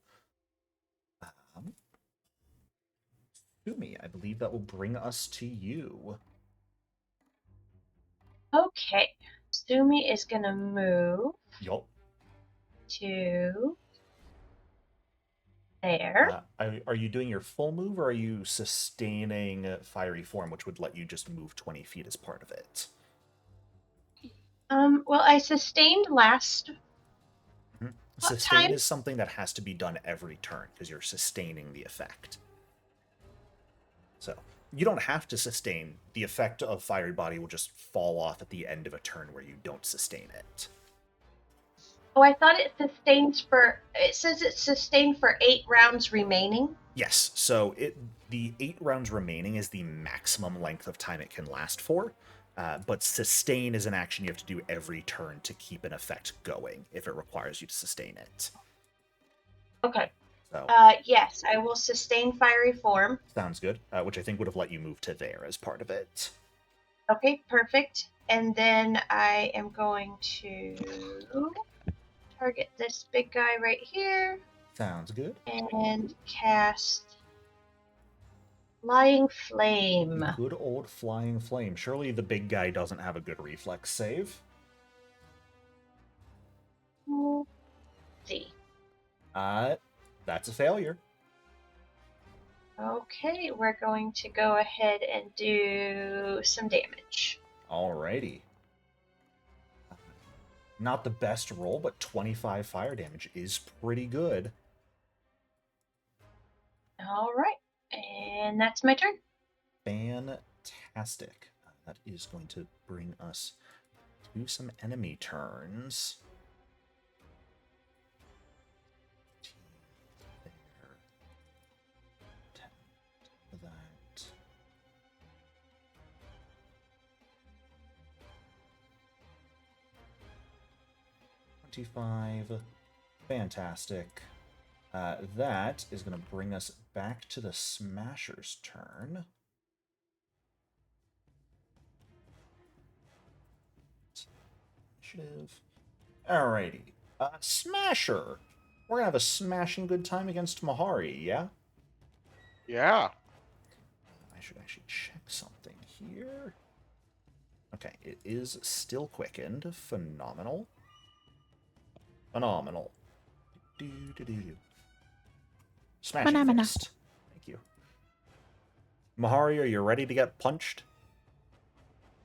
S2: Sumi, I believe that will bring us to you.
S6: Okay. Sumi is going to move
S2: Yup.
S6: to there.
S2: Are you doing your full move, or are you sustaining Fiery Form, which would let you just move 20 feet as part of it?
S6: Well, I sustained last
S2: Sustain
S6: time?
S2: is something that has to be done every turn, because you're sustaining the effect. So you don't have to sustain. The effect of Fiery Body will just fall off at the end of a turn where you don't sustain it.
S6: Oh, I thought it sustains for. It says it's sustained for 8 rounds remaining.
S2: Yes, so the 8 rounds remaining is the maximum length of time it can last for. But sustain is an action you have to do every turn to keep an effect going if it requires you to sustain it.
S6: Okay.
S2: So
S6: Yes, I will sustain fiery form.
S2: sounds good, which I think would have let you move to there as part of it.
S6: Okay, perfect. And then I am going to target this big guy right here
S2: Sounds good.
S6: and cast Flying Flame.
S2: Good old Flying Flame. Surely the big guy doesn't have a good reflex save.
S6: Let's see.
S2: That's a failure.
S6: Okay, we're going to go ahead and do some damage.
S2: Alrighty. Not the best roll, but 25 fire damage is pretty good.
S6: All right, and that's my turn.
S2: Fantastic. That is going to bring us to some enemy turns. There. 10 for that. $25. Fantastic. That is going to bring us back to the Smasher's turn. Initiative. Alrighty. Smasher. We're going to have a smashing good time against Mahari, yeah?
S1: Yeah.
S2: I should actually check something here. Okay, it is still quickened. Phenomenal. Phenomenal. Smashing
S4: Phenomena.
S2: fist. Thank you. Mahari, are you ready to get punched?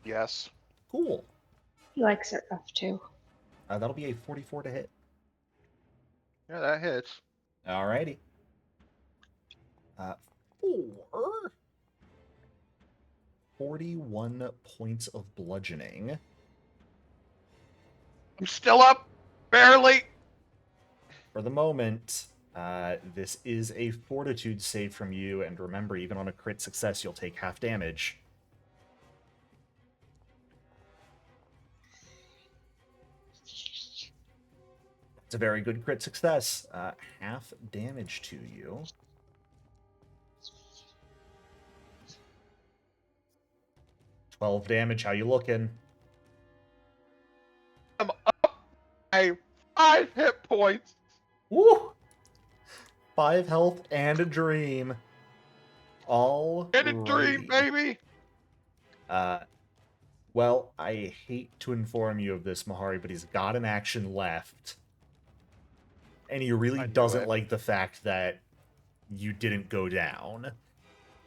S1: Yes.
S2: Cool.
S3: He likes it rough too.
S2: That'll be a 44 to hit.
S1: Yeah, that hits.
S2: Alrighty. 4. 41 points of bludgeoning.
S1: I'm still up. Barely.
S2: For the moment, this is a fortitude save from you, and remember, even on a crit success, you'll take half damage. It's a very good crit success. Half damage to you. $12 damage. How you looking?
S1: I'm up by 5 hit points.
S2: Woo! 5 health and a dream. All
S1: And a dream, baby.
S2: Well, I hate to inform you of this, Mahari, but he's got an action left. And he really doesn't like the fact that you didn't go down.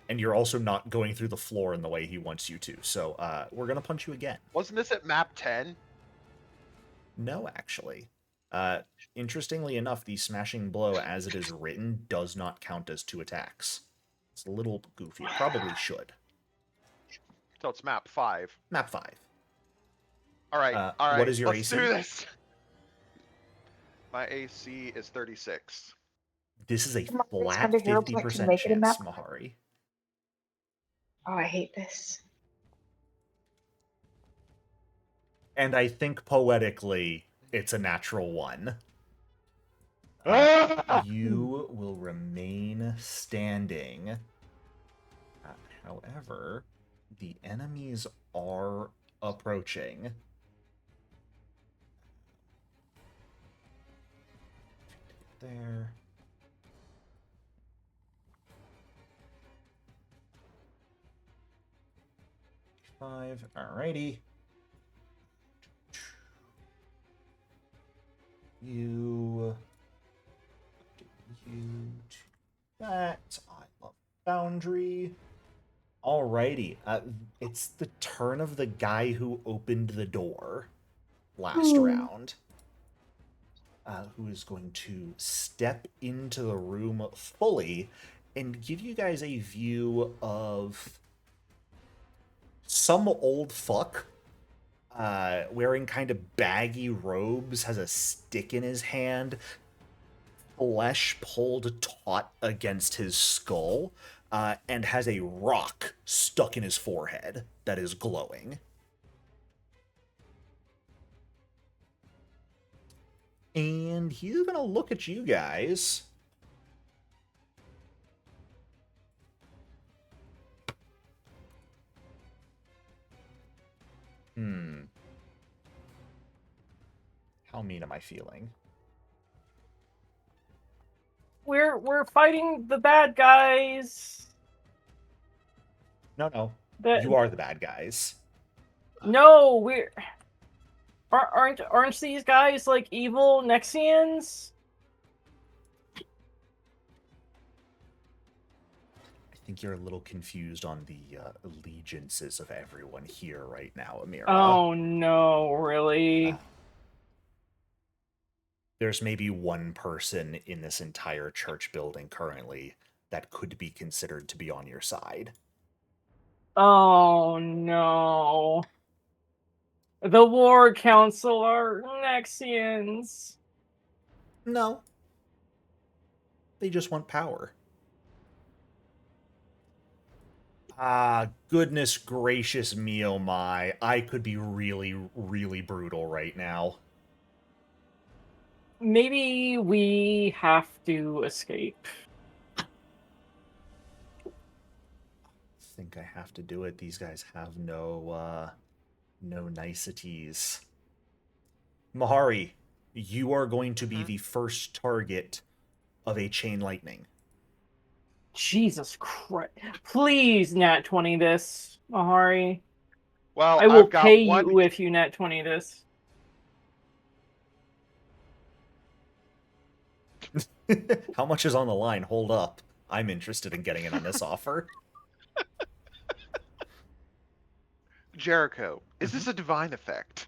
S2: And you're also not going through the floor in the way he wants you to. So, we're going to punch you again.
S1: Wasn't this at map 10?
S2: No, actually. Interestingly enough, the smashing blow, as it is written, does not count as 2 attacks. It's a little goofy. It probably should.
S1: So it's map 5.
S2: Map 5.
S1: All right. All right.
S2: What is your
S1: Let's
S2: AC?
S1: do this. My AC is 36.
S2: This is a
S3: Come on,
S2: flat
S3: Thunder Hero Point to
S2: 50%
S3: make it a
S2: chance,
S3: map.
S2: Mahari.
S3: Oh, I hate this.
S2: And I think poetically, it's a natural 1. You will remain standing. However, the enemies are approaching. There. Five. Alrighty. You to that. I love Foundry. Alrighty. It's the turn of the guy who opened the door last round. Who is going to step into the room fully and give you guys a view of some old fuck wearing kind of baggy robes, has a stick in his hand, flesh pulled taut against his skull, and has a rock stuck in his forehead that is glowing. And he's gonna look at you guys. How mean am I feeling?
S5: We're fighting the bad guys.
S2: No.
S5: The-
S2: You are the bad guys.
S5: No, aren't these guys like evil Nexians?
S2: I think you're a little confused on the allegiances of everyone here right now, Amira.
S5: Oh no, really?
S2: There's maybe one person in this entire church building currently that could be considered to be on your side.
S5: Oh no. The War Council are Nexians.
S2: No. They just want power. Goodness gracious me, oh my. I could be really, really brutal right now.
S5: Maybe we have to escape.
S2: I think I have to do it. These guys have no niceties. Mahari, you are going to be the first target of a chain lightning.
S5: Jesus Christ. Please Nat 20 this, Mahari.
S1: Well,
S5: I will
S1: I've got
S5: pay
S1: one...
S5: you if you Nat 20 this.
S2: How much is on the line? Hold up. I'm interested in getting in on this offer.
S1: Jericho, is this a divine effect?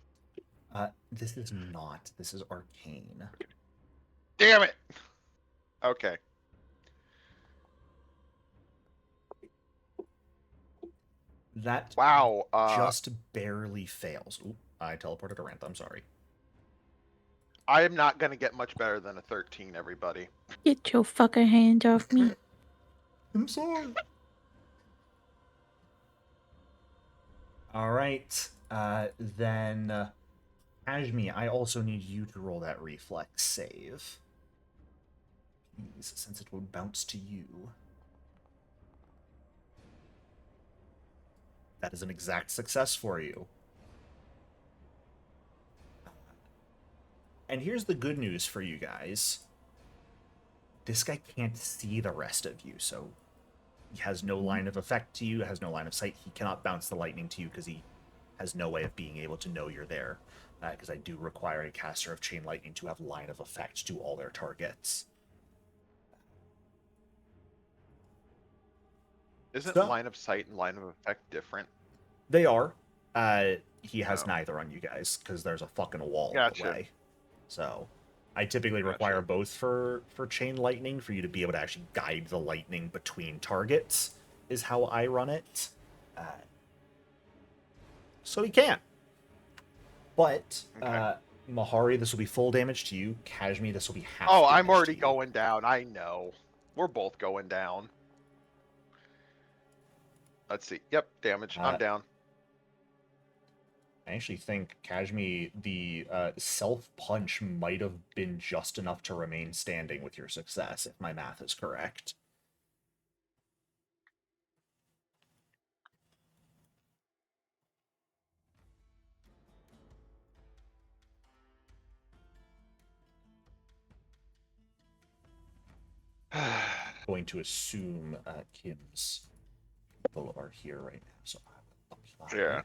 S2: This is not. This is arcane.
S1: Damn it! Okay.
S2: That
S1: Wow.
S2: just barely fails. Ooh, I teleported a rant. I'm sorry.
S1: I am not going to get much better than a 13, everybody.
S4: Get your fucking hands off me.
S2: I'm sorry. All right. Then, Ashmi, I also need you to roll that reflex save. Please, since it will bounce to you. That is an exact success for you. And here's the good news for you guys. This guy can't see the rest of you, so he has no line of effect to you, has no line of sight. He cannot bounce the lightning to you because he has no way of being able to know you're there. Because I do require a caster of chain lightning to have line of effect to all their targets.
S1: Isn't line of sight and line of effect different?
S2: They are. He has neither on you guys because there's a fucking wall in the way. So I typically require both for chain lightning for you to be able to actually guide the lightning between targets is how I run it. So he can't. But Mahari, this will be full damage to you. Kashmi, this will be half damage
S1: I'm already
S2: to you.
S1: going down. I know. We're both going down. Let's see. Yep, damage. I'm down.
S2: I actually think, Kashmi, the self-punch might have been just enough to remain standing with your success, if my math is correct. Going to assume Kim's people are here right now, so I will apply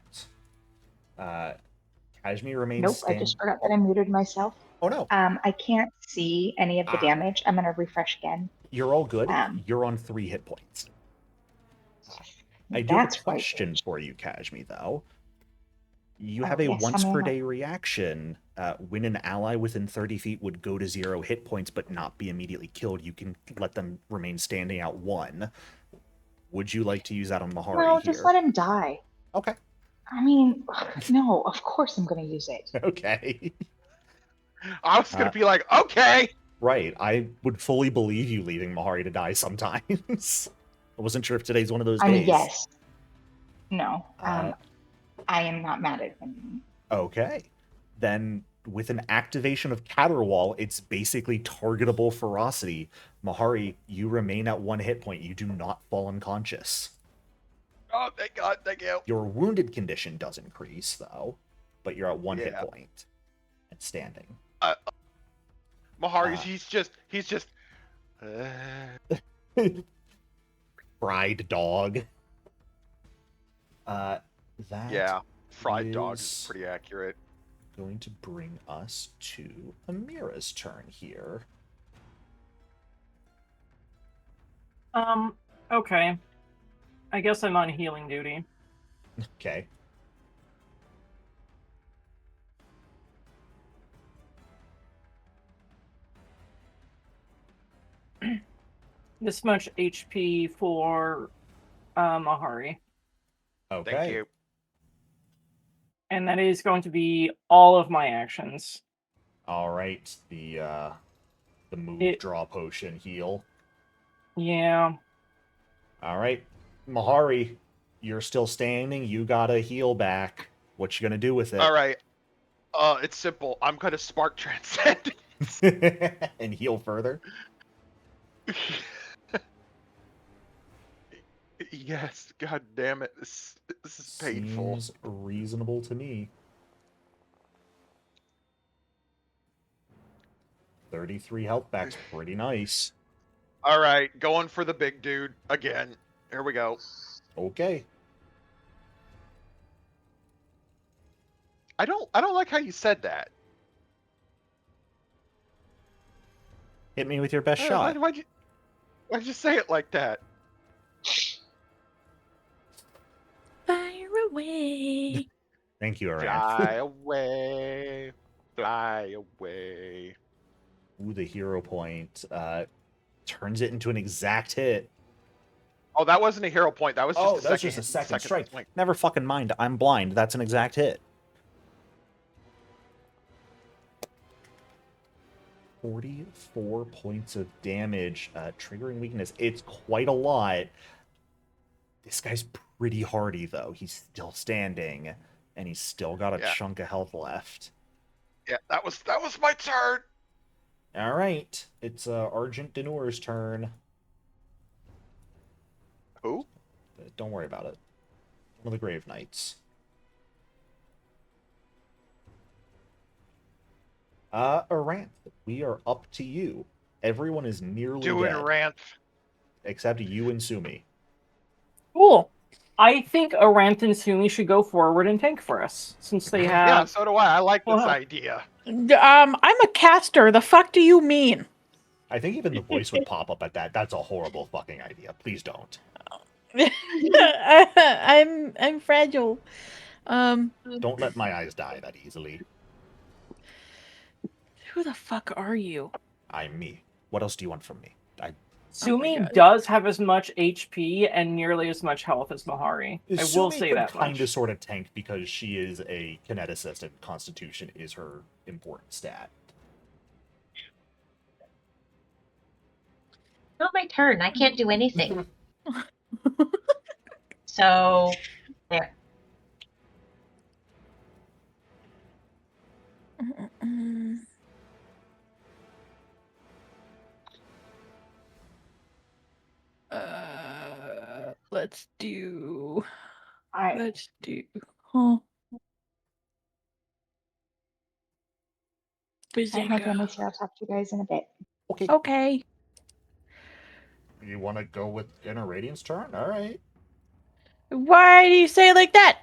S2: it. Kashmi remains
S3: Nope,
S2: standing.
S3: I just forgot that I muted myself.
S2: Oh no.
S3: I can't see any of the damage. I'm gonna refresh again.
S2: You're all good. You're on 3 hit points. I do have a question for you, Kashmi, though. You
S3: Oh,
S2: have a
S3: yes,
S2: once
S3: I'm
S2: per
S3: in.
S2: day reaction. When an ally within 30 feet would go to 0 hit points but not be immediately killed, you can let them remain standing at 1. Would you like to use that on Mahari
S3: No,
S2: here?
S3: just let him die.
S2: Okay.
S3: I mean, no, of course I'm going to use it.
S2: Okay.
S1: I was gonna be like, okay.
S2: Right. I would fully believe you leaving Mahari to die sometimes. I wasn't sure if today's one of those
S3: I
S2: days.
S3: mean, yes. No,
S2: Uh,
S3: I am not mad at him.
S2: Okay. Then, with an activation of Caterwall, it's basically targetable ferocity. Mahari, you remain at 1 hit point. You do not fall unconscious.
S1: Oh, thank God, thank you.
S2: Your wounded condition does increase, though, but you're at 1 hit
S1: Yeah.
S2: point and standing.
S1: Mahari,
S2: Uh,
S1: he's just.
S2: Fried dog. That
S1: Yeah, fried dog is
S2: is
S1: pretty accurate.
S2: going to bring us to Amira's turn here.
S5: Okay. I guess I'm on healing duty.
S2: Okay.
S5: This much HP for Mahari.
S2: Okay.
S1: Thank you.
S5: And that is going to be all of my actions.
S2: All right. The move, draw potion, heal.
S5: Yeah.
S2: All right. Mahari, you're still standing. You got a heal back. What you gonna do with it?
S1: All right. It's simple. I'm gonna spark transcend.
S2: And heal further?
S1: Yes. God damn it. This is painful.
S2: Seems reasonable to me. 33 health back's pretty nice.
S1: All right, going for the big dude again. Here we go.
S2: Okay.
S1: I don't like how you said that.
S2: Hit me with your best shot.
S1: Why'd you say it like that?
S4: Fire away.
S2: Thank you, Aran.
S1: Fly away, fly away.
S2: Ooh, the hero point turns it into an exact hit.
S1: Oh, that wasn't a hero point. That was just
S2: That's just a second strike.
S1: point.
S2: Never fucking mind. I'm blind. That's an exact hit. 44 points of damage. Triggering weakness. It's quite a lot. This guy's pretty hardy, though. He's still standing, and he's still got a chunk of health left.
S1: Yeah, that was my turn.
S2: All right. It's Argent Denur's turn.
S1: Who?
S2: Don't worry about it. One of the Grave Knights. Aranth, we are up to you. Everyone is nearly
S1: Doing
S2: dead.
S1: Aranth.
S2: Except you and Sumi.
S5: Cool. I think Aranth and Sumi should go forward and tank for us, since they have...
S1: Yeah, so do I. I like this idea.
S4: I'm a caster. The fuck do you mean?
S2: I think even the voice would pop up at that. That's a horrible fucking idea. Please don't.
S4: I'm fragile.
S2: Don't let my eyes die that easily.
S4: Who the fuck are you?
S2: I'm me. What else do you want from me?
S5: Sumi does have as much HP and nearly as much health as Mahari. I will say that
S2: kind
S5: much.
S2: of sort of tank because she is a kineticist and Constitution is her important stat.
S6: Not my turn. I can't do anything. So, there.
S4: Let's do.
S3: I
S4: Let's do. Huh.
S3: have my damage here. I'll talk to you guys in a bit.
S2: Okay.
S4: Okay.
S2: You want to go with Inner Radiance turn? All right.
S4: Why do you say it like that?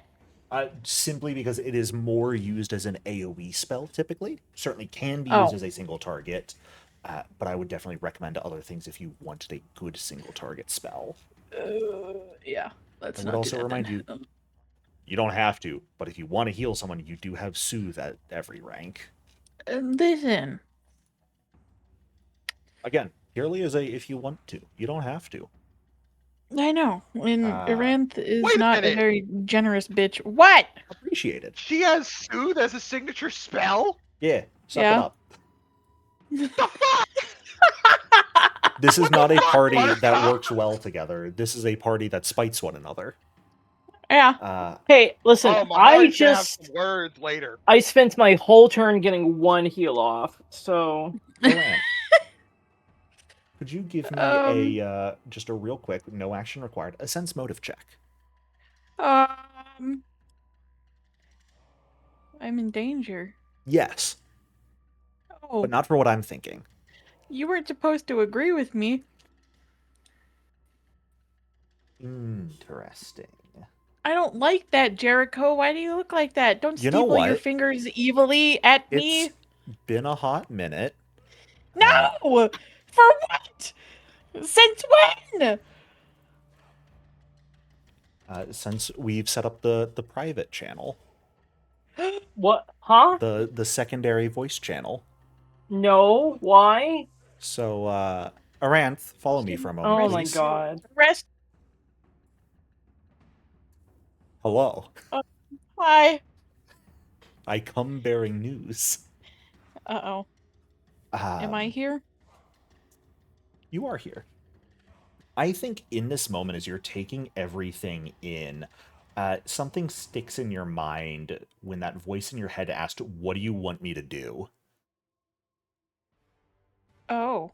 S2: Simply because it is more used as an AoE spell, typically. Certainly can be used as a single target, but I would definitely recommend other things if you wanted a good single target spell.
S4: Yeah. Let's
S2: I
S4: not
S2: would also
S4: do that
S2: remind
S4: then.
S2: you, You don't have to, but if you want to heal someone, you do have Soothe at every rank.
S4: Listen.
S2: Again, purely as a if you want to. You don't have to.
S4: I know. And Aranth is
S1: Wait a
S4: not a
S1: minute.
S4: very generous bitch. What?
S2: Appreciate it.
S1: She has Soothe as a signature spell?
S2: Yeah, suck
S4: Yeah.
S2: it up.
S1: The fuck?
S2: This is not a party
S1: Buttercup?
S2: that works well together. This is a party that spites one another.
S4: Yeah.
S5: Hey, listen,
S1: Oh, my
S5: I
S1: gonna have
S5: just
S1: some words later.
S5: I spent my whole turn getting 1 heal off, so
S2: Aran, could you give me
S4: Um.
S2: a just a real quick, no action required, a sense motive check?
S4: I'm in danger.
S2: Yes,
S4: Oh,
S2: but not for what I'm thinking.
S4: you weren't supposed to agree with me.
S2: Interesting.
S4: I don't like that, Jericho. Why do you look like that? Don't
S2: You know
S4: steeple your
S2: what?
S4: fingers evilly at me.
S2: It's been a hot minute.
S4: No! For what? Since when?
S2: Since we've set up the private channel,
S5: what? Huh?
S2: the secondary voice channel.
S5: No, why?
S2: So, Aranth, follow me for a moment,
S5: Oh my
S2: please.
S5: god.
S4: Rest.
S2: Hello.
S4: Hi.
S2: I come bearing news.
S4: Uh-oh. Am I here?
S2: You are here. I think in this moment, as you're taking everything in, something sticks in your mind when that voice in your head asked, "What do you want me to do?"
S4: Oh.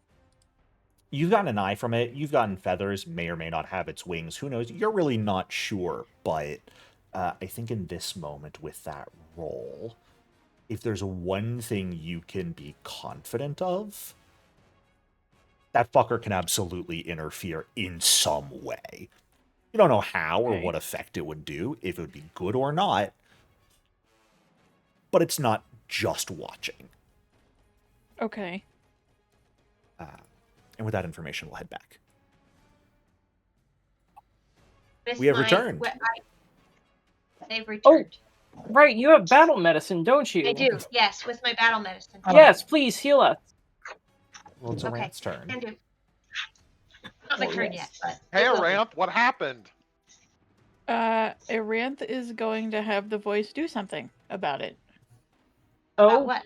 S2: You've gotten an eye from it. You've gotten feathers, may or may not have its wings. Who knows? You're really not sure, but I think in this moment with that roll, if there's one thing you can be confident of, that fucker can absolutely interfere in some way. You don't know how or
S4: Okay.
S2: what effect it would do, if it would be good or not, but it's not just watching.
S4: Okay.
S2: And with that information, we'll head back.
S6: With
S2: We have
S6: my-
S2: returned.
S6: They've returned.
S5: Right, you have battle medicine, don't you?
S6: I do, yes, with my battle medicine.
S5: Yes, please heal us.
S2: Well, it's
S6: Okay.
S2: Arant's turn.
S6: Can do. Not my
S5: Oh,
S6: turn
S5: yes.
S6: yet, but.
S1: Hey,
S6: it will be.
S1: Aranth, what happened?
S4: Aranth is going to have the voice do something about it.
S5: Oh,
S6: About what?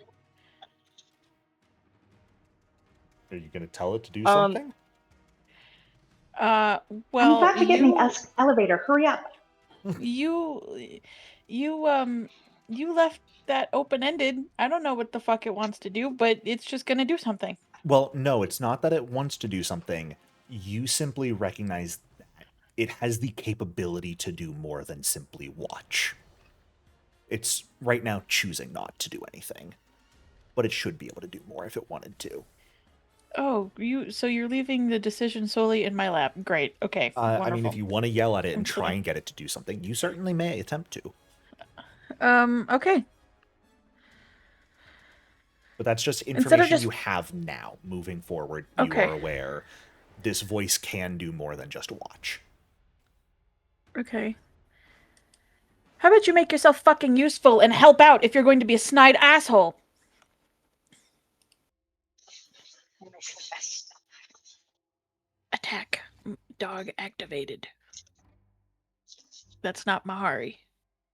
S2: Are you going to tell it to do something?
S4: Well,
S3: I'm about to get in
S4: you,
S3: the elevator. Hurry up.
S4: you left that open-ended. I don't know what the fuck it wants to do, but it's just gonna do something.
S2: Well, no, it's not that it wants to do something. You simply recognize that it has the capability to do more than simply watch. It's right now choosing not to do anything, but it should be able to do more if it wanted to.
S4: Oh, so you're leaving the decision solely in my lap. Great. Okay.
S2: I mean,
S4: wonderful.
S2: if you want to yell at it and
S4: Okay.
S2: try and get it to do something, you certainly may attempt to.
S4: Okay.
S2: But that's just
S4: Instead of
S2: information
S4: just-
S2: you have now. Moving forward,
S4: Okay.
S2: you are aware this voice can do more than just watch.
S4: Okay. How about you make yourself fucking useful and help out if you're going to be a snide asshole? Attack. Dog activated. That's not Mahari.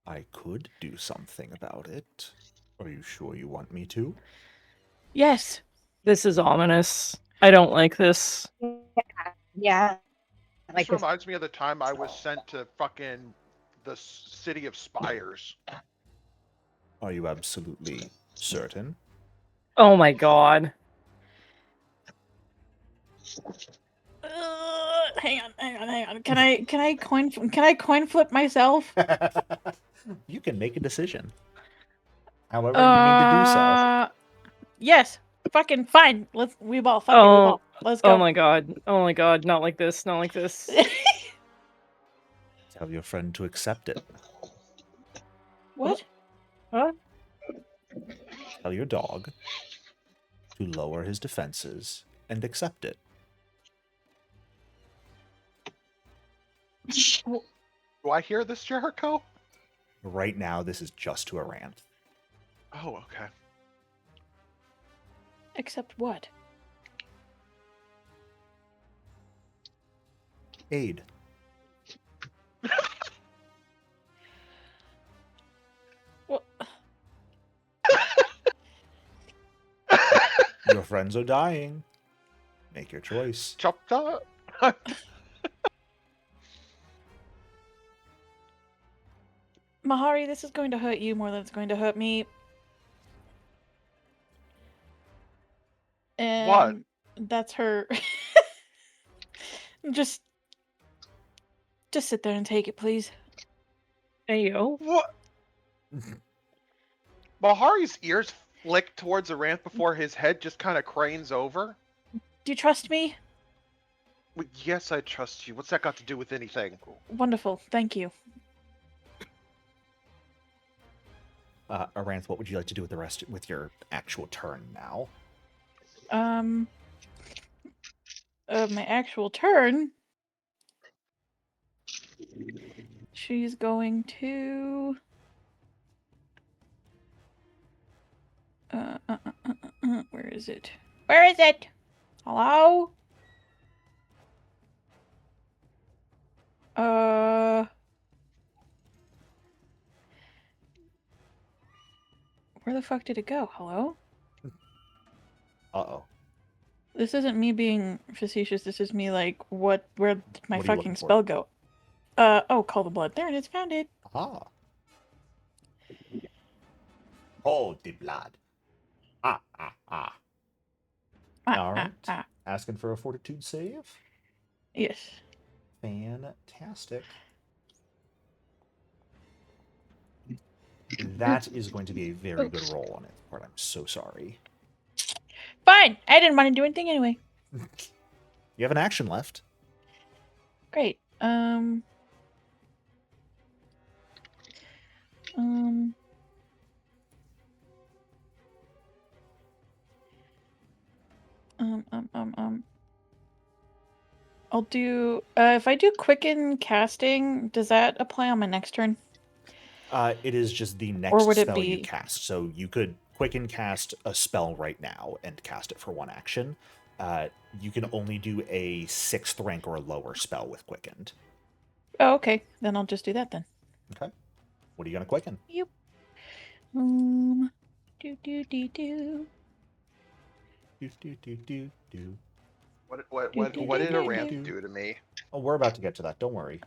S2: I could do something about it. Are you sure you want me to?
S4: Yes.
S5: this is ominous. I don't like this.
S3: Yeah.
S1: This reminds me of the time I was sent to fucking the city of Spires.
S2: Are you absolutely certain?
S5: Oh my god.
S4: Hang on. Can I coin flip myself?
S2: You can make a decision. However you need to do so.
S4: Yes. Fucking fine. We ball. Fuck it, we ball. Let's go.
S5: Oh my god. Oh my god. Not like this. Not like this.
S2: Tell your friend to accept it.
S4: What?
S5: Huh?
S2: Tell your dog to lower his defenses and accept it.
S1: Do I hear this, Jericho?
S2: Right now, this is just to Aranth.
S1: Oh, okay.
S4: Except what?
S2: Aid.
S4: Well,
S2: Your friends are dying. Make your choice.
S1: Chopped up.
S4: Mahari, this is going to hurt you more than it's going to hurt me. And
S1: What?
S4: that's her. Just sit there and take it, please.
S5: Hey, yo.
S1: What? Bahari's ears flick towards Aranth before his head just kind of cranes over.
S4: Do you trust me?
S1: Well, yes, I trust you. What's that got to do with anything?
S4: Wonderful. Thank you.
S2: Aranth, what would you like to do with your actual turn now?
S4: My actual turn. She's going to. Where is it? Where is it? Hello? Where the fuck did it go? Hello?
S2: Uh-oh.
S4: This isn't me being facetious. This is me like, where did my
S2: What are you
S4: fucking
S2: looking for?
S4: spell go? Call the blood. There it is. Found it.
S2: Ah. Hold the blood. Ah. All right. Asking for a fortitude save.
S4: Yes.
S2: Fantastic. That is going to be a very good roll on its part. I'm so sorry.
S4: Fine. I didn't want to do anything anyway.
S2: You have an action left.
S4: Great. I'll do. If I do quicken casting, does that apply on my next turn?
S2: It is just the next
S4: Or would it
S2: spell you
S4: be-
S2: cast. So you could quicken cast a spell right now and cast it for one action. You can only do a 6th rank or lower spell with quickened.
S4: Oh, okay. Then I'll just do that then.
S2: Okay. What are you going to quicken?
S4: Yep. Do.
S2: Do.
S1: What did Aranth do to me?
S2: Oh, we're about to get to that. Don't worry.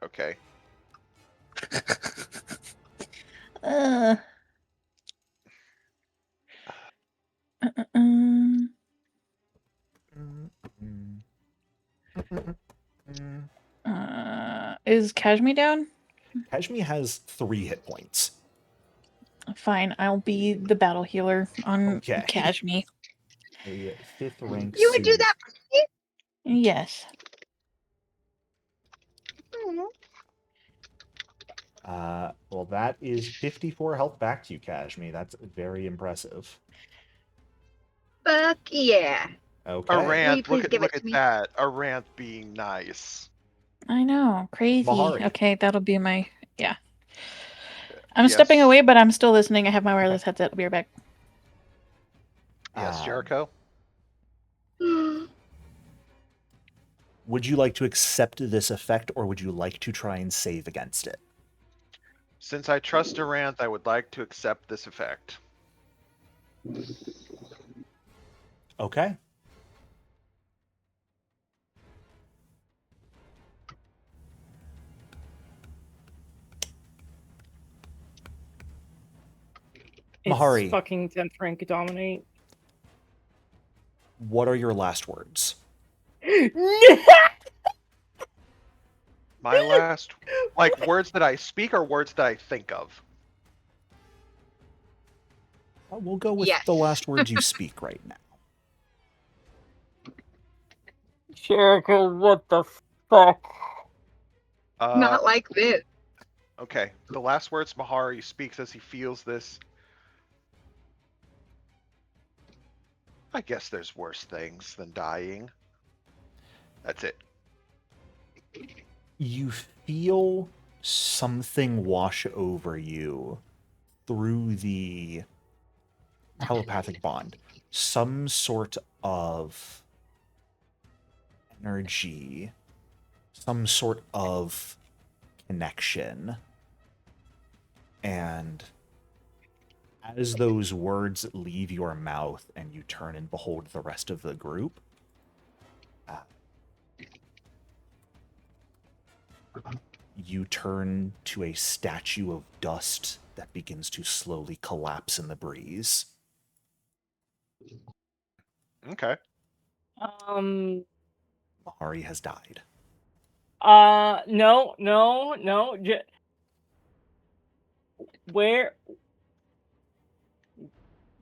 S1: Okay.
S4: Is Kashmi down?
S2: Kashmi has 3 hit points.
S4: Fine, I'll be the battle healer on
S2: Okay.
S4: Kashmi.
S2: A 5th rank.
S7: You would do that for me?
S4: Yes.
S2: Well, that is 54 health back to you, Kashmi. That's very impressive.
S7: Fuck yeah.
S2: Okay.
S1: Aranth,
S7: Will you
S1: look
S7: please give it
S1: at
S7: to me?
S1: that. Aranth being nice.
S4: I know. Crazy.
S2: Mahari.
S4: Okay, that'll be my... Yeah. I'm
S1: Yes.
S4: stepping away, but I'm still listening. I have my wireless headset. I'll be right back.
S1: Yes, Jericho.
S2: Would you like to accept this effect, or would you like to try and save against it?
S1: Since I trust Aranth, I would like to accept this effect.
S2: Okay. Mahari.
S5: It's fucking 10th rank dominate.
S2: What are your last words?
S1: My last, like, words that I speak or words that I think of?
S2: We'll go with
S7: Yes.
S2: the last words you speak right now.
S5: Jericho, what the fuck?
S7: Not like this.
S1: Okay, the last words Mahari speaks as he feels this. I guess there's worse things than dying. That's it.
S2: You feel something wash over you through the telepathic bond. Some sort of energy, some sort of connection. And as those words leave your mouth and you turn and behold the rest of the group, you turn to a statue of dust that begins to slowly collapse in the breeze.
S1: Okay.
S2: Mahari has died.
S5: No.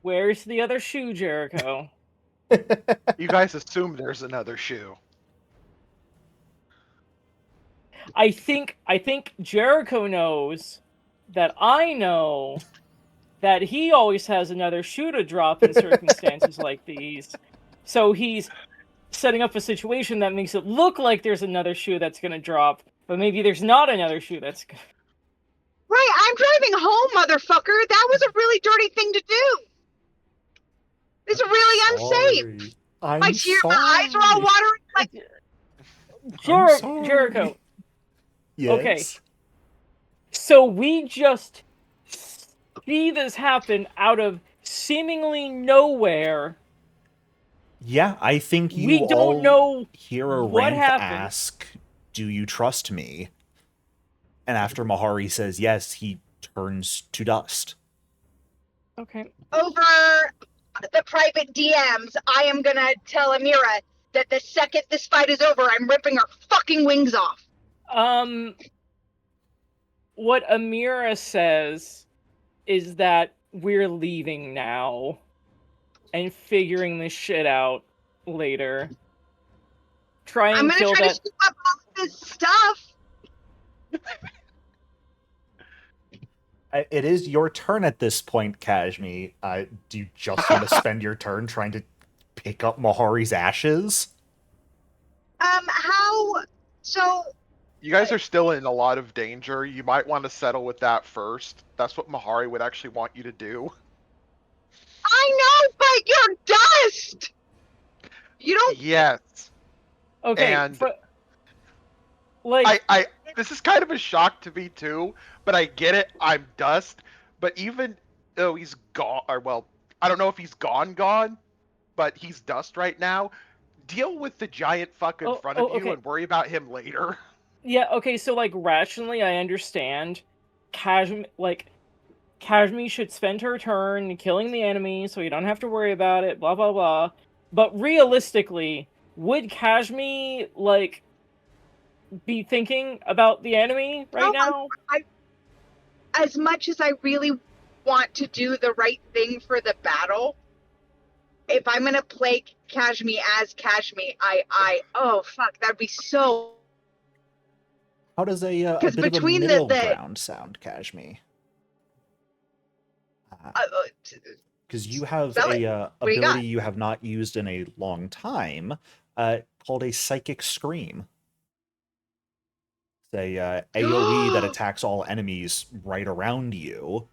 S5: Where's the other shoe, Jericho?
S1: You guys assume there's another shoe.
S5: I think Jericho knows that I know that he always has another shoe to drop in circumstances like these. So he's setting up a situation that makes it look like there's another shoe that's going to drop, but maybe there's not another shoe that's going to...
S7: Right, I'm driving home, motherfucker. That was a really dirty thing to do. It's really unsafe. My eyes are all watering. Like,
S5: Jericho.
S2: Yes.
S5: Okay. So we just see this happen out of seemingly nowhere.
S2: Yeah, I think you
S5: We don't
S2: all
S5: know
S2: hear a
S5: what
S2: Wraith
S5: happened.
S2: ask, "Do you trust me?" And after Mahari says yes, he turns to dust.
S5: Okay.
S7: over the private DMs, I am gonna tell Amira that the second this fight is over, I'm ripping her fucking wings off.
S5: What Amira says is that we're leaving now and figuring this shit out later. Try and
S7: I'm gonna
S5: kill
S7: try to
S5: that.
S7: scoop up all this stuff.
S2: It is your turn at this point, Kashmi. Do you just want to spend your turn trying to pick up Mahari's ashes?
S7: How? So
S1: You guys are still in a lot of danger. You might want to settle with that first. That's what Mahari would actually want you to do.
S7: I know, but you're dust. You don't.
S1: Yes.
S5: Okay.
S1: And
S5: like
S1: I this is kind of a shock to me too, but I get it. I'm dust. But even though he's gone, or well, I don't know if he's gone, but he's dust right now. Deal with the giant fuck in front of you
S5: okay.
S1: and worry about him later.
S5: Yeah, okay, so like rationally I understand Kashmi should spend her turn killing the enemy so you don't have to worry about it, blah blah blah. But realistically, would Kashmi like be thinking about the enemy right now?
S7: As much as I really want to do the right thing for the battle, if I'm gonna play Kashmi as Kashmi, oh fuck, that'd be so.
S2: How does a bit of a middle ground sound, Kashmi? Because you have a ability you have not used in a long time, called a Psychic Scream. It's a AoE that attacks all enemies right around you.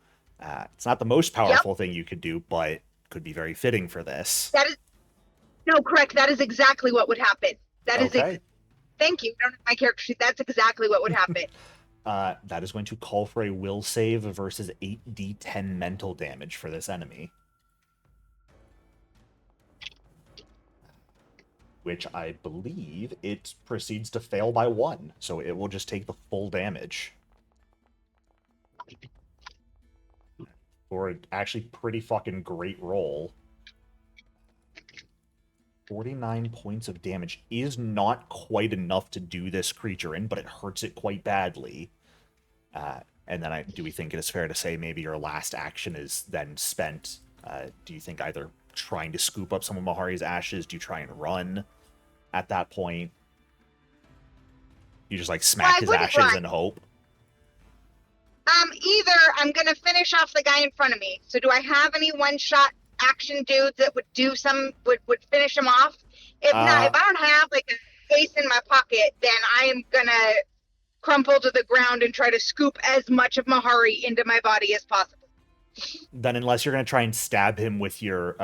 S2: It's not the most powerful thing you could do, but could be very fitting for this.
S7: That is correct. That is exactly what would happen. That is
S2: okay.
S7: Thank you. I don't have my character sheet. That's exactly what would happen.
S2: That is going to call for a will save versus 8d10 mental damage for this enemy. Which I believe it proceeds to fail by 1, so it will just take the full damage. For an actually pretty fucking great roll. 49 points of damage is not quite enough to do this creature in, but it hurts it quite badly. And then do we think it is fair to say maybe your last action is then spent? Do you think either trying to scoop up some of Mahari's ashes? Do you try and run at that point? You just like smack his ashes and hope?
S7: Either I'm gonna finish off the guy in front of me. So do I have any one-shot action dudes that would do would finish him off? If not, if I don't have like a case in my pocket, then I am gonna crumple to the ground and try to scoop as much of Mahari into my body as possible.
S2: Then unless you're going to try and stab him with your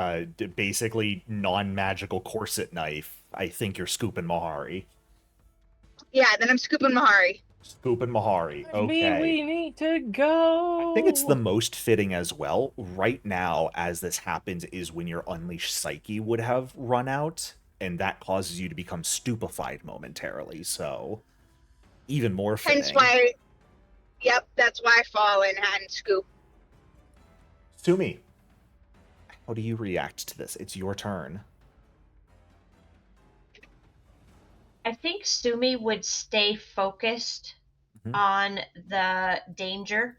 S2: basically non-magical corset knife, I think you're scooping Mahari.
S7: Yeah, then I'm scooping Mahari.
S2: Scooping Mahari, okay.
S5: We need to go.
S2: I think it's the most fitting as well. Right now, as this happens, is when your Unleashed Psyche would have run out, and that causes you to become stupefied momentarily, so even more fitting.
S7: Hence why, yep, that's why I fall in and scoop.
S2: Sumi, how do you react to this? It's your turn.
S6: I think Sumi would stay focused on the danger.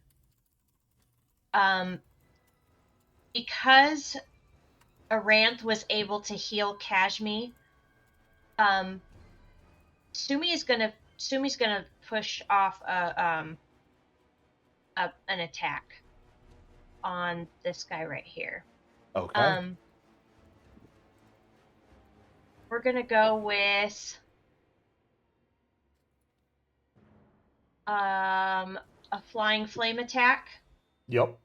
S6: Because Aranth was able to heal Kashmi, Sumi's gonna push off an attack on this guy right here.
S2: Okay.
S6: We're gonna go with a flying flame attack.
S2: Yep.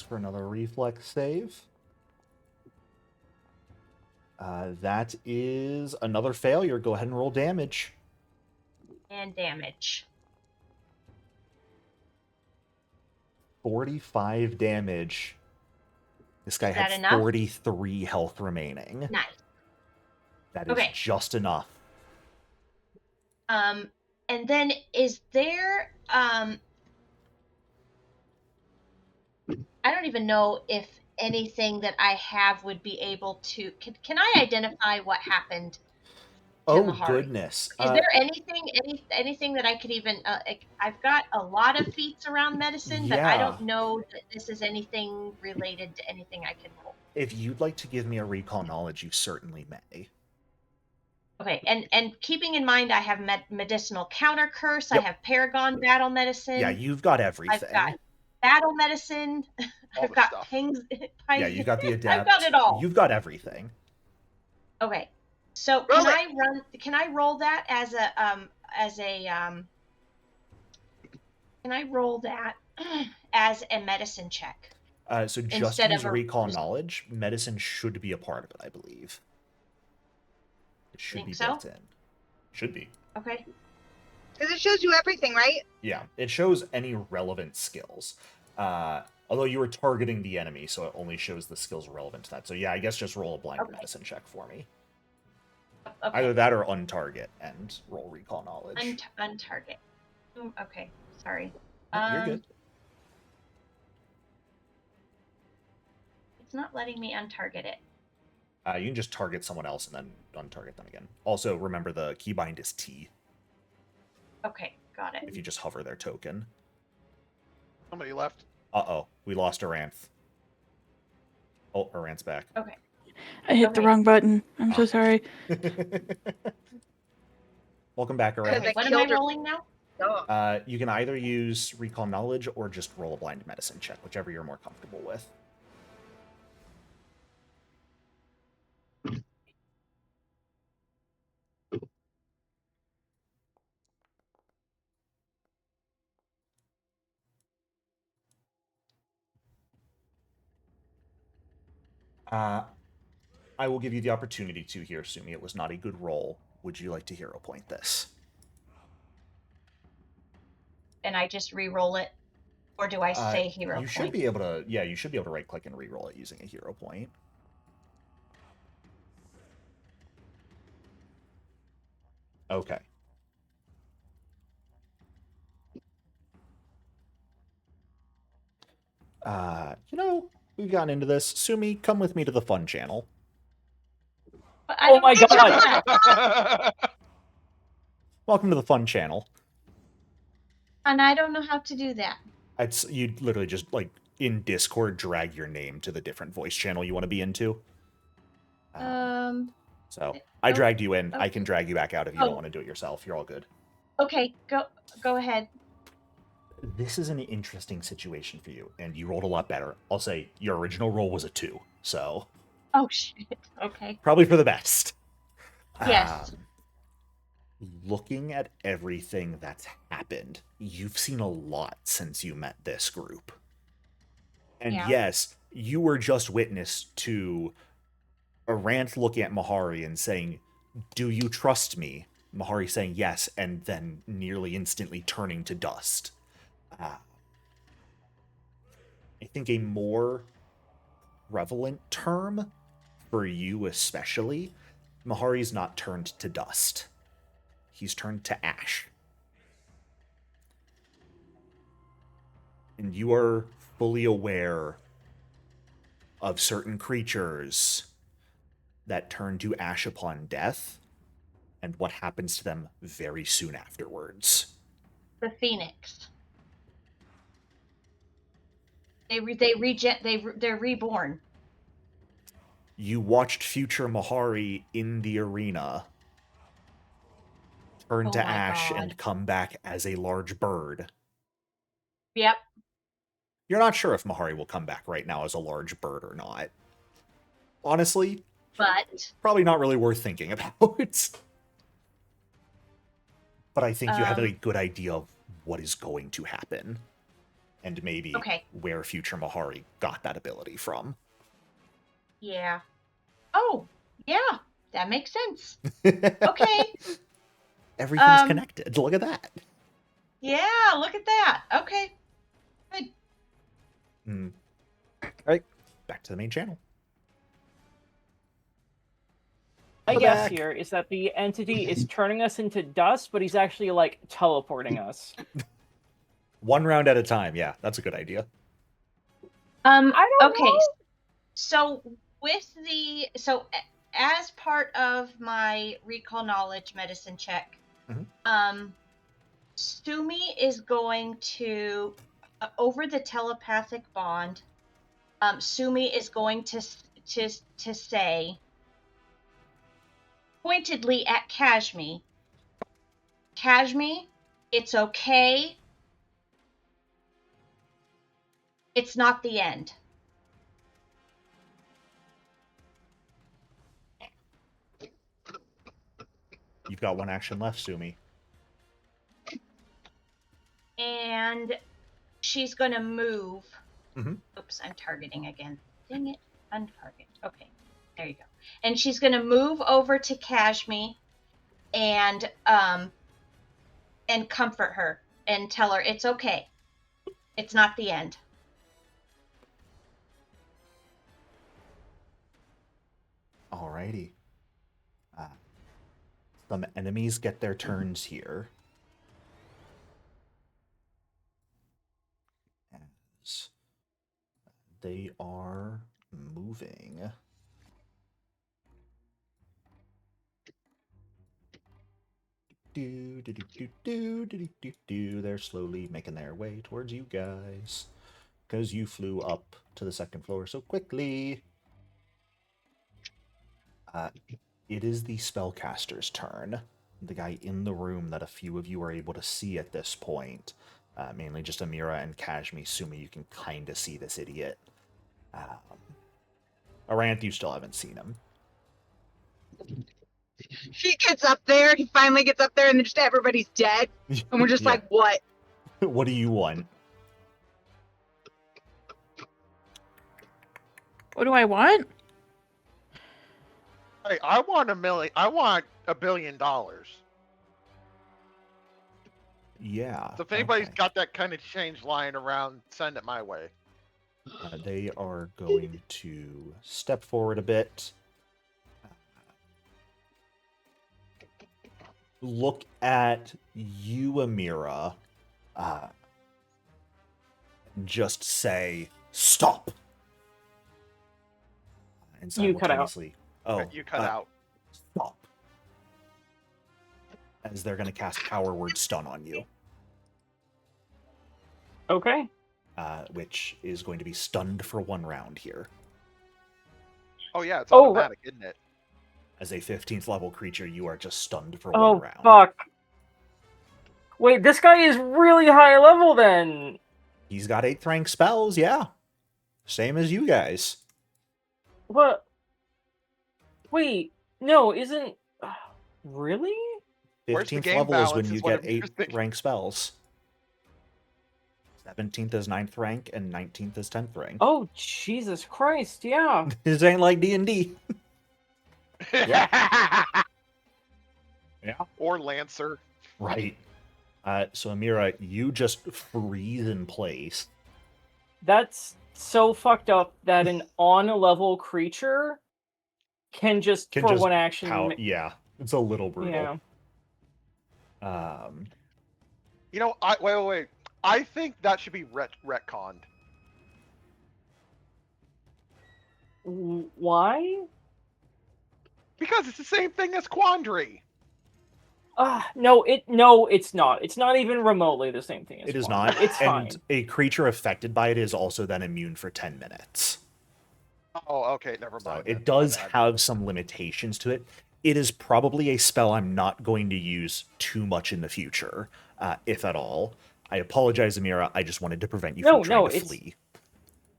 S2: For another reflex save. That is another failure. Go ahead and roll damage.
S6: And damage.
S2: 45 damage. This guy had
S6: enough?
S2: 43 health remaining.
S6: Nice.
S2: That is
S6: Okay.
S2: just enough.
S6: And then is there I don't even know if anything that I have would be able to. Can I identify what happened?
S2: Oh
S6: Mahari?
S2: goodness!
S6: Is there anything that I could even? I've got a lot of feats around medicine, but I don't know that this is anything related to anything I can roll.
S2: If you'd like to give me a recall knowledge, you certainly may.
S6: Okay, and keeping in mind I have medicinal counter curse, I have Paragon battle medicine.
S2: Yeah, you've got everything.
S6: I've got battle medicine. I've got pings.
S2: Yeah, you got the adapt.
S6: I've got it all.
S2: You've got everything.
S6: Okay, so can I roll that as a medicine check?
S2: So just use recall knowledge. Medicine should be a part of it, I believe. It should be built in. Should be.
S6: Okay.
S7: Because it shows you everything, right?
S2: Yeah, it shows any relevant skills. Although you were targeting the enemy, so it only shows the skills relevant to that. So yeah, I guess just roll a blind medicine check for me. Okay. Either that or untarget and roll recall knowledge.
S6: Untarget. Okay, sorry.
S2: You're good.
S6: It's not letting me untarget it.
S2: You can just target someone else and then untarget them again. Also, remember the keybind is T.
S6: Okay, got it.
S2: If you just hover their token.
S1: Somebody left.
S2: Uh-oh, we lost Aranth. Oh, Aranth's back.
S6: Okay.
S4: I hit the wrong button. I'm so sorry.
S2: Welcome back, Aranth.
S6: Okay, what am I rolling now?
S2: You can either use recall knowledge or just roll a blind medicine check, whichever you're more comfortable with. I will give you the opportunity to here, Sumi. It was not a good roll. Would you like to hero point this?
S6: And I just re-roll it? Or do I say hero point?
S2: You should be able to, yeah, you should be able to right-click and re-roll it using a hero point. Okay. We've gotten into this. Sumi, come with me to the fun channel.
S5: Oh my god!
S2: Welcome to the fun channel.
S6: And I don't know how to do that.
S2: You'd literally just, like, in Discord, drag your name to the different voice channel you want to be into. So, I dragged you in. I can drag you back out if you don't want to do it yourself. You're all good.
S6: Okay, go ahead.
S2: This is an interesting situation for you, and you rolled a lot better. I'll say your original roll was a 2, so...
S6: Oh, shit. Okay.
S2: Probably for the best.
S6: Yes.
S2: looking at everything that's happened, you've seen a lot since you met this group. And
S6: Yeah.
S2: yes, you were just witness to Arant looking at Mahari and saying, "Do you trust me?" Mahari saying yes, and then nearly instantly turning to dust. I think a more prevalent term, for you especially, Mahari's not turned to dust. He's turned to ash. And you are fully aware of certain creatures that turn to ash upon death, and what happens to them very soon afterwards.
S6: The Phoenix. They're reborn.
S2: You watched future Mahari in the arena turn to
S6: Oh my
S2: ash
S6: God.
S2: and come back as a large bird.
S6: Yep.
S2: You're not sure if Mahari will come back right now as a large bird or not. Honestly,
S6: But
S2: probably not really worth thinking about. But I think you have a good idea of what is going to happen. And maybe where future Mahari got that ability from.
S6: yeah. Oh, yeah. That makes sense. Okay.
S2: Everything's connected. Look at that.
S6: Yeah, look at that. Okay. Good.
S2: All right, back to the main channel.
S5: My
S2: We're
S5: guess
S2: back.
S5: here is that the entity is turning us into dust, but he's actually, like, teleporting us.
S2: One round at a time. Yeah, that's a good idea.
S5: I don't
S6: Okay.
S5: know.
S6: So as part of my recall knowledge medicine check, Sumi is going to over the telepathic bond. Sumi is going to say pointedly at Kashmi, it's okay. It's not the end.
S2: You've got one action left, Sumi.
S6: And she's going to move.
S2: Mm-hmm.
S6: Oops, I'm targeting again. Dang it. Untarget. Okay, there you go. And she's going to move over to Kashmi and comfort her and tell her it's okay. It's not the end.
S2: Alrighty. Some enemies get their turns here. As they are moving. They're slowly making their way towards you guys. Because you flew up to the second floor so quickly. It is the spellcaster's turn. The guy in the room that a few of you are able to see at this point. Mainly just Amira and Kashmi. Sumi, you can kind of see this idiot. Aranth, you still haven't seen him.
S7: He gets up there, he finally gets up there, and then just everybody's dead. And we're just
S2: Yeah.
S7: like, what?
S2: What do you want?
S4: What do I want?
S1: Hey, I want $1 billion.
S2: Yeah.
S1: So if anybody's
S2: okay.
S1: got that kind of change lying around, send it my way.
S2: They are going to step forward a bit. Look at you, Amira. Just say, stop! And
S5: You cut out.
S2: simultaneously... Oh,
S1: You cut out.
S2: Stop. As they're going to cast Power Word Stun on you.
S5: Okay.
S2: Which is going to be stunned for 1 round here.
S1: Oh yeah, it's automatic, isn't it?
S2: As a 15th level creature, you are just stunned for 1
S5: Oh,
S2: round.
S5: fuck. Wait, this guy is really high level then.
S2: He's got 8th rank spells, yeah. Same as you guys.
S5: What? Wait, no, isn't... Really?
S1: Where's the
S2: 15th
S1: game
S2: level is when
S1: balance
S2: you
S1: is what
S2: get
S1: I'm
S2: 8th
S1: interested-
S2: rank spells. 17th is 9th rank, and 19th is 10th rank.
S5: Oh, Jesus Christ, yeah.
S2: This ain't like D&D. Yeah.
S1: Or Lancer.
S2: Right. So, Amira, you just freeze in place.
S5: That's so fucked up that an on-level creature can just, for one action...
S2: Yeah, it's a little brutal.
S5: Yeah.
S1: You know, wait. I think that should be retconned.
S5: Why?
S1: Because it's the same thing as Quandary.
S5: No, it's not. It's not even remotely the same thing as
S2: It is
S5: Quandary.
S2: not.
S5: It's fine.
S2: And a creature affected by it is also then immune for 10 minutes.
S1: Oh, okay, never
S2: So
S1: mind.
S2: it does have some limitations to it. It is probably a spell I'm not going to use too much in the future, if at all. I apologize, Amira. I just wanted to prevent you from trying to flee.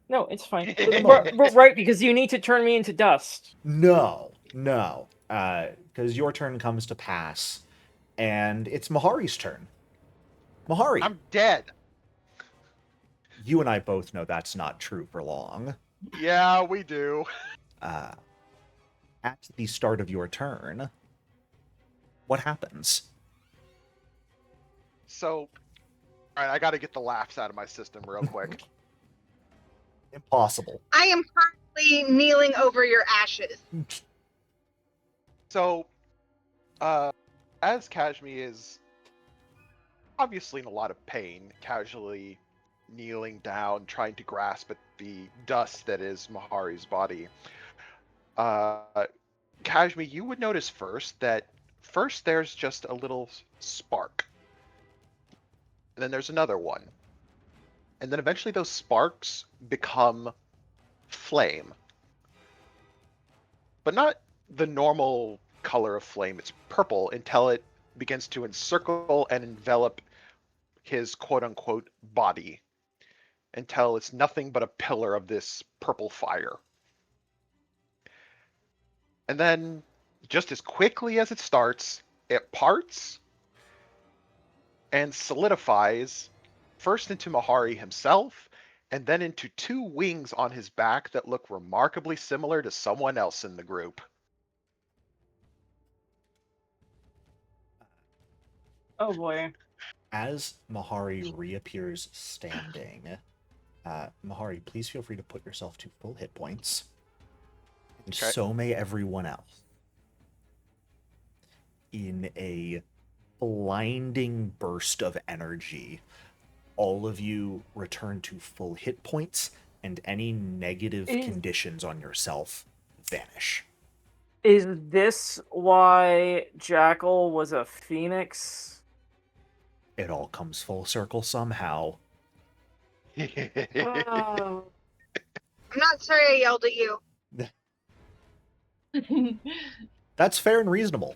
S5: No, it's fine. Right, because you need to turn me into dust.
S2: No. Because your turn comes to pass, and it's Mahari's turn. Mahari.
S1: I'm dead.
S2: You and I both know that's not true for long.
S1: Yeah, we do.
S2: At the start of your turn, what happens?
S1: So, alright, I gotta get the laughs out of my system real quick.
S2: Impossible.
S7: I am currently kneeling over your ashes.
S1: So, as Kashmi is obviously in a lot of pain, casually kneeling down, trying to grasp at the dust that is Mahari's body, Kashmi, you would notice first there's just a little spark. And then there's another one. And then eventually those sparks become flame. But not the normal color of flame. It's purple until it begins to encircle and envelop his quote-unquote body. Until it's nothing but a pillar of this purple fire. And then, just as quickly as it starts, it parts and solidifies first into Mahari himself, and then into two wings on his back that look remarkably similar to someone else in the group.
S5: Oh boy.
S2: As Mahari reappears standing, Mahari, please feel free to put yourself to full hit points. And
S1: Okay.
S2: so may everyone else. In a blinding burst of energy, all of you return to full hit points, and any negative conditions on yourself vanish.
S5: Is this why Jackal was a phoenix?
S2: It all comes full circle somehow.
S5: Oh.
S7: I'm not sorry I yelled at you.
S2: That's fair and reasonable.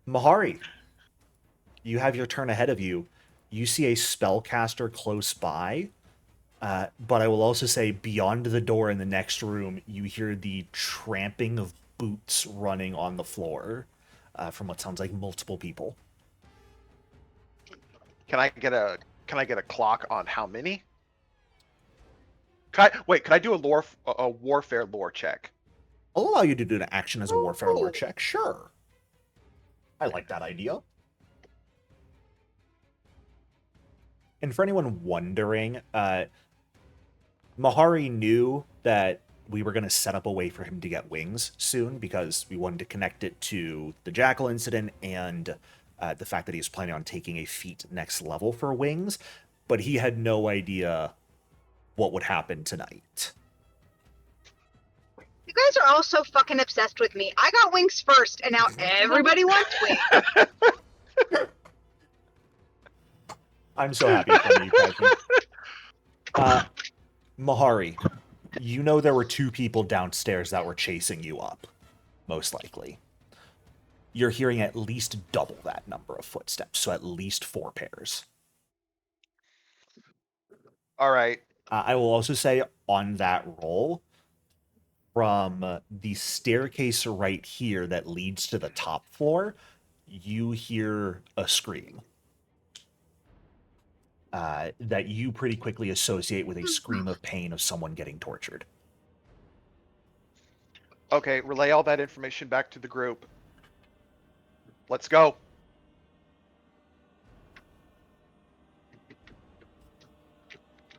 S2: Mahari, you have your turn ahead of you. You see a spellcaster close by, but I will also say beyond the door in the next room, you hear the tramping of boots running on the floor from what sounds like multiple people.
S1: Can I get a clock on how many? Can I do a warfare lore check?
S2: I'll allow you to do an action as a warfare lore check, sure. I like that idea. And for anyone wondering, Mahari knew that we were going to set up a way for him to get wings soon because we wanted to connect it to the Jackal incident and the fact that he was planning on taking a feat next level for wings, but he had no idea what would happen tonight.
S7: You guys are all so fucking obsessed with me. I got wings first, and now everybody wants wings.
S2: I'm so happy for you, Kevin. Mahari, you know there were two people downstairs that were chasing you up, most likely. You're hearing at least double that number of footsteps, so at least 4 pairs.
S1: All right.
S2: I will also say on that roll, from the staircase right here that leads to the top floor, you hear a scream. That you pretty quickly associate with a scream of pain of someone getting tortured.
S1: Okay, relay all that information back to the group. Let's go.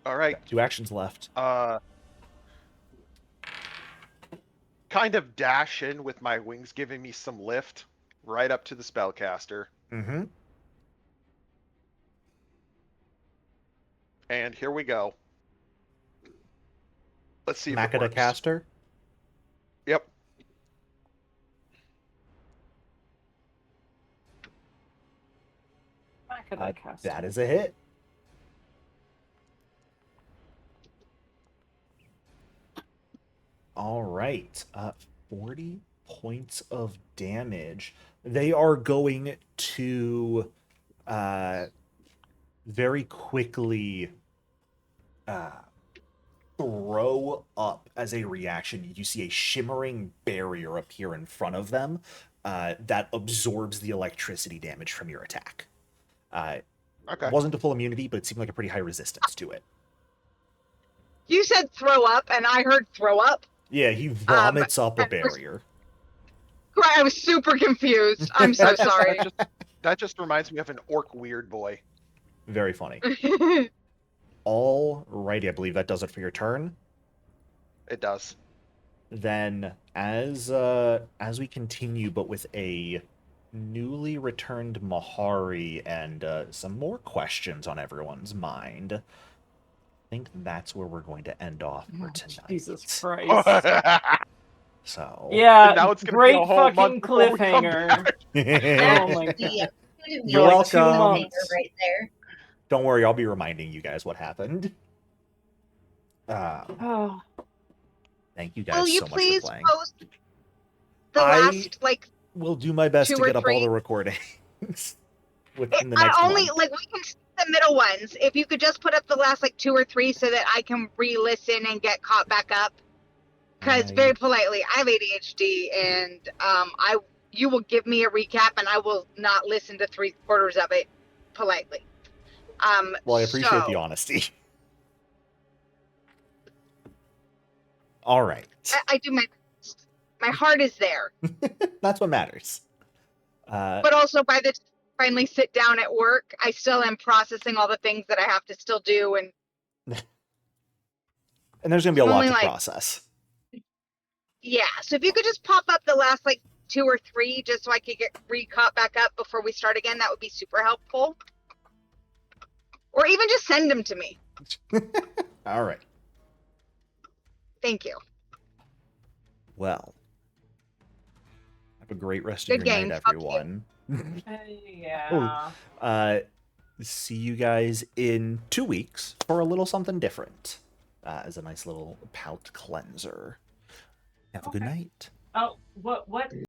S1: All right.
S2: 2 actions left.
S1: Kind of dash in with my wings giving me some lift right up to the spellcaster.
S2: Mm-hmm.
S1: And here we go. Let's see if it
S2: Makata
S1: works.
S2: caster.
S1: Yep.
S2: That is a hit. All right. 40 points of damage. They are going to very quickly throw up as a reaction. You see a shimmering barrier appear in front of them that absorbs the electricity damage from your attack.
S1: Okay.
S2: Wasn't a full immunity, but it seemed like a pretty high resistance to it.
S7: You said throw up, and I heard throw up.
S2: Yeah, he vomits up a barrier.
S7: I was super confused. I'm so sorry.
S1: That just reminds me of an orc weird boy.
S2: Very funny. Alrighty, I believe that does it for your turn.
S1: It does.
S2: Then, as we continue, but with a newly returned Mahari and some more questions on everyone's mind, I think that's where we're going to end off for tonight.
S5: Jesus Christ.
S2: So
S5: yeah,
S1: now it's gonna
S5: great
S1: be a whole
S5: fucking
S1: month before we come
S5: cliffhanger. Oh my god.
S2: You're
S5: like 2
S2: welcome.
S5: months.
S6: Right there.
S2: Don't worry, I'll be reminding you guys what happened.
S5: Oh.
S2: Thank you guys
S7: Will you
S2: so much
S7: please
S2: for playing.
S7: post the last, like,
S2: Will do my best
S7: 2
S2: to
S7: or
S2: get up all
S7: 3?
S2: the recordings within the next
S7: only,
S2: month.
S7: like, we can see the middle ones. If you could just put up the last, like, 2 or 3 so that I can re-listen and get caught back up. Because, very politely, I have ADHD, and you will give me a recap, and I will not listen to 3/4 of it politely.
S2: Well, I appreciate the honesty. All right.
S7: I do my best. My heart is there.
S2: That's what matters.
S7: But also, by the time I finally sit down at work, I still am processing all the things that I have to still do. And
S2: there's going to be a lot
S7: only,
S2: to
S7: like,
S2: process.
S7: Yeah, so if you could just pop up the last, like, 2 or 3, just so I could get re-caught back up before we start again, that would be super helpful. Or even just send them to me.
S2: All right.
S7: Thank you.
S2: Well, have a great rest of
S7: Good
S2: your
S7: game.
S2: night,
S7: Fuck you.
S2: everyone.
S5: Yeah.
S2: See you guys in 2 weeks for a little something different. As a nice little palate cleanser. Have a good night.
S5: Oh, what?